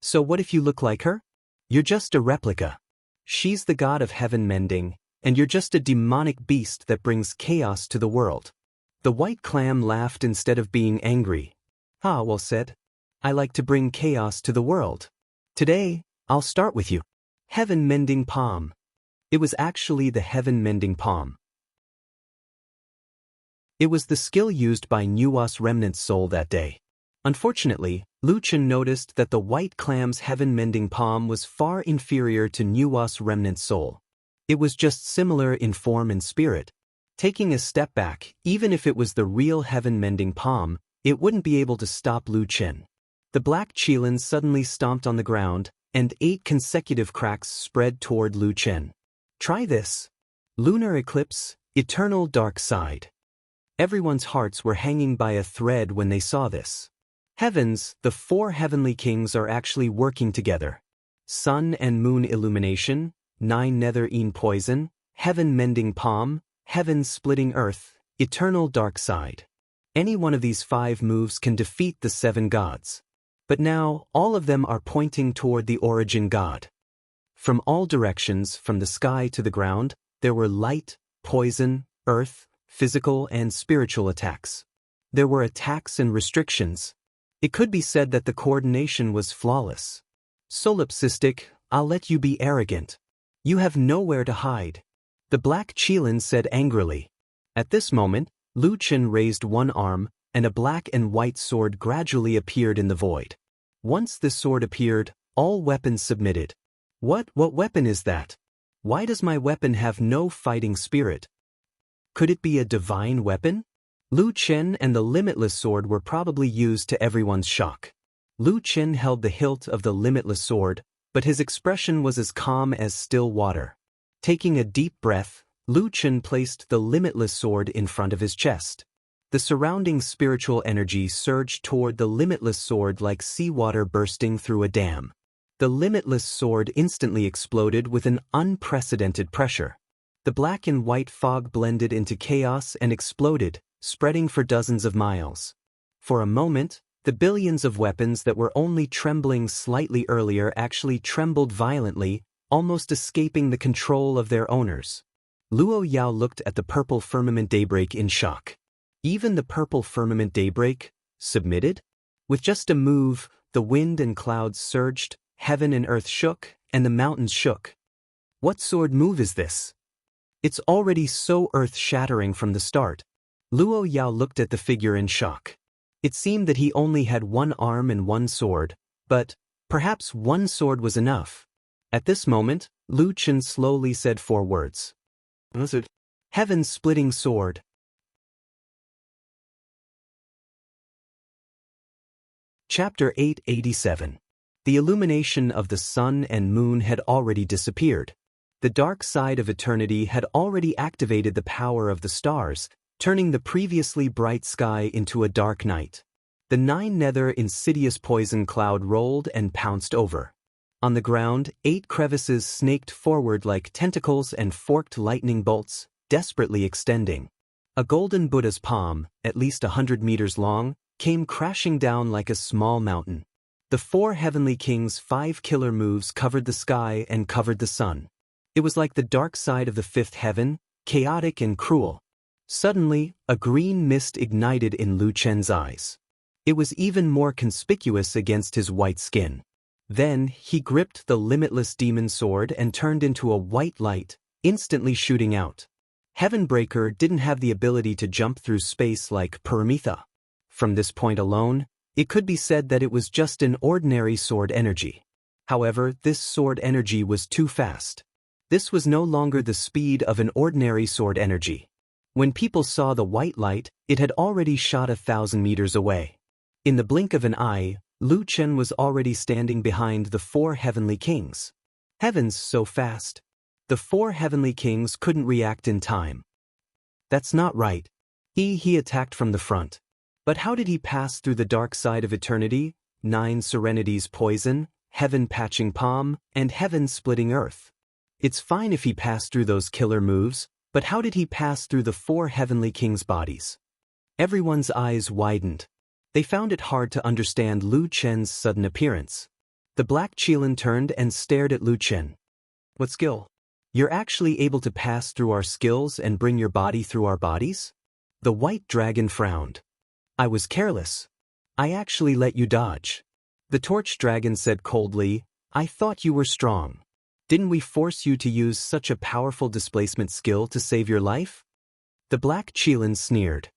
So what if you look like her? You're just a replica. She's the god of heaven mending, and you're just a demonic beast that brings chaos to the world. The white clam laughed instead of being angry. Ah, well said. I like to bring chaos to the world. Today, I'll start with you. Heaven mending palm. It was actually the heaven mending palm. It was the skill used by Nuwa's remnant soul that day. Unfortunately, Lu Chen noticed that the white clam's heaven-mending palm was far inferior to Nuwa's remnant soul. It was just similar in form and spirit. Taking a step back, even if it was the real heaven-mending palm, it wouldn't be able to stop Lu Chen. The black qilin suddenly stomped on the ground, and 8 consecutive cracks spread toward Lu Chen. Try this. Lunar eclipse, eternal dark side. Everyone's hearts were hanging by a thread when they saw this. Heavens, the 4 heavenly kings are actually working together. Sun and moon illumination, 9 nether een poison, heaven mending palm, heaven splitting earth, eternal dark side. Any one of these 5 moves can defeat the 7 gods. But now, all of them are pointing toward the origin god. From all directions, from the sky to the ground, there were light, poison, earth, physical and spiritual attacks. There were attacks and restrictions. It could be said that the coordination was flawless. Solipsistic, I'll let you be arrogant. You have nowhere to hide. The black qilin said angrily. At this moment, Lu Chen raised one arm, and a black and white sword gradually appeared in the void. Once this sword appeared, all weapons submitted. What weapon is that? Why does my weapon have no fighting spirit? Could it be a divine weapon? Lu Chen and the limitless sword were probably used to everyone's shock. Lu Chen held the hilt of the limitless sword, but his expression was as calm as still water. Taking a deep breath, Lu Chen placed the limitless sword in front of his chest. The surrounding spiritual energy surged toward the limitless sword like seawater bursting through a dam. The limitless sword instantly exploded with an unprecedented pressure. The black and white fog blended into chaos and exploded, spreading for dozens of miles. For a moment, the billions of weapons that were only trembling slightly earlier actually trembled violently, almost escaping the control of their owners. Luo Yao looked at the purple firmament daybreak in shock. Even the purple firmament daybreak submitted? With just a move, the wind and clouds surged, heaven and earth shook, and the mountains shook. What sword move is this? It's already so earth-shattering from the start. Luo Yao looked at the figure in shock. It seemed that he only had one arm and one sword, but perhaps one sword was enough. At this moment, Lu Chen slowly said 4 words. Heaven-splitting sword. Chapter 887. The illumination of the sun and moon had already disappeared. The dark side of eternity had already activated the power of the stars, turning the previously bright sky into a dark night. The 9 nether insidious poison cloud rolled and pounced over. On the ground, 8 crevices snaked forward like tentacles and forked lightning bolts, desperately extending. A golden Buddha's palm, at least 100 meters long, came crashing down like a small mountain. The 4 heavenly kings' 5 killer moves covered the sky and covered the sun. It was like the dark side of the 5th heaven, chaotic and cruel. Suddenly, a green mist ignited in Lu Chen's eyes. It was even more conspicuous against his white skin. Then, he gripped the limitless demon sword and turned into a white light, instantly shooting out. Heavenbreaker didn't have the ability to jump through space like Paramitha. From this point alone, it could be said that it was just an ordinary sword energy. However, this sword energy was too fast. This was no longer the speed of an ordinary sword energy. When people saw the white light, it had already shot 1,000 meters away. In the blink of an eye, Lu Chen was already standing behind the 4 heavenly kings. Heavens, so fast. The 4 heavenly kings couldn't react in time. That's not right. He attacked from the front. But how did he pass through the dark side of eternity, 9 serenities poison, heaven patching palm, and heaven splitting earth? It's fine if he passed through those killer moves, but how did he pass through the 4 heavenly kings' bodies? Everyone's eyes widened. They found it hard to understand Lu Chen's sudden appearance. The black Qilin turned and stared at Lu Chen. What skill? You're actually able to pass through our skills and bring your body through our bodies? The white dragon frowned. I was careless. I actually let you dodge. The torch dragon said coldly, I thought you were strong. Didn't we force you to use such a powerful displacement skill to save your life? The black Qilin sneered.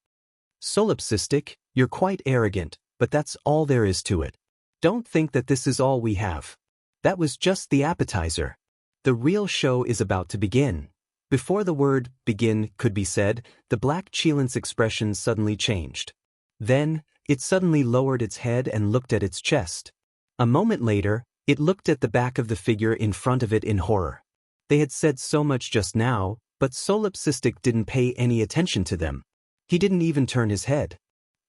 Solipsistic, you're quite arrogant, but that's all there is to it. Don't think that this is all we have. That was just the appetizer. The real show is about to begin. Before the word begin could be said, the black Qilin's expression suddenly changed. Then, it suddenly lowered its head and looked at its chest. A moment later, it looked at the back of the figure in front of it in horror. They had said so much just now, but Solipsistic didn't pay any attention to them. He didn't even turn his head.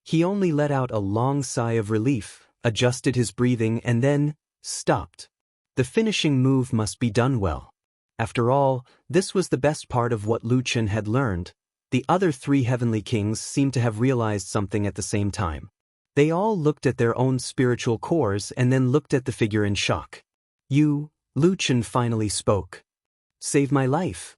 He only let out a long sigh of relief, adjusted his breathing and then stopped. The finishing move must be done well. After all, this was the best part of what Lu Chen had learned. The other 3 heavenly kings seemed to have realized something at the same time. They all looked at their own spiritual cores and then looked at the figure in shock. You, Lu Chen finally spoke. Save my life.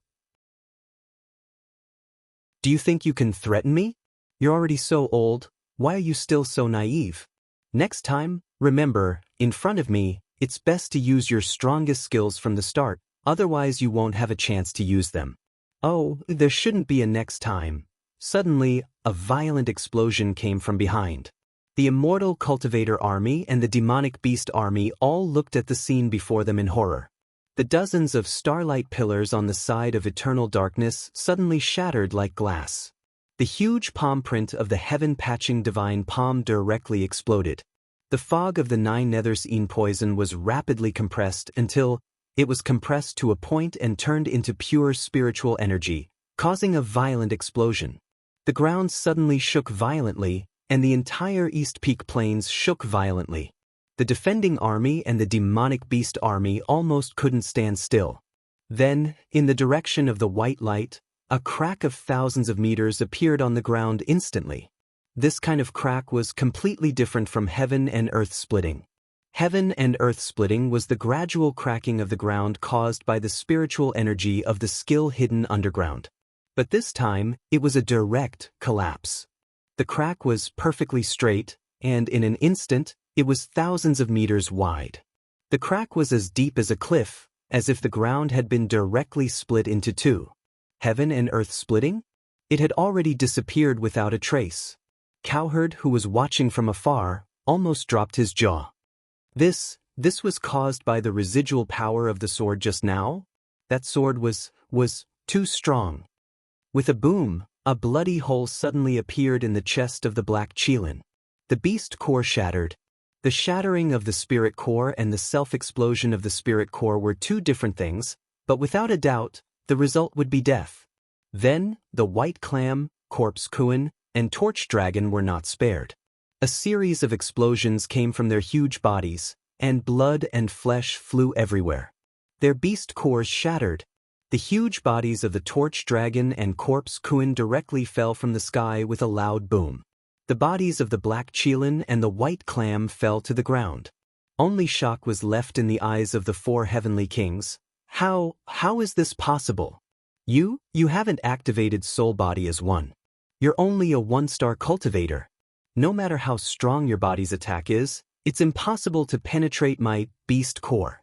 Do you think you can threaten me? You're already so old, why are you still so naive? Next time, remember, in front of me, it's best to use your strongest skills from the start, otherwise you won't have a chance to use them. Oh, there shouldn't be a next time. Suddenly, a violent explosion came from behind. The immortal cultivator army and the demonic beast army all looked at the scene before them in horror. The dozens of starlight pillars on the side of eternal darkness suddenly shattered like glass. The huge palm print of the heaven-patching divine palm directly exploded. The fog of the 9 nethers in poison was rapidly compressed until it was compressed to a point and turned into pure spiritual energy, causing a violent explosion. The ground suddenly shook violently, and the entire East Peak Plains shook violently. The defending army and the demonic beast army almost couldn't stand still. Then, in the direction of the white light, a crack of thousands of meters appeared on the ground instantly. This kind of crack was completely different from heaven and earth splitting. Heaven and earth splitting was the gradual cracking of the ground caused by the spiritual energy of the skill hidden underground. But this time, it was a direct collapse. The crack was perfectly straight, and in an instant, it was thousands of meters wide. The crack was as deep as a cliff, as if the ground had been directly split into 2. Heaven and earth splitting? It had already disappeared without a trace. Cowherd, who was watching from afar, almost dropped his jaw. This was caused by the residual power of the sword just now? That sword was too strong. With a boom, a bloody hole suddenly appeared in the chest of the black Qilin. The beast core shattered. The shattering of the spirit core and the self-explosion of the spirit core were 2 different things, but without a doubt, the result would be death. Then, the white clam, corpse Kuan, and torch dragon were not spared. A series of explosions came from their huge bodies, and blood and flesh flew everywhere. Their beast cores shattered. The huge bodies of the torch dragon and corpse Kuan directly fell from the sky with a loud boom. The bodies of the black Qilin and the white clam fell to the ground. Only shock was left in the eyes of the four heavenly kings. How is this possible? You haven't activated soul body as one. You're only a one-star cultivator. No matter how strong your body's attack is, it's impossible to penetrate my beast core.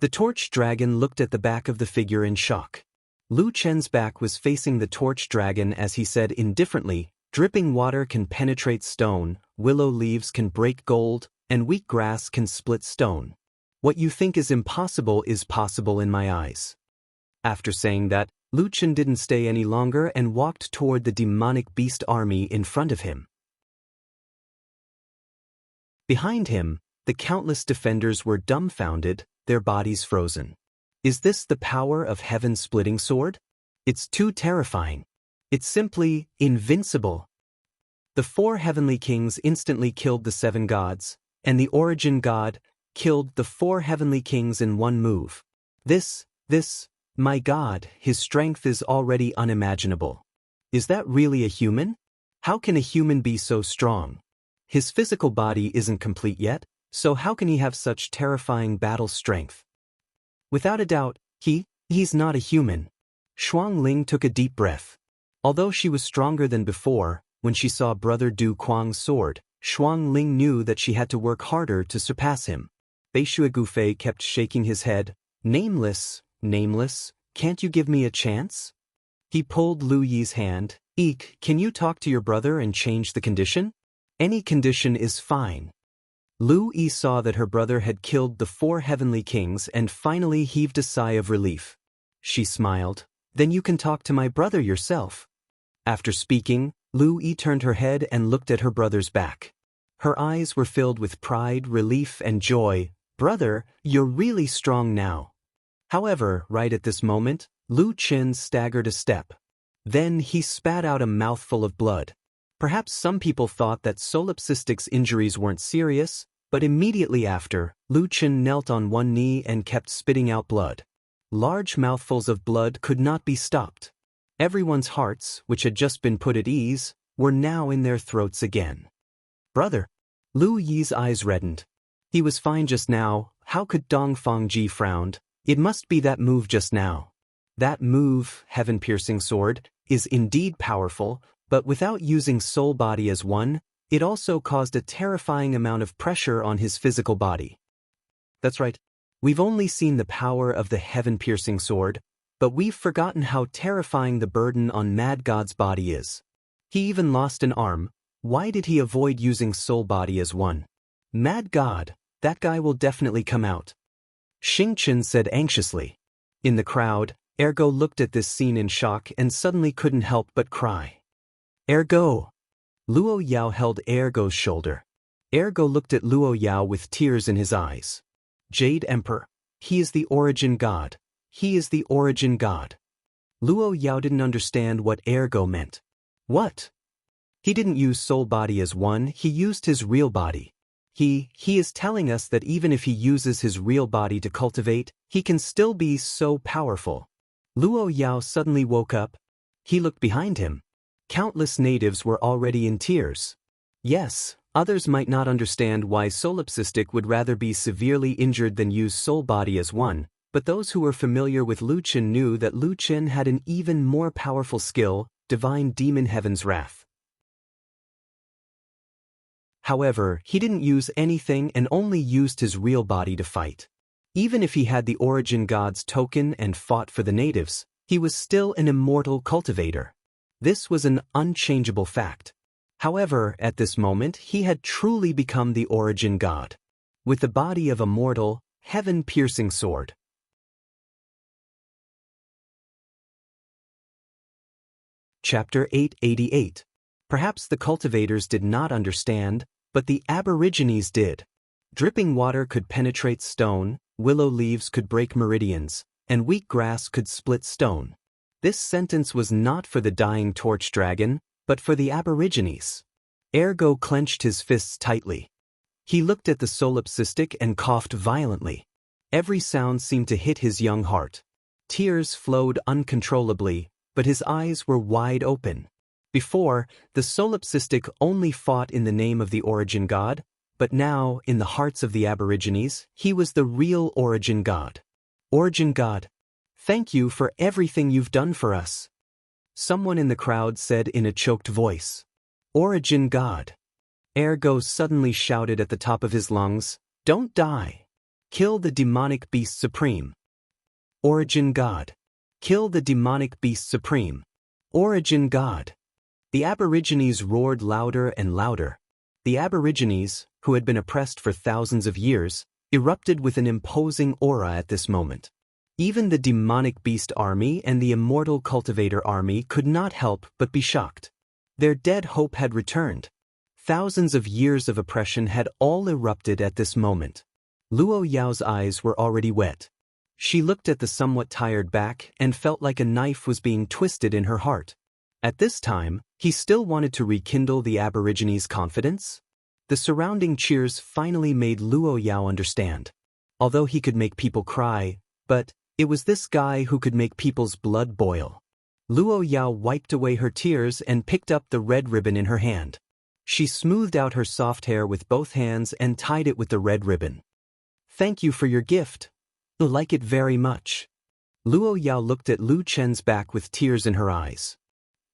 The torch dragon looked at the back of the figure in shock. Lu Chen's back was facing the torch dragon as he said indifferently, dripping water can penetrate stone, willow leaves can break gold, and weak grass can split stone. What you think is impossible is possible in my eyes. After saying that, Lu Chen didn't stay any longer and walked toward the demonic beast army in front of him. Behind him, the countless defenders were dumbfounded, their bodies frozen. Is this the power of Heaven's splitting sword? It's too terrifying. It's simply invincible. The four heavenly kings instantly killed the seven gods, and the origin god killed the four heavenly kings in one move. My god, his strength is already unimaginable. Is that really a human? How can a human be so strong? His physical body isn't complete yet, so how can he have such terrifying battle strength? Without a doubt, he's not a human. Shuang Ling took a deep breath. Although she was stronger than before, when she saw Brother Du Kuang's sword, Shuang Ling knew that she had to work harder to surpass him. Beishue Gufei kept shaking his head. Nameless, can't you give me a chance? He pulled Lu Yi's hand. Eek, can you talk to your brother and change the condition? Any condition is fine. Lu Yi saw that her brother had killed the four heavenly kings and finally heaved a sigh of relief. She smiled. Then you can talk to my brother yourself. After speaking, Lu Yi turned her head and looked at her brother's back. Her eyes were filled with pride, relief, and joy. Brother, you're really strong now. However, right at this moment, Lu Chen staggered a step. Then he spat out a mouthful of blood. Perhaps some people thought that solipsistic's injuries weren't serious, but immediately after, Lu Chen knelt on one knee and kept spitting out blood. Large mouthfuls of blood could not be stopped. Everyone's hearts, which had just been put at ease, were now in their throats again. Brother. Lu Yi's eyes reddened. He was fine just now. How could Dong Fangji frowned? It must be that move just now. That move, heaven-piercing sword, is indeed powerful, but without using soul body as one, it also caused a terrifying amount of pressure on his physical body. That's right. We've only seen the power of the heaven-piercing sword, but we've forgotten how terrifying the burden on Mad God's body is. He even lost an arm. Why did he avoid using soul body as one? Mad God, that guy will definitely come out. Xing Chen said anxiously. In the crowd, Ergo looked at this scene in shock and suddenly couldn't help but cry. Ergo! Luo Yao held Ergo's shoulder. Ergo looked at Luo Yao with tears in his eyes. Jade Emperor, he is the origin god. He is the origin god. Luo Yao didn't understand what Ergo meant. What? He didn't use soul body as one, he used his real body. He is telling us that even if he uses his real body to cultivate, he can still be so powerful. Luo Yao suddenly woke up. He looked behind him. Countless natives were already in tears. Yes, others might not understand why solipsistic would rather be severely injured than use soul body as one, but those who were familiar with Lu Chen knew that Lu Chen had an even more powerful skill, divine demon heaven's wrath. However, he didn't use anything and only used his real body to fight. Even if he had the origin god's token and fought for the natives, he was still an immortal cultivator. This was an unchangeable fact. However, at this moment, he had truly become the origin god, with the body of a mortal, heaven-piercing sword. Chapter 888. Perhaps the cultivators did not understand, but the Aborigines did. Dripping water could penetrate stone, willow leaves could break meridians, and weak grass could split stone. This sentence was not for the dying torch dragon, but for the Aborigines. Ergo clenched his fists tightly. He looked at the solipsistic and coughed violently. Every sound seemed to hit his young heart. Tears flowed uncontrollably, but his eyes were wide open. Before, the solipsistic only fought in the name of the origin god, but now, in the hearts of the Aborigines, he was the real origin god. Origin god, thank you for everything you've done for us. Someone in the crowd said in a choked voice. Origin god. Ergo suddenly shouted at the top of his lungs, don't die. Kill the demonic beast supreme. Origin god. Kill the demonic beast supreme. Origin god. The Aborigines roared louder and louder. The Aborigines, who had been oppressed for thousands of years, erupted with an imposing aura at this moment. Even the demonic beast army and the immortal cultivator army could not help but be shocked. Their dead hope had returned. Thousands of years of oppression had all erupted at this moment. Luo Yao's eyes were already wet. She looked at the somewhat tired back and felt like a knife was being twisted in her heart. At this time, he still wanted to rekindle the Aborigines' confidence. The surrounding cheers finally made Luo Yao understand. Although he could make people cry, but it was this guy who could make people's blood boil. Luo Yao wiped away her tears and picked up the red ribbon in her hand. She smoothed out her soft hair with both hands and tied it with the red ribbon. Thank you for your gift. I like it very much. Luo Yao looked at Lu Chen's back with tears in her eyes.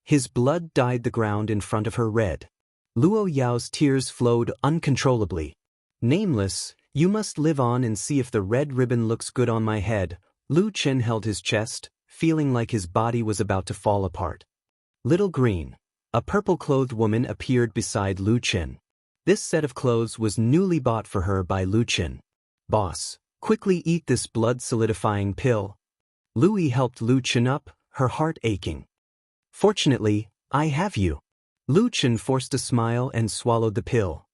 His blood dyed the ground in front of her red. Luo Yao's tears flowed uncontrollably. Nameless, you must live on and see if the red ribbon looks good on my head. Lu Chen held his chest, feeling like his body was about to fall apart. Little Green, a purple-clothed woman appeared beside Lu Chen. This set of clothes was newly bought for her by Lu Chen. Boss, quickly eat this blood-solidifying pill. Louis helped Lu Chen up, her heart aching. Fortunately, I have you. Lu Chen forced a smile and swallowed the pill.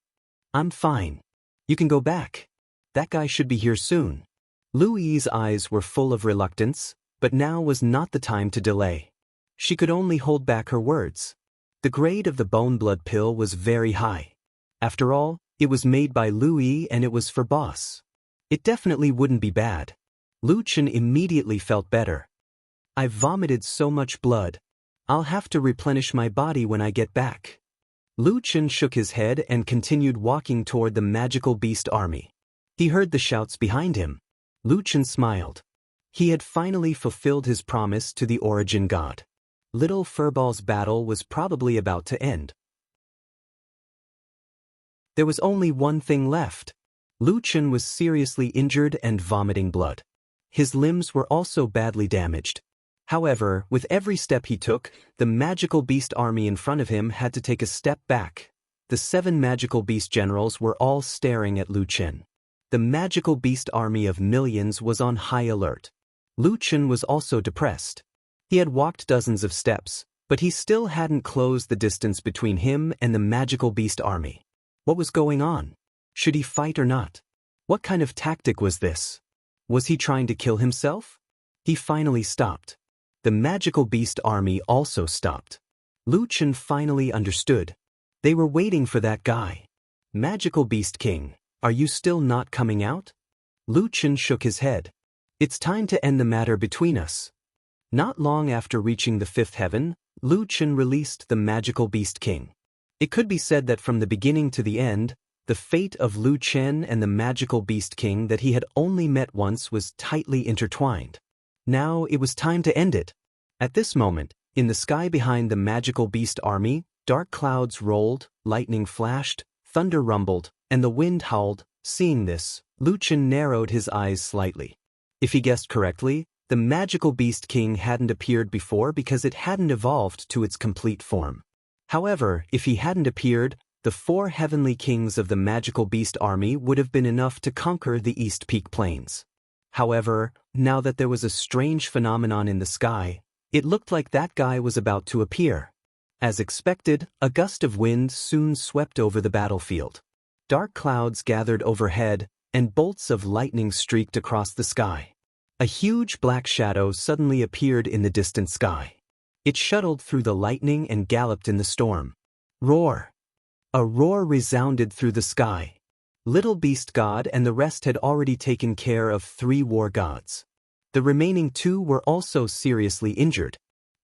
I'm fine. You can go back. That guy should be here soon. Louis's eyes were full of reluctance, but now was not the time to delay. She could only hold back her words. The grade of the bone blood pill was very high. After all, it was made by Louis and it was for Boss. It definitely wouldn't be bad. Lu Chen immediately felt better. I've vomited so much blood. I'll have to replenish my body when I get back. Lu Chen shook his head and continued walking toward the magical beast army. He heard the shouts behind him. Lu Chen smiled. He had finally fulfilled his promise to the origin god. Little Furball's battle was probably about to end. There was only one thing left. Lu Chen was seriously injured and vomiting blood. His limbs were also badly damaged. However, with every step he took, the magical beast army in front of him had to take a step back. The 7 magical beast generals were all staring at Lu Chen. The magical beast army of millions was on high alert. Lu Chen was also depressed. He had walked dozens of steps, but he still hadn't closed the distance between him and the magical beast army. What was going on? Should he fight or not? What kind of tactic was this? Was he trying to kill himself? He finally stopped. The magical beast army also stopped. Lu Chen finally understood. They were waiting for that guy. Magical Beast King, are you still not coming out? Lu Chen shook his head. It's time to end the matter between us. Not long after reaching the 5th heaven, Lu Chen released the magical Beast King. It could be said that from the beginning to the end, the fate of Lu Chen and the magical Beast King that he had only met once was tightly intertwined. Now it was time to end it. At this moment, in the sky behind the magical beast army, dark clouds rolled, lightning flashed, thunder rumbled, and the wind howled. Seeing this, Lu Chen narrowed his eyes slightly. If he guessed correctly, the magical Beast King hadn't appeared before because it hadn't evolved to its complete form. However, if he hadn't appeared, the 4 heavenly kings of the magical beast army would have been enough to conquer the East Peak Plains. However, now that there was a strange phenomenon in the sky, it looked like that guy was about to appear. As expected, a gust of wind soon swept over the battlefield. Dark clouds gathered overhead, and bolts of lightning streaked across the sky. A huge black shadow suddenly appeared in the distant sky. It shuttled through the lightning and galloped in the storm. Roar! A roar resounded through the sky. Little Beast God and the rest had already taken care of 3 war gods. The remaining two were also seriously injured.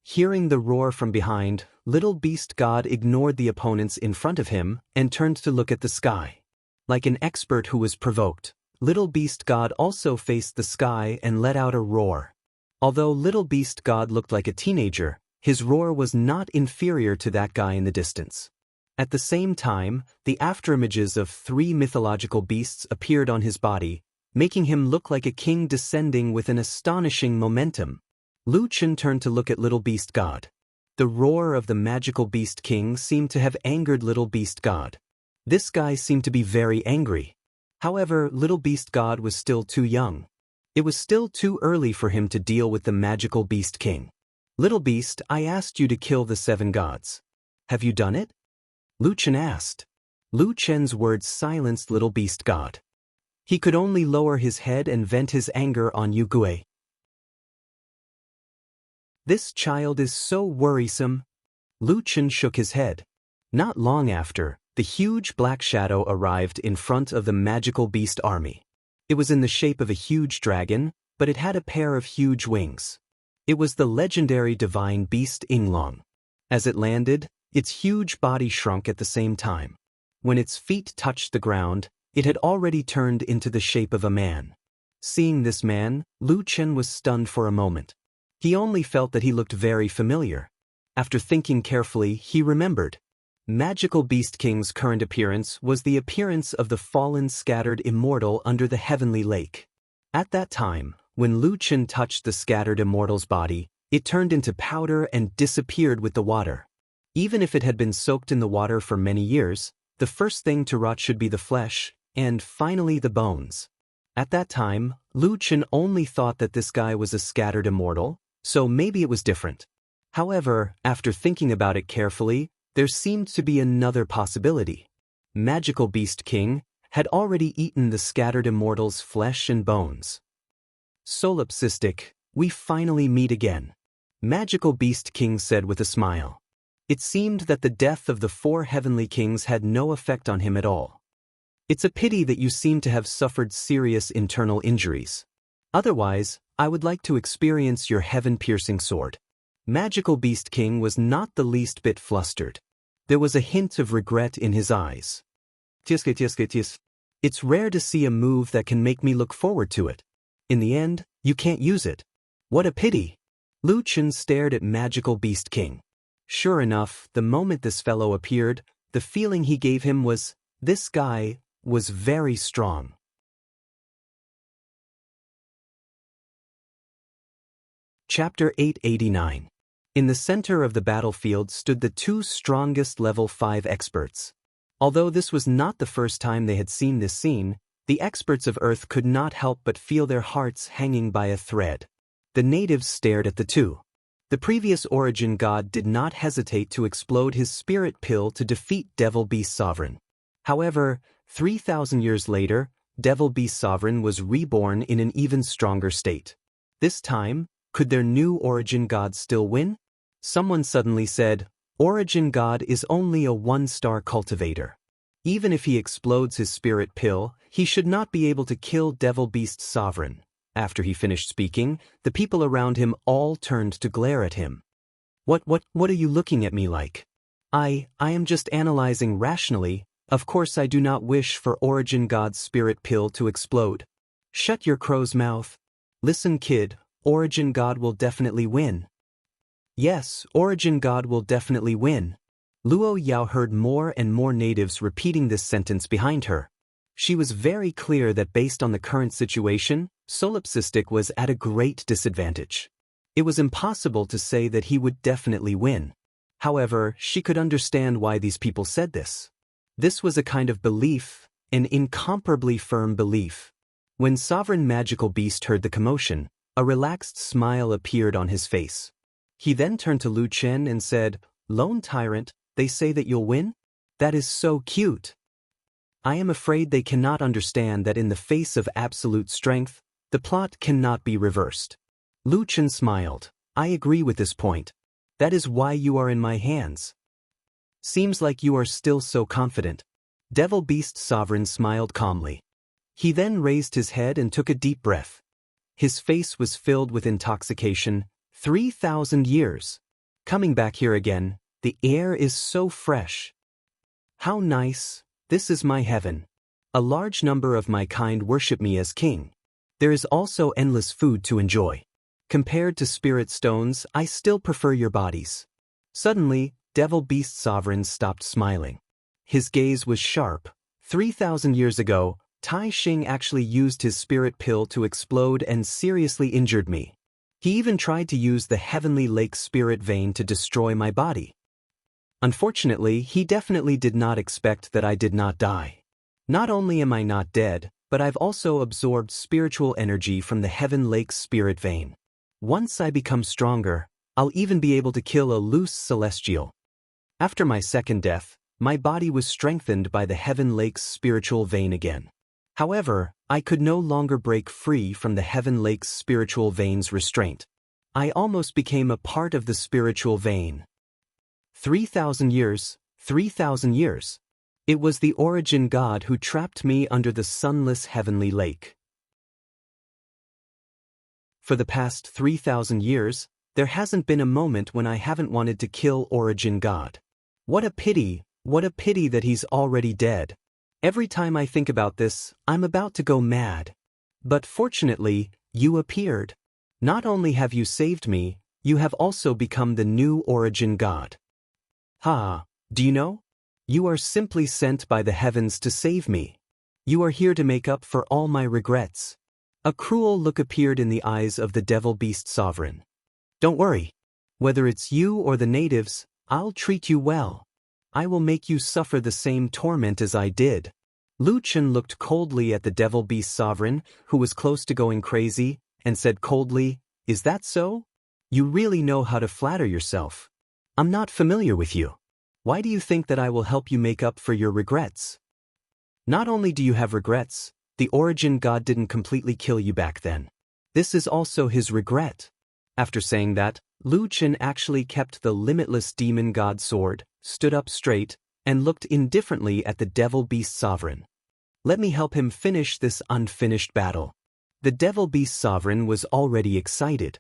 Hearing the roar from behind, Little Beast God ignored the opponents in front of him and turned to look at the sky. Like an expert who was provoked, Little Beast God also faced the sky and let out a roar. Although Little Beast God looked like a teenager, his roar was not inferior to that guy in the distance. At the same time, the afterimages of 3 mythological beasts appeared on his body, making him look like a king descending with an astonishing momentum. Lu Chen turned to look at Little Beast God. The roar of the magical Beast King seemed to have angered Little Beast God. This guy seemed to be very angry. However, Little Beast God was still too young. It was still too early for him to deal with the magical Beast King. Little Beast, I asked you to kill the 7 gods. Have you done it? Lu Chen asked. Lu Chen's words silenced Little Beast God. He could only lower his head and vent his anger on Yu Gui. This child is so worrisome. Lu Chen shook his head. Not long after, the huge black shadow arrived in front of the magical beast army. It was in the shape of a huge dragon, but it had a pair of huge wings. It was the legendary divine beast Yinglong. As it landed, its huge body shrunk at the same time. When its feet touched the ground, it had already turned into the shape of a man. Seeing this man, Lu Chen was stunned for a moment. He only felt that he looked very familiar. After thinking carefully, he remembered. Magical Beast King's current appearance was the appearance of the fallen scattered immortal under the heavenly lake. At that time, when Lu Chen touched the scattered immortal's body, it turned into powder and disappeared with the water. Even if it had been soaked in the water for many years, the first thing to rot should be the flesh, and finally the bones. At that time, Lu Chen only thought that this guy was a scattered immortal, so maybe it was different. However, after thinking about it carefully, there seemed to be another possibility. Magical Beast King had already eaten the scattered immortal's flesh and bones. Solipsistic, we finally meet again. Magical Beast King said with a smile. It seemed that the death of the 4 heavenly kings had no effect on him at all. It's a pity that you seem to have suffered serious internal injuries. Otherwise, I would like to experience your heaven-piercing sword. Magical Beast King was not the least bit flustered. There was a hint of regret in his eyes. It's rare to see a move that can make me look forward to it. In the end, you can't use it. What a pity. Lu Chen stared at Magical Beast King. Sure enough, the moment this fellow appeared, the feeling he gave him was, this guy was very strong. Chapter 889. In the center of the battlefield stood the 2 strongest level 5 experts. Although this was not the first time they had seen this scene, the experts of Earth could not help but feel their hearts hanging by a thread. The natives stared at the two. The previous origin god did not hesitate to explode his spirit pill to defeat Devil Beast Sovereign. However, 3,000 years later, Devil Beast Sovereign was reborn in an even stronger state. This time, could their new origin god still win? Someone suddenly said, Origin God is only a 1-star cultivator. Even if he explodes his spirit pill, he should not be able to kill Devil Beast Sovereign. After he finished speaking, the people around him all turned to glare at him. What are you looking at me like? I am just analyzing rationally. Of course I do not wish for Origin God's spirit pill to explode. Shut your crow's mouth. Listen, kid, Origin God will definitely win. Yes, Origin God will definitely win. Luo Yao heard more and more natives repeating this sentence behind her. She was very clear that based on the current situation, Solipsistic was at a great disadvantage. It was impossible to say that he would definitely win. However, she could understand why these people said this. This was a kind of belief, an incomparably firm belief. When Sovereign Magical Beast heard the commotion, a relaxed smile appeared on his face. He then turned to Lu Chen and said, Lone Tyrant, they say that you'll win? That is so cute. I am afraid they cannot understand that in the face of absolute strength, the plot cannot be reversed. Lu Chen smiled. I agree with this point. That is why you are in my hands. Seems like you are still so confident. Devil Beast Sovereign smiled calmly. He then raised his head and took a deep breath. His face was filled with intoxication. 3,000 years. Coming back here again, the air is so fresh. How nice, this is my heaven. A large number of my kind worship me as king. There is also endless food to enjoy. Compared to spirit stones, I still prefer your bodies. Suddenly, Devil Beast Sovereign stopped smiling. His gaze was sharp. 3,000 years ago, Tai Xing actually used his spirit pill to explode and seriously injured me. He even tried to use the Heavenly Lake spirit vein to destroy my body. Unfortunately, he definitely did not expect that I did not die. Not only am I not dead, but I've also absorbed spiritual energy from the Heaven Lake spirit vein. Once I become stronger, I'll even be able to kill a loose celestial. After my second death, my body was strengthened by the Heaven Lake's spiritual vein again. However, I could no longer break free from the Heaven Lake's spiritual vein's restraint. I almost became a part of the spiritual vein. 3,000 years, 3,000 years. It was the origin god who trapped me under the sunless Heavenly Lake. For the past 3,000 years, there hasn't been a moment when I haven't wanted to kill origin god. What a pity that he's already dead. Every time I think about this, I'm about to go mad. But fortunately, you appeared. Not only have you saved me, you have also become the new origin god. Ha, do you know? You are simply sent by the heavens to save me. You are here to make up for all my regrets. A cruel look appeared in the eyes of the Devil Beast Sovereign. Don't worry. Whether it's you or the natives, I'll treat you well. I will make you suffer the same torment as I did. Lu Chen looked coldly at the Devil Beast Sovereign, who was close to going crazy, and said coldly, "Is that so? You really know how to flatter yourself. I'm not familiar with you. Why do you think that I will help you make up for your regrets? Not only do you have regrets, the origin god didn't completely kill you back then. This is also his regret." After saying that, Lu Chen actually kept the limitless demon god sword, stood up straight, and looked indifferently at the Devil Beast Sovereign. Let me help him finish this unfinished battle. The Devil Beast Sovereign was already excited.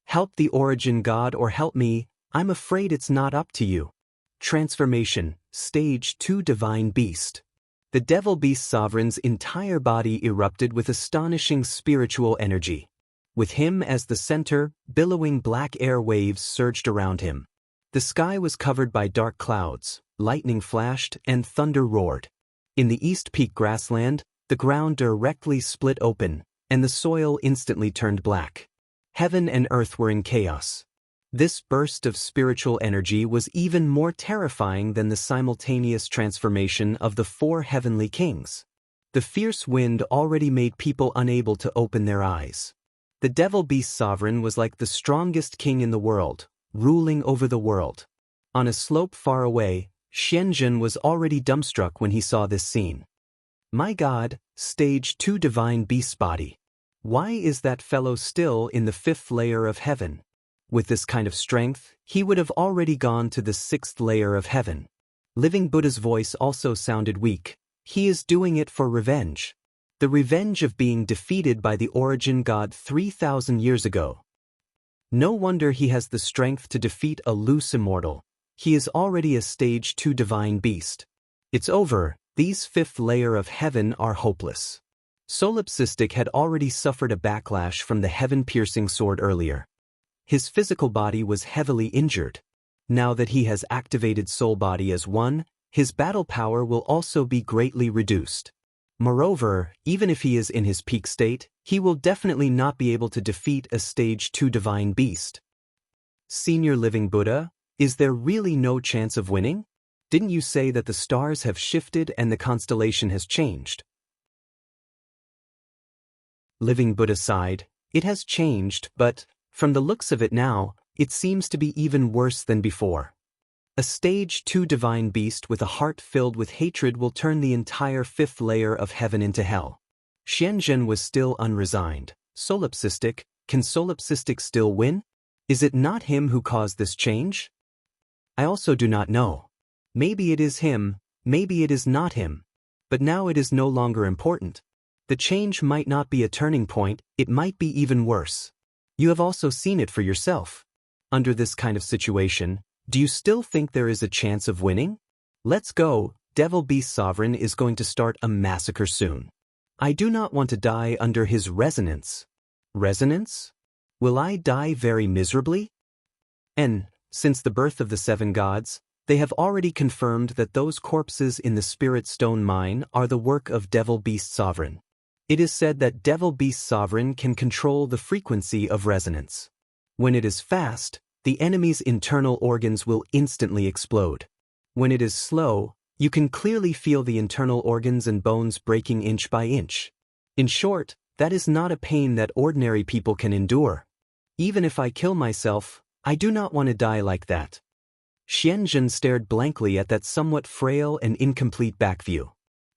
Help the origin god or help me, I'm afraid it's not up to you. Transformation, Stage 2 Divine Beast. The Devil Beast Sovereign's entire body erupted with astonishing spiritual energy. With him as the center, billowing black air waves surged around him. The sky was covered by dark clouds, lightning flashed, and thunder roared. In the East Peak grassland, the ground directly split open, and the soil instantly turned black. Heaven and earth were in chaos. This burst of spiritual energy was even more terrifying than the simultaneous transformation of the 4 heavenly kings. The fierce wind already made people unable to open their eyes. The Devil Beast Sovereign was like the strongest king in the world, ruling over the world. On a slope far away, Xianzhen was already dumbstruck when he saw this scene. My God, Stage 2 Divine Beast Body. Why is that fellow still in the 5th layer of heaven? With this kind of strength, he would have already gone to the 6th layer of heaven. Living Buddha's voice also sounded weak. He is doing it for revenge. The revenge of being defeated by the origin god 3,000 years ago. No wonder he has the strength to defeat a loose immortal. He is already a Stage 2 divine beast. It's over, these 5th layer of heaven are hopeless. Solipsistic had already suffered a backlash from the heaven-piercing sword earlier. His physical body was heavily injured. Now that he has activated soul body as one, his battle power will also be greatly reduced. Moreover, even if he is in his peak state, he will definitely not be able to defeat a Stage 2 divine beast. Senior Living Buddha, is there really no chance of winning? Didn't you say that the stars have shifted and the constellation has changed? Living Buddha sighed. It has changed, but, from the looks of it now, it seems to be even worse than before. A Stage 2 divine beast with a heart filled with hatred will turn the entire 5th layer of heaven into hell. Xianzhen was still unresigned. Solipsistic, can Solipsistic still win? Is it not him who caused this change? I also do not know. Maybe it is him, maybe it is not him. But now it is no longer important. The change might not be a turning point, it might be even worse. You have also seen it for yourself. Under this kind of situation, do you still think there is a chance of winning? Let's go, Devil Beast Sovereign is going to start a massacre soon. I do not want to die under his resonance. Resonance? Will I die very miserably? And, since the birth of the 7 gods, they have already confirmed that those corpses in the Spirit Stone mine are the work of Devil Beast Sovereign. It is said that Devil Beast Sovereign can control the frequency of resonance. When it is fast, the enemy's internal organs will instantly explode. When it is slow, you can clearly feel the internal organs and bones breaking inch by inch. In short, that is not a pain that ordinary people can endure. Even if I kill myself, I do not want to die like that. Xianzhen stared blankly at that somewhat frail and incomplete back view.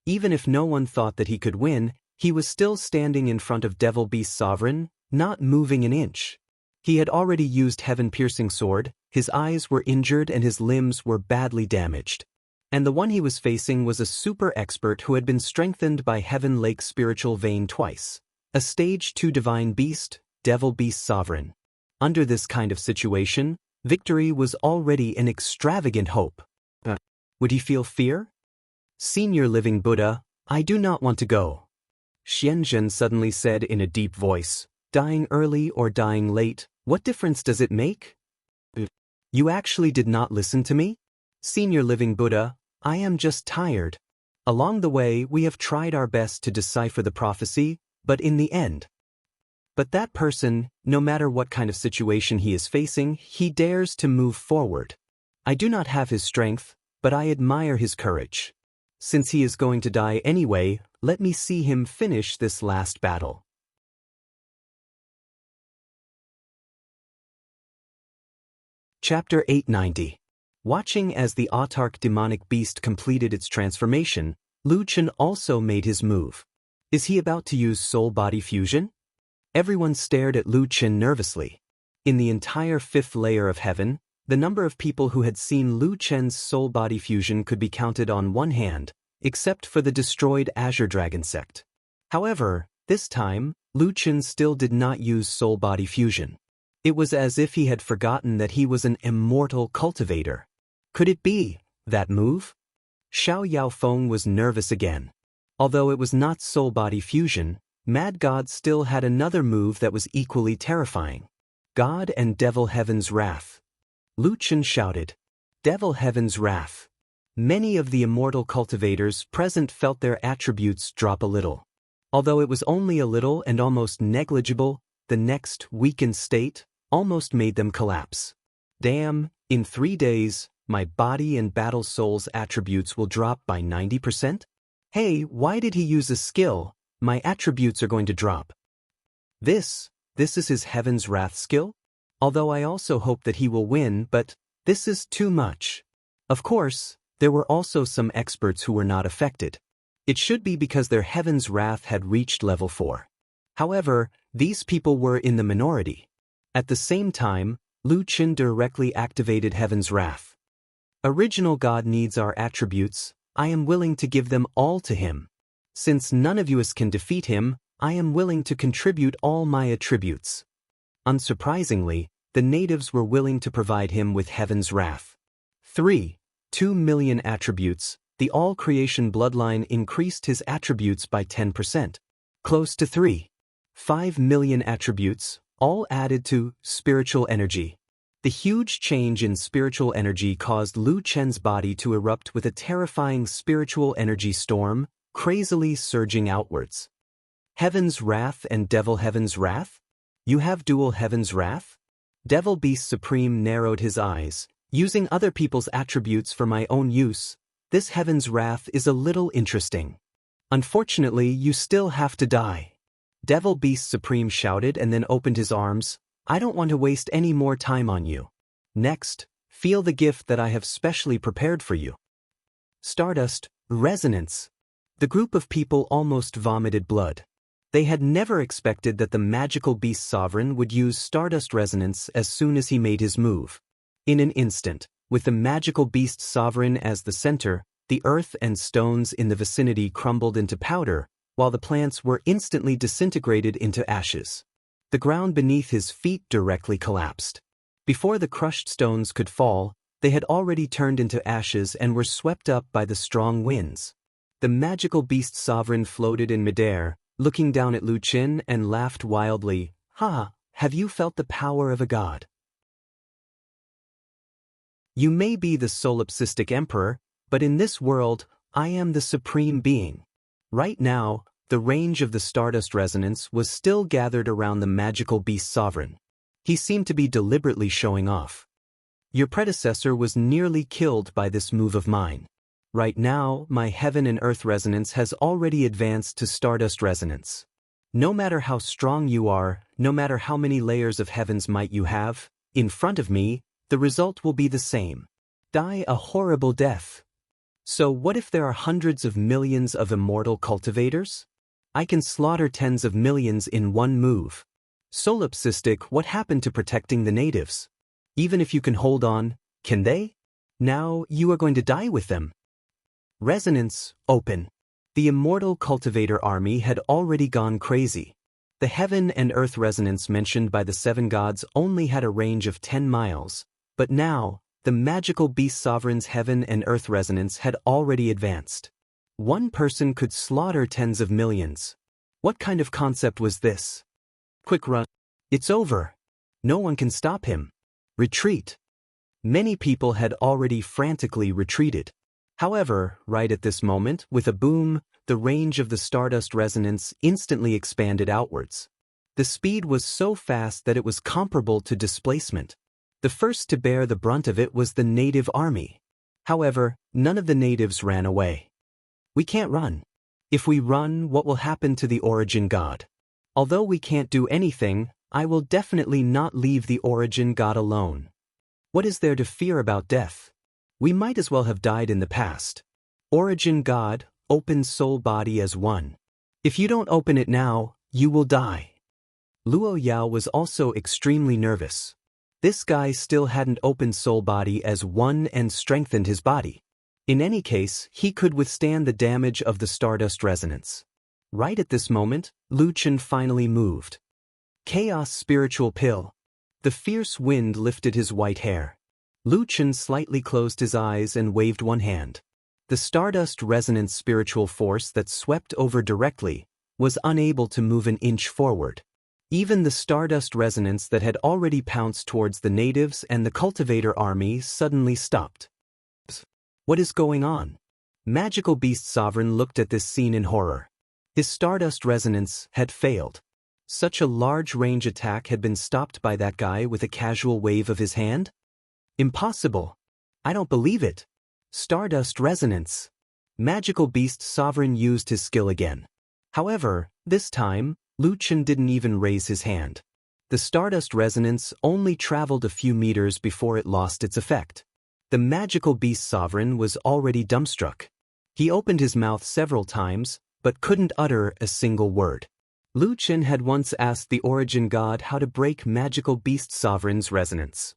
Even if no one thought that he could win, he was still standing in front of Devil Beast Sovereign, not moving an inch. He had already used Heaven-Piercing Sword, his eyes were injured and his limbs were badly damaged. And the one he was facing was a super expert who had been strengthened by Heaven Lake Spiritual Vein twice. A Stage 2 Divine Beast, Devil Beast Sovereign. Under this kind of situation, victory was already an extravagant hope. Would he feel fear? Senior Living Buddha, I do not want to go. Xianzhen suddenly said in a deep voice, dying early or dying late, what difference does it make? You actually did not listen to me? Senior Living Buddha, I am just tired. Along the way we have tried our best to decipher the prophecy, but in the end. But that person, no matter what kind of situation he is facing, he dares to move forward. I do not have his strength, but I admire his courage. Since he is going to die anyway, let me see him finish this last battle. Chapter 890. Watching as the autarch demonic beast completed its transformation, Lu Chen also made his move. Is he about to use soul-body fusion? Everyone stared at Lu Chen nervously. In the entire 5th layer of heaven, the number of people who had seen Lu Chen's soul-body fusion could be counted on one hand, except for the destroyed Azure Dragon sect. However, this time, Lu Chen still did not use soul-body fusion. It was as if he had forgotten that he was an immortal cultivator. Could it be that move? Xiao Yaofeng was nervous again. Although it was not soul-body fusion, Mad God still had another move that was equally terrifying. God and Devil Heaven's Wrath. Lu Chen shouted, Devil Heaven's Wrath. Many of the immortal cultivators present felt their attributes drop a little. Although it was only a little and almost negligible, the next weakened state almost made them collapse. Damn, in 3 days, my body and battle soul's attributes will drop by 90%? Hey, why did he use a skill? My attributes are going to drop. This is his Heaven's Wrath skill? Although I also hope that he will win, but this is too much. Of course, there were also some experts who were not affected. It should be because their Heaven's Wrath had reached level 4. However, these people were in the minority. At the same time, Lu Chen directly activated Heaven's Wrath. Original God needs our attributes, I am willing to give them all to him. Since none of us can defeat him, I am willing to contribute all my attributes. Unsurprisingly, the natives were willing to provide him with Heaven's Wrath. 2 million attributes, the all-creation bloodline increased his attributes by 10%. Close to 5 million attributes, all added to spiritual energy. The huge change in spiritual energy caused Lu Chen's body to erupt with a terrifying spiritual energy storm, crazily surging outwards. Heaven's Wrath and Devil Heaven's Wrath? You have dual Heaven's Wrath? Devil Beast Supreme narrowed his eyes. Using other people's attributes for my own use, this Heaven's Wrath is a little interesting. Unfortunately, you still have to die. Devil Beast Supreme shouted and then opened his arms. I don't want to waste any more time on you. Next, feel the gift that I have specially prepared for you. Stardust, Resonance. The group of people almost vomited blood. They had never expected that the magical beast sovereign would use Stardust Resonance as soon as he made his move. In an instant, with the magical beast sovereign as the center, the earth and stones in the vicinity crumbled into powder, while the plants were instantly disintegrated into ashes. The ground beneath his feet directly collapsed. Before the crushed stones could fall, they had already turned into ashes and were swept up by the strong winds. The magical beast sovereign floated in midair, looking down at Lu Qin and laughed wildly. "Ha, have you felt the power of a god? You may be the solipsistic emperor, but in this world, I am the supreme being." Right now, the range of the Stardust resonance was still gathered around the magical beast sovereign. He seemed to be deliberately showing off. "Your predecessor was nearly killed by this move of mine. Right now, my heaven and earth resonance has already advanced to Stardust resonance. No matter how strong you are, no matter how many layers of heaven's might you have, in front of me, the result will be the same. Die a horrible death. So what if there are hundreds of millions of immortal cultivators? I can slaughter tens of millions in one move. Solipsistic, what happened to protecting the natives? Even if you can hold on, can they? Now you are going to die with them." Resonance, open. The immortal cultivator army had already gone crazy. The heaven and earth resonance mentioned by the seven gods only had a range of 10 miles, but now, the magical beast sovereign's heaven and earth resonance had already advanced. One person could slaughter tens of millions. What kind of concept was this? Quick run. It's over. No one can stop him. Retreat. Many people had already frantically retreated. However, right at this moment, with a boom, the range of the Stardust resonance instantly expanded outwards. The speed was so fast that it was comparable to displacement. The first to bear the brunt of it was the native army. However, none of the natives ran away. "We can't run. If we run, what will happen to the origin god? Although we can't do anything, I will definitely not leave the origin god alone. What is there to fear about death? We might as well have died in the past. Origin god, open soul body as one. If you don't open it now, you will die." Luo Yao was also extremely nervous. This guy still hadn't opened soul body as one and strengthened his body. In any case, he could withstand the damage of the Stardust resonance. Right at this moment, Lu Qin finally moved. Chaos spiritual pill. The fierce wind lifted his white hair. Lu Qin slightly closed his eyes and waved one hand. The Stardust resonance spiritual force that swept over directly was unable to move an inch forward. Even the Stardust resonance that had already pounced towards the natives and the cultivator army suddenly stopped. What is going on? Magical Beast Sovereign looked at this scene in horror. His Stardust resonance had failed. Such a large range attack had been stopped by that guy with a casual wave of his hand? Impossible. I don't believe it. Stardust resonance. Magical Beast Sovereign used his skill again. However, this time, Lu Qin didn't even raise his hand. The Stardust resonance only traveled a few meters before it lost its effect. The magical beast sovereign was already dumbstruck. He opened his mouth several times, but couldn't utter a single word. Lu Qin had once asked the origin god how to break magical beast sovereign's resonance.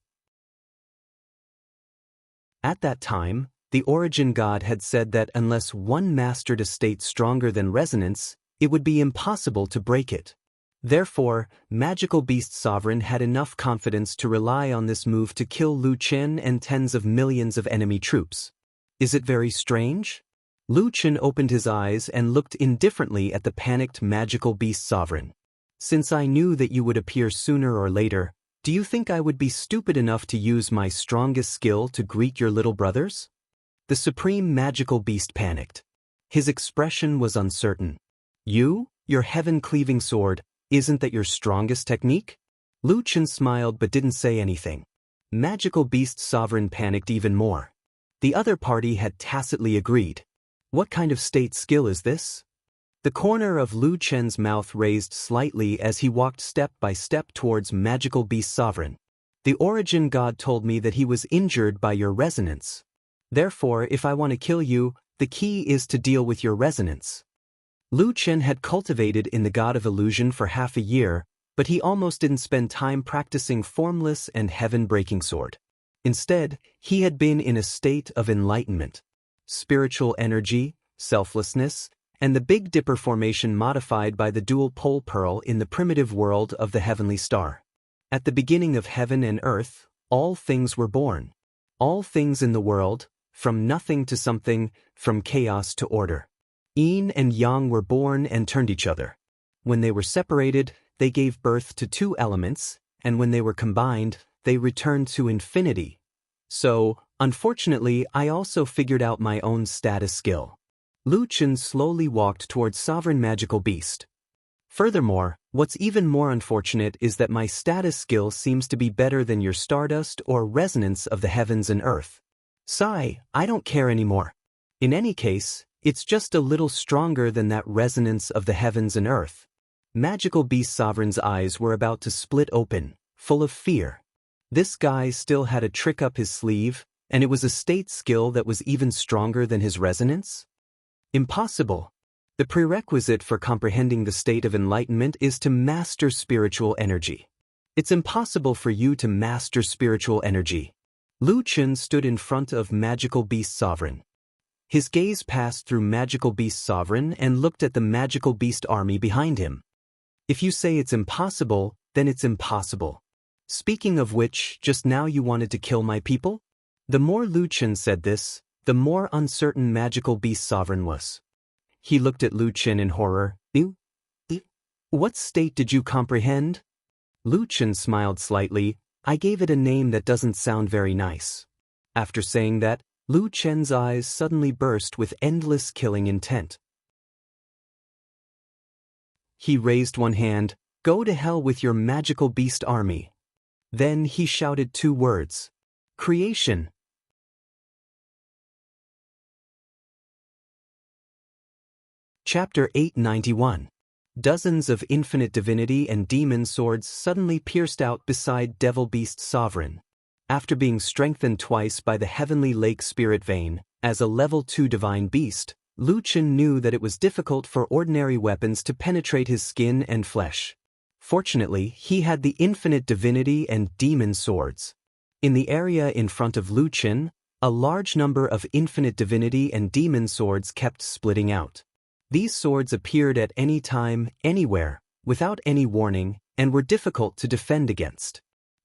At that time, the origin god had said that unless one mastered a state stronger than resonance, it would be impossible to break it. Therefore, Magical Beast Sovereign had enough confidence to rely on this move to kill Lu Qin and tens of millions of enemy troops. Is it very strange? Lu Qin opened his eyes and looked indifferently at the panicked Magical Beast Sovereign. Since I knew that you would appear sooner or later, do you think I would be stupid enough to use my strongest skill to greet your little brothers? The Supreme Magical Beast panicked. His expression was uncertain. Your heaven-cleaving sword, isn't that your strongest technique? Lu Qin smiled but didn't say anything. Magical Beast Sovereign panicked even more. The other party had tacitly agreed. What kind of state skill is this? The corner of Lu Qin's mouth raised slightly as he walked step by step towards Magical Beast Sovereign. The origin god told me that he was injured by your resonance. Therefore, if I want to kill you, the key is to deal with your resonance. Lu Qin had cultivated in the God of Illusion for half a year, but he almost didn't spend time practicing Formless and Heaven-Breaking Sword. Instead, he had been in a state of enlightenment. Spiritual energy, selflessness, and the Big Dipper formation modified by the dual pole pearl in the primitive world of the heavenly star. At the beginning of heaven and earth, all things were born. All things in the world, from nothing to something, from chaos to order. Yin and Yang were born and turned each other. When they were separated, they gave birth to two elements, and when they were combined, they returned to infinity. So, unfortunately, I also figured out my own status skill. Lu Chen slowly walked towards Sovereign Magical Beast. Furthermore, what's even more unfortunate is that my status skill seems to be better than your stardust or resonance of the heavens and earth. Sigh, I don't care anymore. In any case, it's just a little stronger than that resonance of the heavens and earth. Magical Beast Sovereign's eyes were about to split open, full of fear. This guy still had a trick up his sleeve, and it was a state skill that was even stronger than his resonance? Impossible. The prerequisite for comprehending the state of enlightenment is to master spiritual energy. It's impossible for you to master spiritual energy. Lu Chen stood in front of Magical Beast Sovereign. His gaze passed through Magical Beast Sovereign and looked at the Magical Beast army behind him. If you say it's impossible, then it's impossible. Speaking of which, just now you wanted to kill my people? The more Lu Chen said this, the more uncertain Magical Beast Sovereign was. He looked at Lu Chen in horror. What state did you comprehend? Lu Chen smiled slightly. I gave it a name that doesn't sound very nice. After saying that, Lu Chen's eyes suddenly burst with endless killing intent. He raised one hand. Go to hell with your Magical Beast army. Then he shouted two words. Creation. Chapter 891. Dozens of infinite divinity and demon swords suddenly pierced out beside Devil Beast Sovereign. After being strengthened twice by the heavenly lake spirit vein, as a level 2 divine beast, Lu Chen knew that it was difficult for ordinary weapons to penetrate his skin and flesh. Fortunately, he had the infinite divinity and demon swords. In the area in front of Lu Chen, a large number of infinite divinity and demon swords kept splitting out. These swords appeared at any time, anywhere, without any warning, and were difficult to defend against.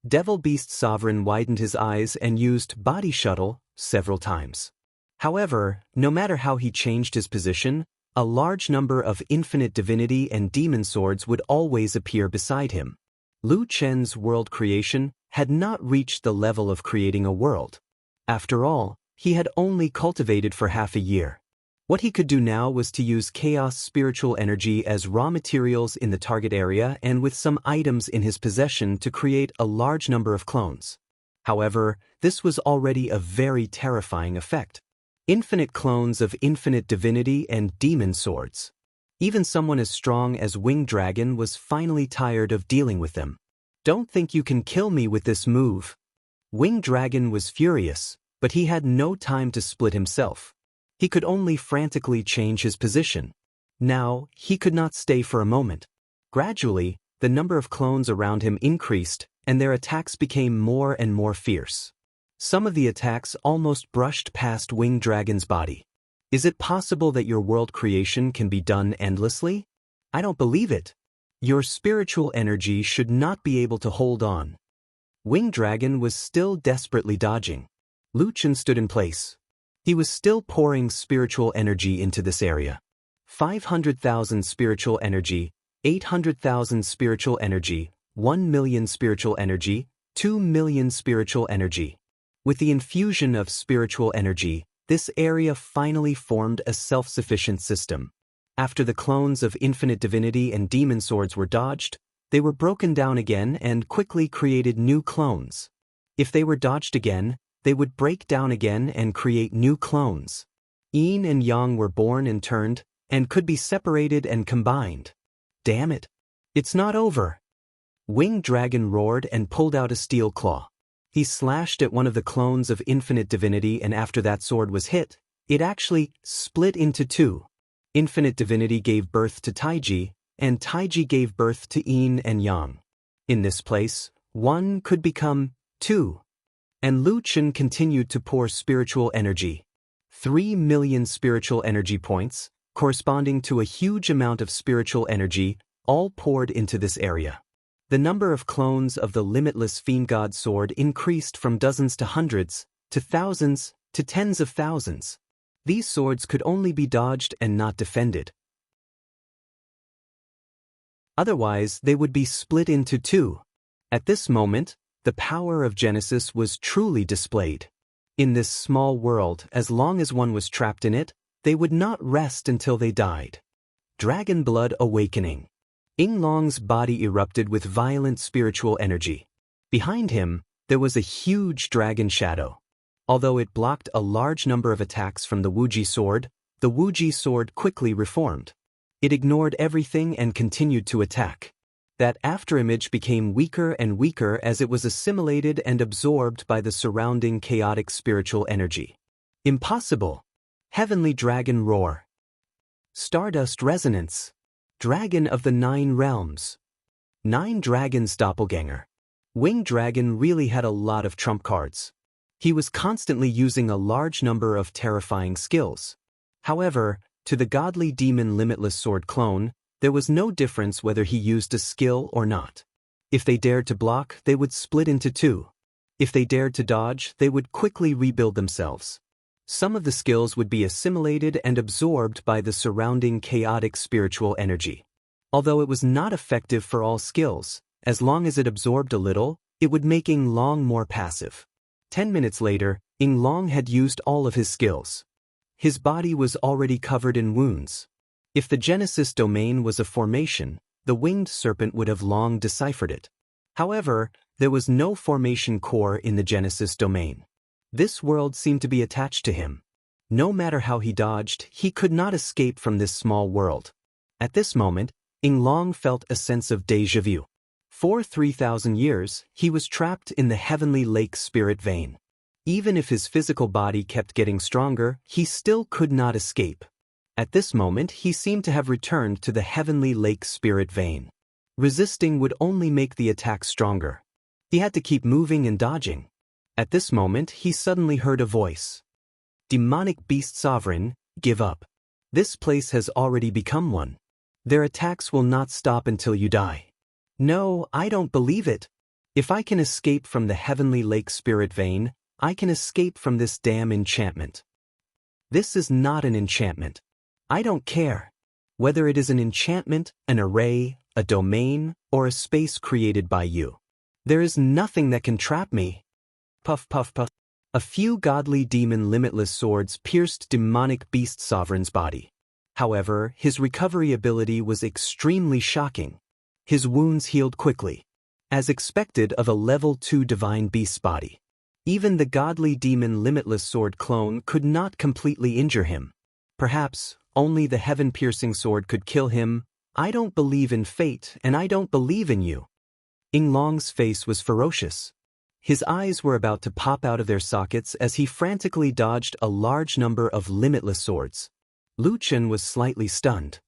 Devil Beast Sovereign widened his eyes and used Body Shuttle several times. However, no matter how he changed his position, a large number of infinite divinity and demon swords would always appear beside him. Lu Chen's world creation had not reached the level of creating a world. After all, he had only cultivated for half a year. What he could do now was to use chaos spiritual energy as raw materials in the target area and with some items in his possession to create a large number of clones. However, this was already a very terrifying effect. Infinite clones of infinite divinity and demon swords. Even someone as strong as Winged Dragon was finally tired of dealing with them. Don't think you can kill me with this move. Winged Dragon was furious, but he had no time to split himself. He could only frantically change his position. Now, he could not stay for a moment. Gradually, the number of clones around him increased, and their attacks became more and more fierce. Some of the attacks almost brushed past Winged Dragon's body. Is it possible that your world creation can be done endlessly? I don't believe it. Your spiritual energy should not be able to hold on. Winged Dragon was still desperately dodging. Lu Chen stood in place. He was still pouring spiritual energy into this area. 500,000 spiritual energy, 800,000 spiritual energy, 1 million spiritual energy, 2 million spiritual energy. With the infusion of spiritual energy, this area finally formed a self-sufficient system. After the clones of infinite divinity and demon swords were dodged, they were broken down again and quickly created new clones. If they were dodged again, they would break down again and create new clones. Yin and Yang were born and turned, and could be separated and combined. Damn it. It's not over. Winged Dragon roared and pulled out a steel claw. He slashed at one of the clones of infinite divinity, and after that sword was hit, it actually split into two. Infinite divinity gave birth to Taiji, and Taiji gave birth to Yin and Yang. In this place, one could become two. And Lu Chen continued to pour spiritual energy. 3 million spiritual energy points, corresponding to a huge amount of spiritual energy, all poured into this area. The number of clones of the limitless Fiend God sword increased from dozens to hundreds, to thousands, to tens of thousands. These swords could only be dodged and not defended. Otherwise, they would be split into two. At this moment, the power of Genesis was truly displayed. In this small world, as long as one was trapped in it, they would not rest until they died. Dragon Blood Awakening. Yinglong's body erupted with violent spiritual energy. Behind him, there was a huge dragon shadow. Although it blocked a large number of attacks from the Wuji sword, the Wuji sword quickly reformed. It ignored everything and continued to attack. That afterimage became weaker and weaker as it was assimilated and absorbed by the surrounding chaotic spiritual energy. Impossible! Heavenly Dragon Roar. Stardust Resonance. Dragon of the 9 Realms. 9 Dragons Doppelganger. Winged Dragon really had a lot of trump cards. He was constantly using a large number of terrifying skills. However, to the godly demon Limitless Sword clone, there was no difference whether he used a skill or not. If they dared to block, they would split into two. If they dared to dodge, they would quickly rebuild themselves. Some of the skills would be assimilated and absorbed by the surrounding chaotic spiritual energy. Although it was not effective for all skills, as long as it absorbed a little, it would make Yinglong more passive. 10 minutes later, Yinglong had used all of his skills. His body was already covered in wounds. If the Genesis domain was a formation, the winged serpent would have long deciphered it. However, there was no formation core in the Genesis domain. This world seemed to be attached to him. No matter how he dodged, he could not escape from this small world. At this moment, Yinglong felt a sense of déjà vu. For 3,000 years, he was trapped in the heavenly lake spirit vein. Even if his physical body kept getting stronger, he still could not escape. At this moment, he seemed to have returned to the heavenly lake spirit vein. Resisting would only make the attack stronger. He had to keep moving and dodging. At this moment, he suddenly heard a voice. Demonic Beast Sovereign, give up. This place has already become one. Their attacks will not stop until you die. No, I don't believe it. If I can escape from the heavenly lake spirit vein, I can escape from this damn enchantment. This is not an enchantment. I don't care. Whether it is an enchantment, an array, a domain, or a space created by you. There is nothing that can trap me. Puff puff puff. A few godly demon limitless swords pierced demonic beast sovereign's body. However, his recovery ability was extremely shocking. His wounds healed quickly, as expected of a level 2 divine beast's body. Even the godly demon limitless sword clone could not completely injure him. Perhaps only the heaven-piercing sword could kill him. I don't believe in fate, and I don't believe in you. Yinglong's face was ferocious. His eyes were about to pop out of their sockets as he frantically dodged a large number of limitless swords. Lu Chen was slightly stunned.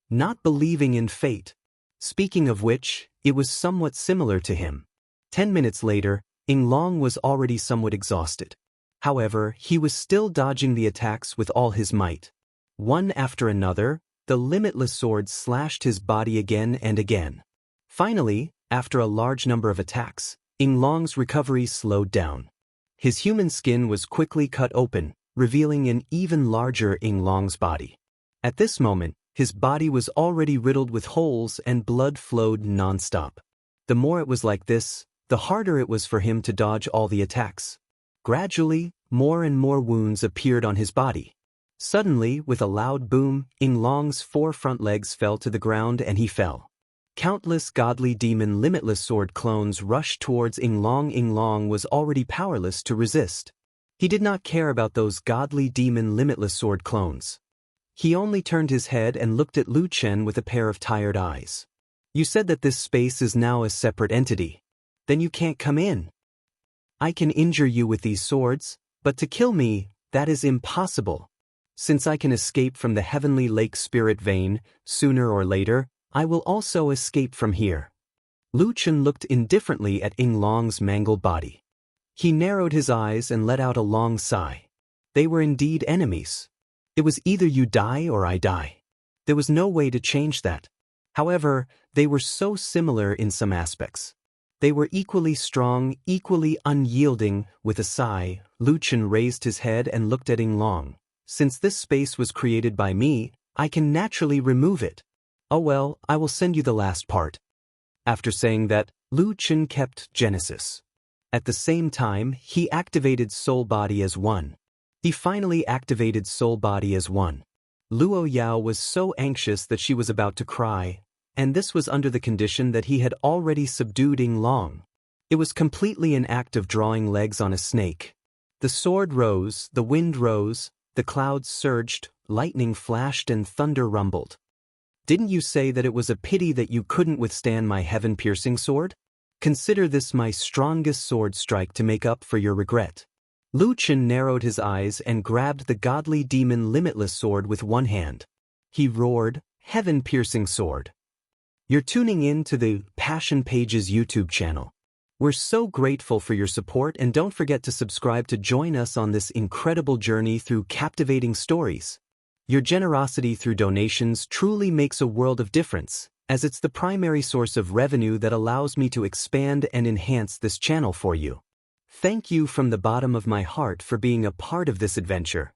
Not believing in fate. Speaking of which, it was somewhat similar to him. 10 minutes later, Yinglong was already somewhat exhausted. However, he was still dodging the attacks with all his might. One after another, the limitless swords slashed his body again and again. Finally, after a large number of attacks, Yinglong's recovery slowed down. His human skin was quickly cut open, revealing an even larger Yinglong's body. At this moment, his body was already riddled with holes and blood flowed non-stop. The more it was like this, the harder it was for him to dodge all the attacks. Gradually, more and more wounds appeared on his body. Suddenly, with a loud boom, Yinglong's 4 front legs fell to the ground and he fell. Countless godly demon limitless sword clones rushed towards Yinglong. Yinglong was already powerless to resist. He did not care about those godly demon limitless sword clones. He only turned his head and looked at Lu Chen with a pair of tired eyes. You said that this space is now a separate entity. Then you can't come in. I can injure you with these swords, but to kill me, that is impossible. Since I can escape from the heavenly lake spirit vein, sooner or later, I will also escape from here. Lu Chen looked indifferently at Yinglong's mangled body. He narrowed his eyes and let out a long sigh. They were indeed enemies. It was either you die or I die. There was no way to change that. However, they were so similar in some aspects. They were equally strong, equally unyielding. With a sigh, Lu Chen raised his head and looked at Ying Long. Since this space was created by me, I can naturally remove it. Oh well, I will send you the last part. After saying that, Lu Chen kept Genesis. At the same time, he activated Soul Body as one. He finally activated Soul Body as one. Luo Yao was so anxious that she was about to cry, and this was under the condition that he had already subdued Ying Long. It was completely an act of drawing legs on a snake. The sword rose, the wind rose, the clouds surged, lightning flashed and thunder rumbled. Didn't you say that it was a pity that you couldn't withstand my heaven-piercing sword? Consider this my strongest sword strike to make up for your regret. Lu Chen narrowed his eyes and grabbed the godly demon limitless sword with one hand. He roared, "Heaven-piercing sword." You're tuning in to the Passion Pages YouTube channel. We're so grateful for your support, and don't forget to subscribe to join us on this incredible journey through captivating stories. Your generosity through donations truly makes a world of difference, as it's the primary source of revenue that allows me to expand and enhance this channel for you. Thank you from the bottom of my heart for being a part of this adventure.